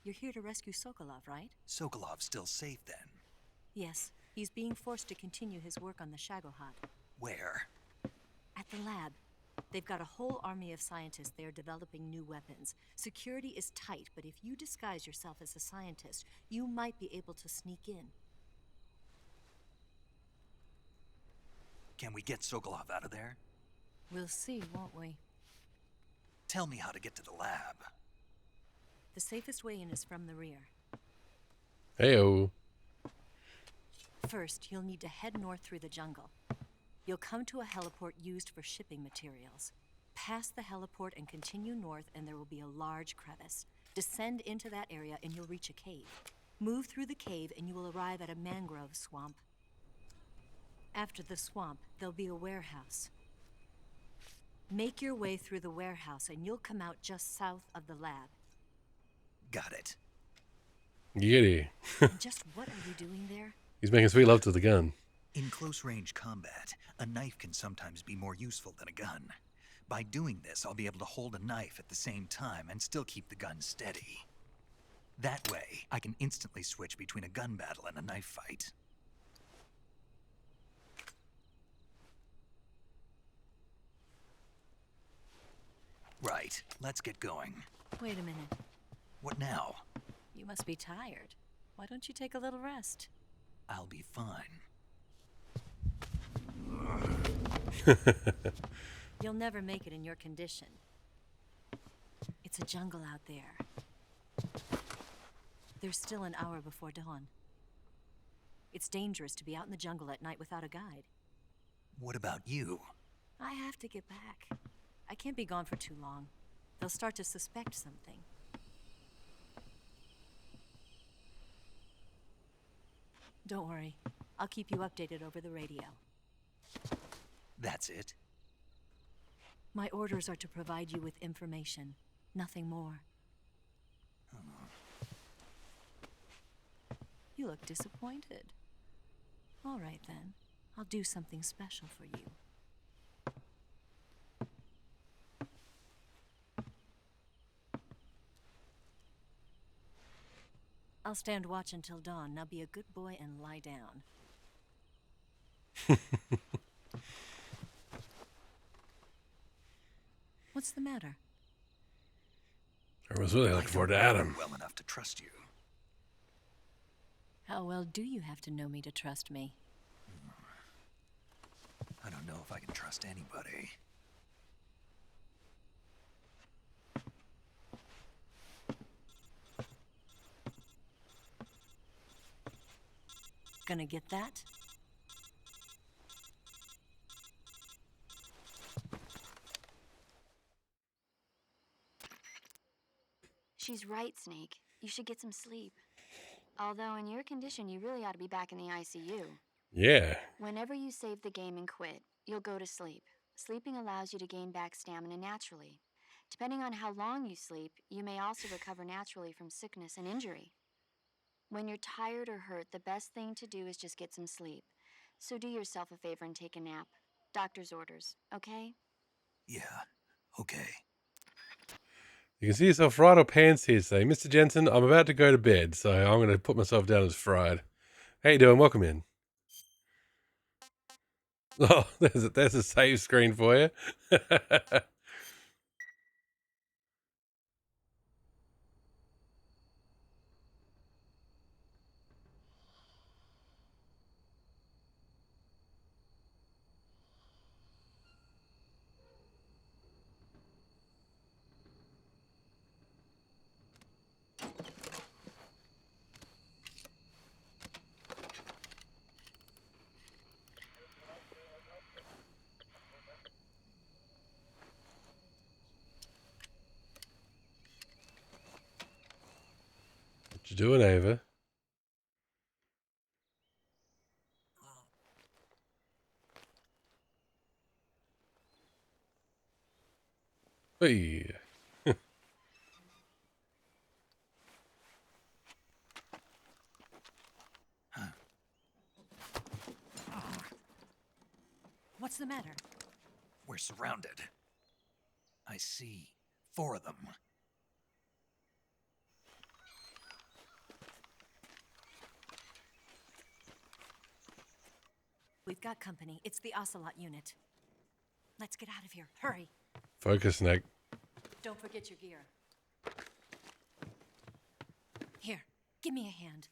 You're here to rescue Sokolov, right? Sokolov's still safe then? Yes. He's being forced to continue his work on the Shagohod. Where? At the lab. They've got a whole army of scientists there developing new weapons. Security is tight, but if you disguise yourself as a scientist, you might be able to sneak in. Can we get Sokolov out of there? We'll see, won't we? Tell me how to get to the lab. The safest way in is from the rear. Heyo. First, you'll need to head north through the jungle. You'll come to a heliport used for shipping materials. Pass the heliport and continue north, and there will be a large crevice. Descend into that area and you'll reach a cave. Move through the cave and you will arrive at a mangrove swamp. After the swamp, there'll be a warehouse. Make your way through the warehouse and you'll come out just south of the lab. Got it. Giddy. And just what are you doing there? He's making sweet love to the gun. In close-range combat, a knife can sometimes be more useful than a gun. By doing this, I'll be able to hold a knife at the same time and still keep the gun steady. That way, I can instantly switch between a gun battle and a knife fight. Right, let's get going. Wait a minute. What now? You must be tired. Why don't you take a little rest? I'll be fine. You'll never make it in your condition. It's a jungle out there. There's still an hour before dawn. It's dangerous to be out in the jungle at night without a guide. What about you? I have to get back. I can't be gone for too long. They'll start to suspect something. Don't worry. I'll keep you updated over the radio. That's it? My orders are to provide you with information, nothing more. You look disappointed. All right, then. I'll do something special for you. I'll stand watch until dawn. Now be a good boy and lie down. What's the matter? I was really looking forward to Adam. Well enough to trust you. How well do you have to know me to trust me? I don't know if I can trust anybody. Gonna get that? She's right, Snake. You should get some sleep. Although in your condition, you really ought to be back in the ICU. Yeah. Whenever you save the game and quit, you'll go to sleep. Sleeping allows you to gain back stamina naturally. Depending on how long you sleep, you may also recover naturally from sickness and injury. When you're tired or hurt, the best thing to do is just get some sleep. So do yourself a favor and take a nap. Doctor's orders, okay? Yeah, okay. You can see yourself right up hands here saying, Mr. Jensen, I'm about to go to bed, so I'm going to put myself down as fried. How you doing? Welcome in. Oh, there's a save screen for you. What you doing, Ava? Hey. What's the matter? We're surrounded. I see 4 of them. We've got company. It's the Ocelot unit. Let's get out of here. Hurry. Focus, Snake. Don't forget your gear. Here, give me a hand.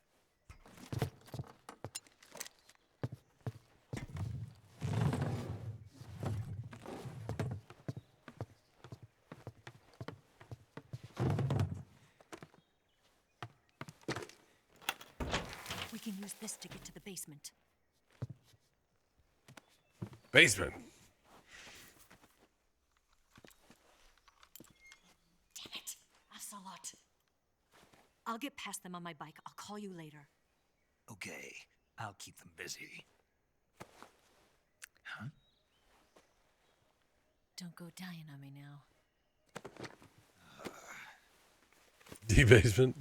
We can use this to get to the basement. Basement. Damn it, Ocelot. I'll get past them on my bike. I'll call you later. Okay, I'll keep them busy. Huh? Don't go dying on me now. D-basement.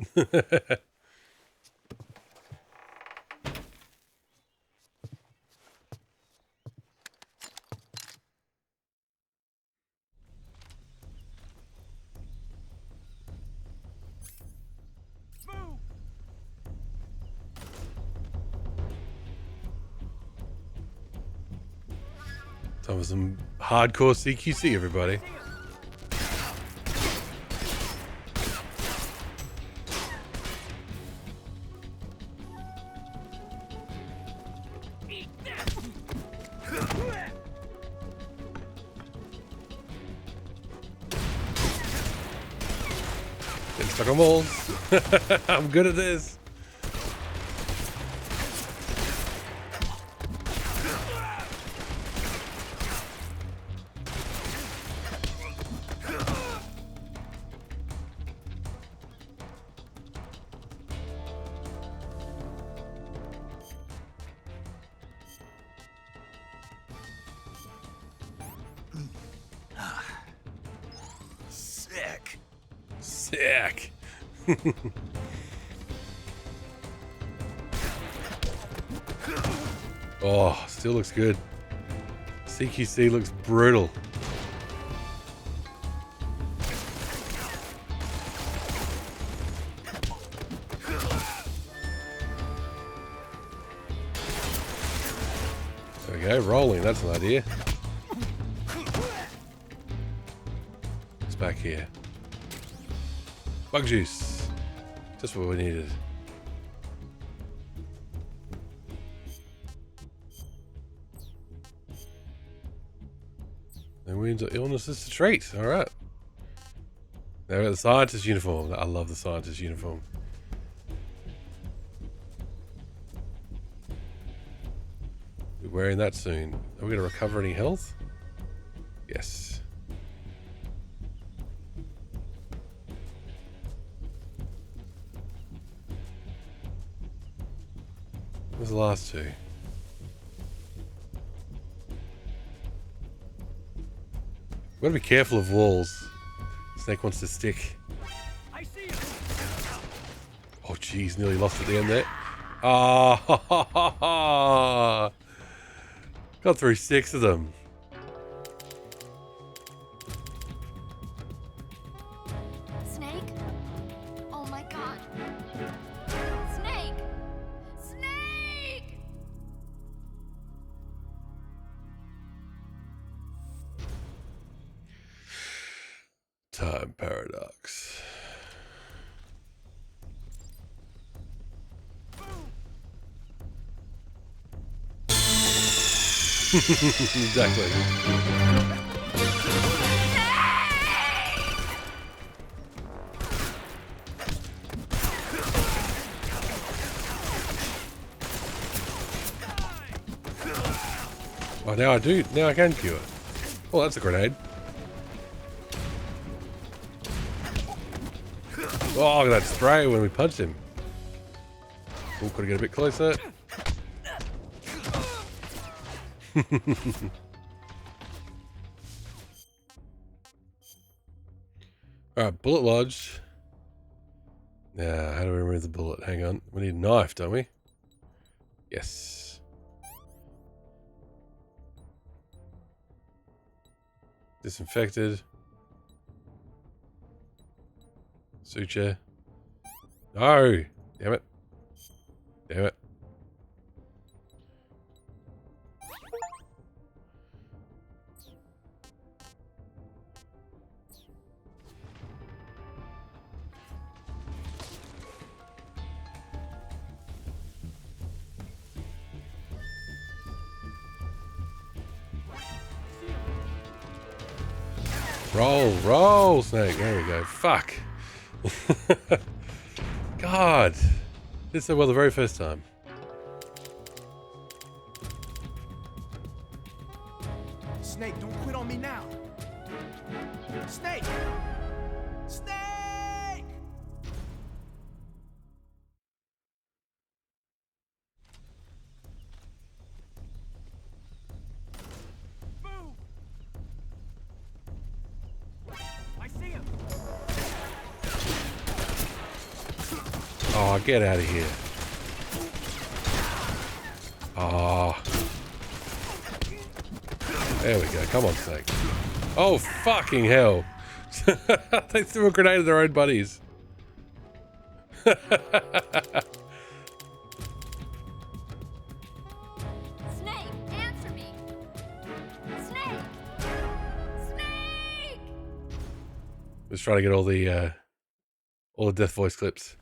Time for some hardcore CQC, everybody. Stuck on walls. I'm good at this. Sick. Sick. Oh, still looks good. CQC looks brutal. There we go, rolling, that's an idea. It's back here. Bug juice. Just what we needed. And wounds or illnesses to treat. Alright. Now we got the scientist uniform. I love the scientist uniform. We're wearing that soon. Are we going to recover any health? Yes. Where's the last two? We've got to be careful of walls. Snake wants to stick. I see you. Oh, jeez, nearly lost at the end there. Ah, got through 6 of them. Snake? Oh my god. Snake! Snake! Time paradox. Exactly. Oh, now I do. Now I can cure. Oh, that's a grenade. Oh, look at that spray when we punched him. Oh, could I get a bit closer? Alright, bullet lodged. Now, how do we remove the bullet? Hang on. We need a knife, don't we? Yes. Disinfected. Suture. No! Damn it. Damn it. Roll, Snake. There we go. Fuck. God. Did so well the very first time. Snake, don't quit on me now. Snake! Snake! Move! I see him. Oh, get out of here. Oh. There we go. Come on, Snake. Oh, fucking hell. They threw a grenade at their own buddies. Snake, answer me! Snake! Snake! Let's try to get all the Death Voice clips.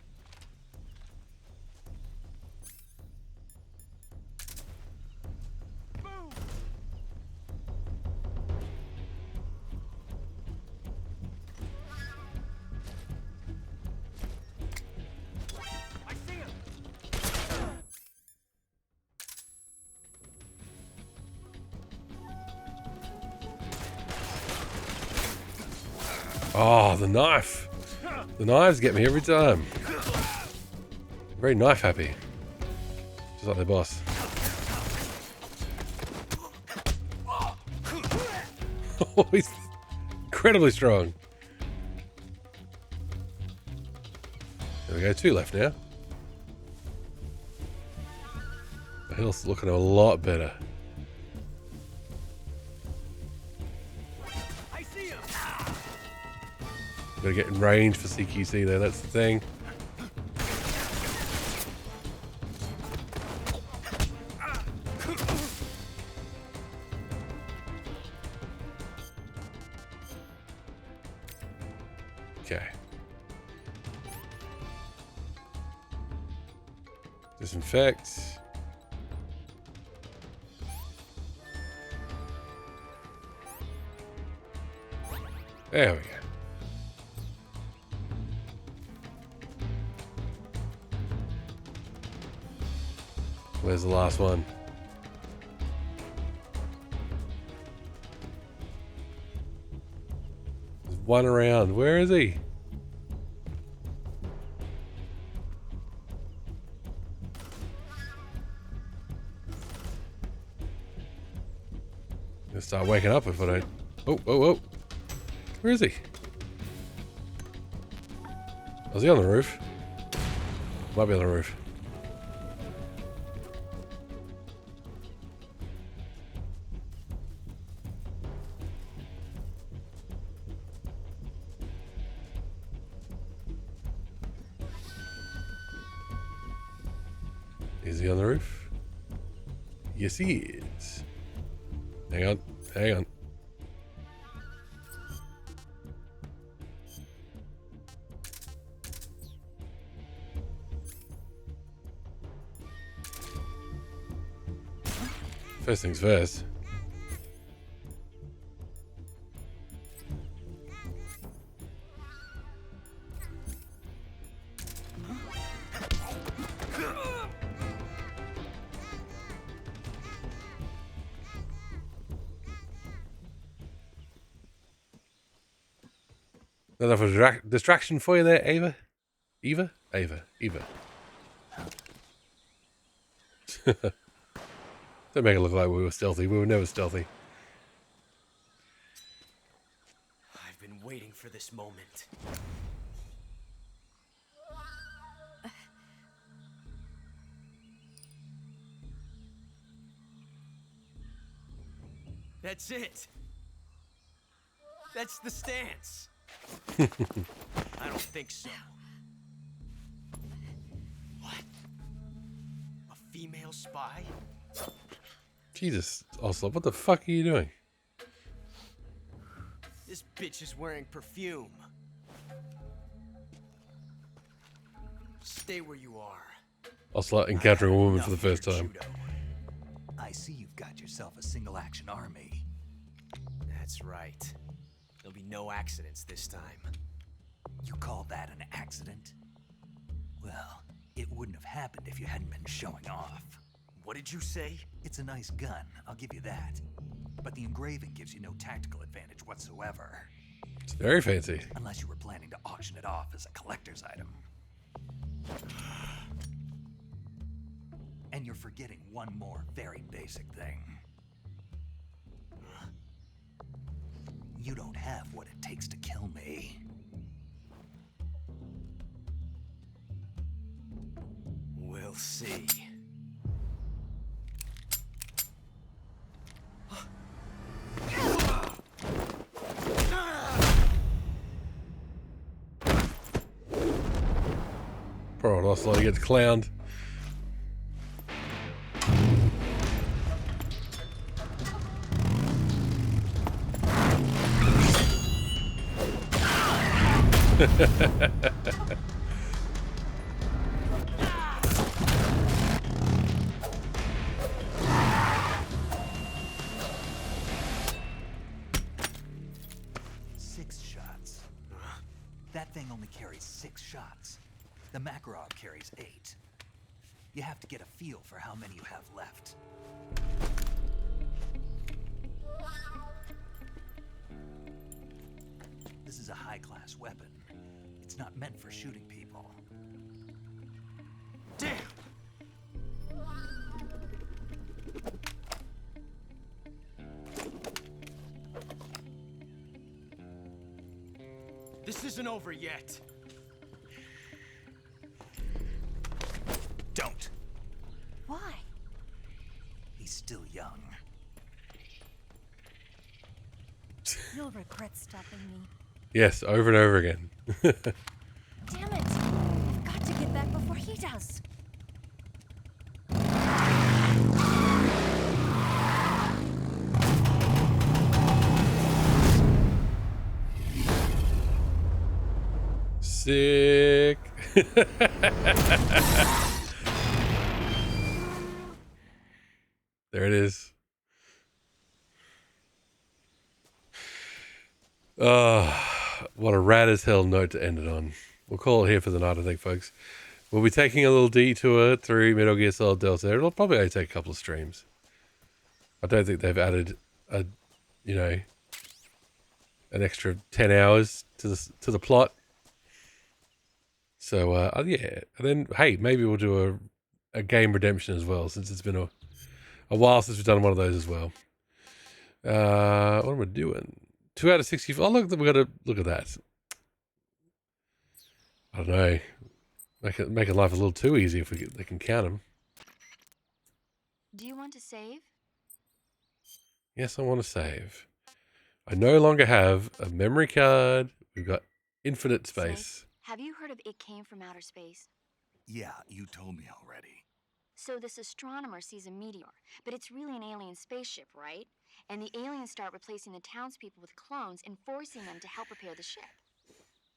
Oh, the knife. The knives get me every time. Very knife happy. Just like their boss. Oh, he's incredibly strong. There we go, 2 left now. The hill's looking a lot better. I see him. Gotta get in range for CQC though, that's the thing. Okay. Disinfect. There we go. Where's the last one? There's one around. Where is he? Gonna start waking up if I don't. Oh, oh, oh. Where is he? Oh, is he on the roof? Might be on the roof. Is he on the roof? Yes, he is. Hang on, hang on. First things first. Enough of a distraction for you there, Ava? Eva? Ava. Eva. Don't make it look like we were stealthy. We were never stealthy. I've been waiting for this moment. That's it. That's the stance. I don't think so. What? A female spy? Jesus, Oslop, what the fuck are you doing? This bitch is wearing perfume. Stay where you are. Oslop encountering a woman for the first time. I see you've got yourself a single-action army. That's right. There'll be no accidents this time. You call that an accident? Well, it wouldn't have happened if you hadn't been showing off. What did you say? It's a nice gun, I'll give you that. But the engraving gives you no tactical advantage whatsoever. It's very fancy. Unless you were planning to auction it off as a collector's item. And you're forgetting one more very basic thing. You don't have what it takes to kill me. We'll see. Poor old Oslop, he gets clowned. Six shots. That thing only carries 6 shots. The Makarov carries 8. You have to get a feel for how many you have left. This is a high-class weapon. It's not meant for shooting people. Damn! This isn't over yet. Don't. Why? He's still young. You'll regret stopping me. Yes, over and over again. Damn it! I've got to get back before he does. Sick. There it is. What a rad as hell note to end it on. We'll call it here for the night, I think, folks. We'll be taking a little detour through Metal Gear Solid Delta. It'll probably only take a couple of streams. I don't think they've added an extra 10 hours to the plot. So yeah, and then hey, maybe we'll do a game redemption as well, since it's been a while since we've done one of those as well. What am I doing? 2 out of 64. Oh, look, we got to look at that. I don't know. Making life a little too easy if they can count them. Do you want to save? Yes, I want to save. I no longer have a memory card. We've got infinite space. Snake, have you heard of It Came from Outer Space? Yeah, you told me already. So this astronomer sees a meteor, but it's really an alien spaceship, right? And the aliens start replacing the townspeople with clones and forcing them to help repair the ship.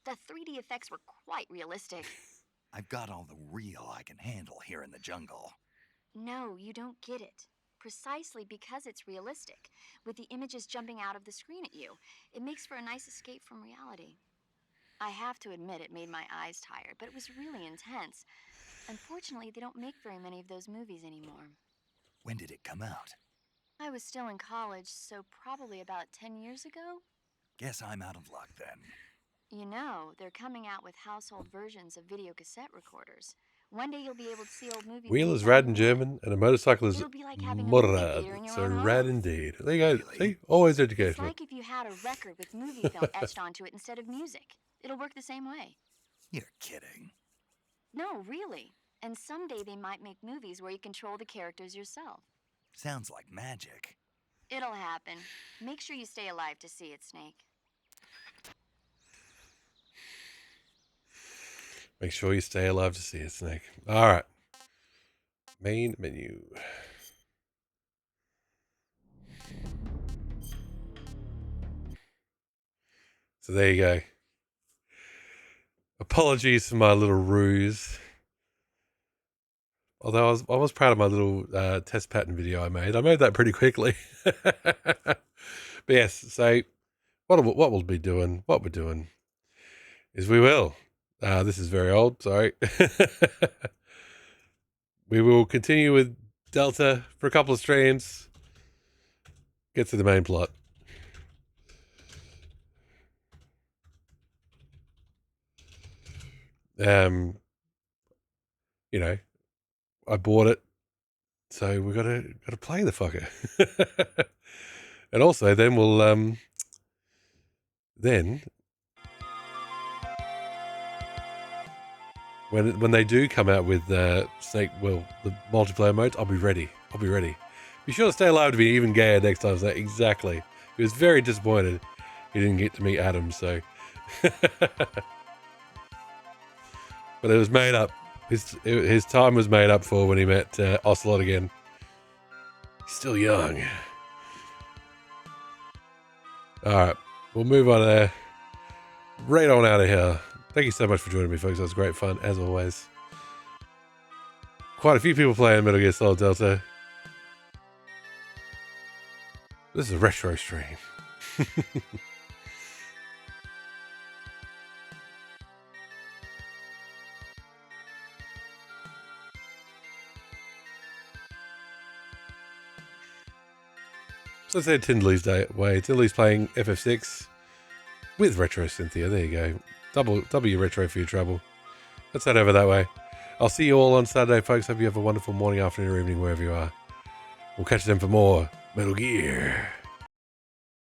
The 3D effects were quite realistic. I've got all the real I can handle here in the jungle. No, you don't get it. Precisely because it's realistic, with the images jumping out of the screen at you, it makes for a nice escape from reality. I have to admit it made my eyes tired, but it was really intense. Unfortunately, they don't make very many of those movies anymore. When did it come out? I was still in college, so probably about 10 years ago. Guess I'm out of luck then. You know, they're coming out with household versions of video cassette recorders. One day you'll be able to see old movies. Wheel is rad in German, and a motorcycle is Motorrad. So rad indeed. There you go. Really? See? Always educational. It's like if you had a record with movie film etched onto it instead of music. It'll work the same way. You're kidding. No, really. And someday they might make movies where you control the characters yourself. Sounds like magic. It'll happen. Make sure you stay alive to see it, Snake. Make sure you stay alive to see it, Snake. All right. Main menu. So there you go. Apologies for my little ruse. Although I was proud of my little test pattern video I made. I made that pretty quickly. But yes, so what we'll be doing, what we're doing is we will. This is very old, sorry. We will continue with Delta for a couple of streams. Get to the main plot. You know, I bought it, so we gotta play the fucker. And also, then we'll then when they do come out with Snake, well, the multiplayer modes, I'll be ready. I'll be ready. Be sure to stay alive to be even gayer next time. So exactly. He was very disappointed he didn't get to meet Adam. So, but it was made up. His time was made up for when he met Ocelot again. He's still young. All right, we'll move on right on out of here. Thank you so much for joining me, folks. That was great fun, as always. Quite a few people playing Metal Gear Solid Delta. This is a retro stream. So let's say Tindley's way. Tindley's playing FF6. with Retro Cynthia. There you go. Double your retro for your trouble. Let's head over that way. I'll see you all on Saturday, folks. Hope you have a wonderful morning, afternoon, or evening, wherever you are. We'll catch them for more Metal Gear.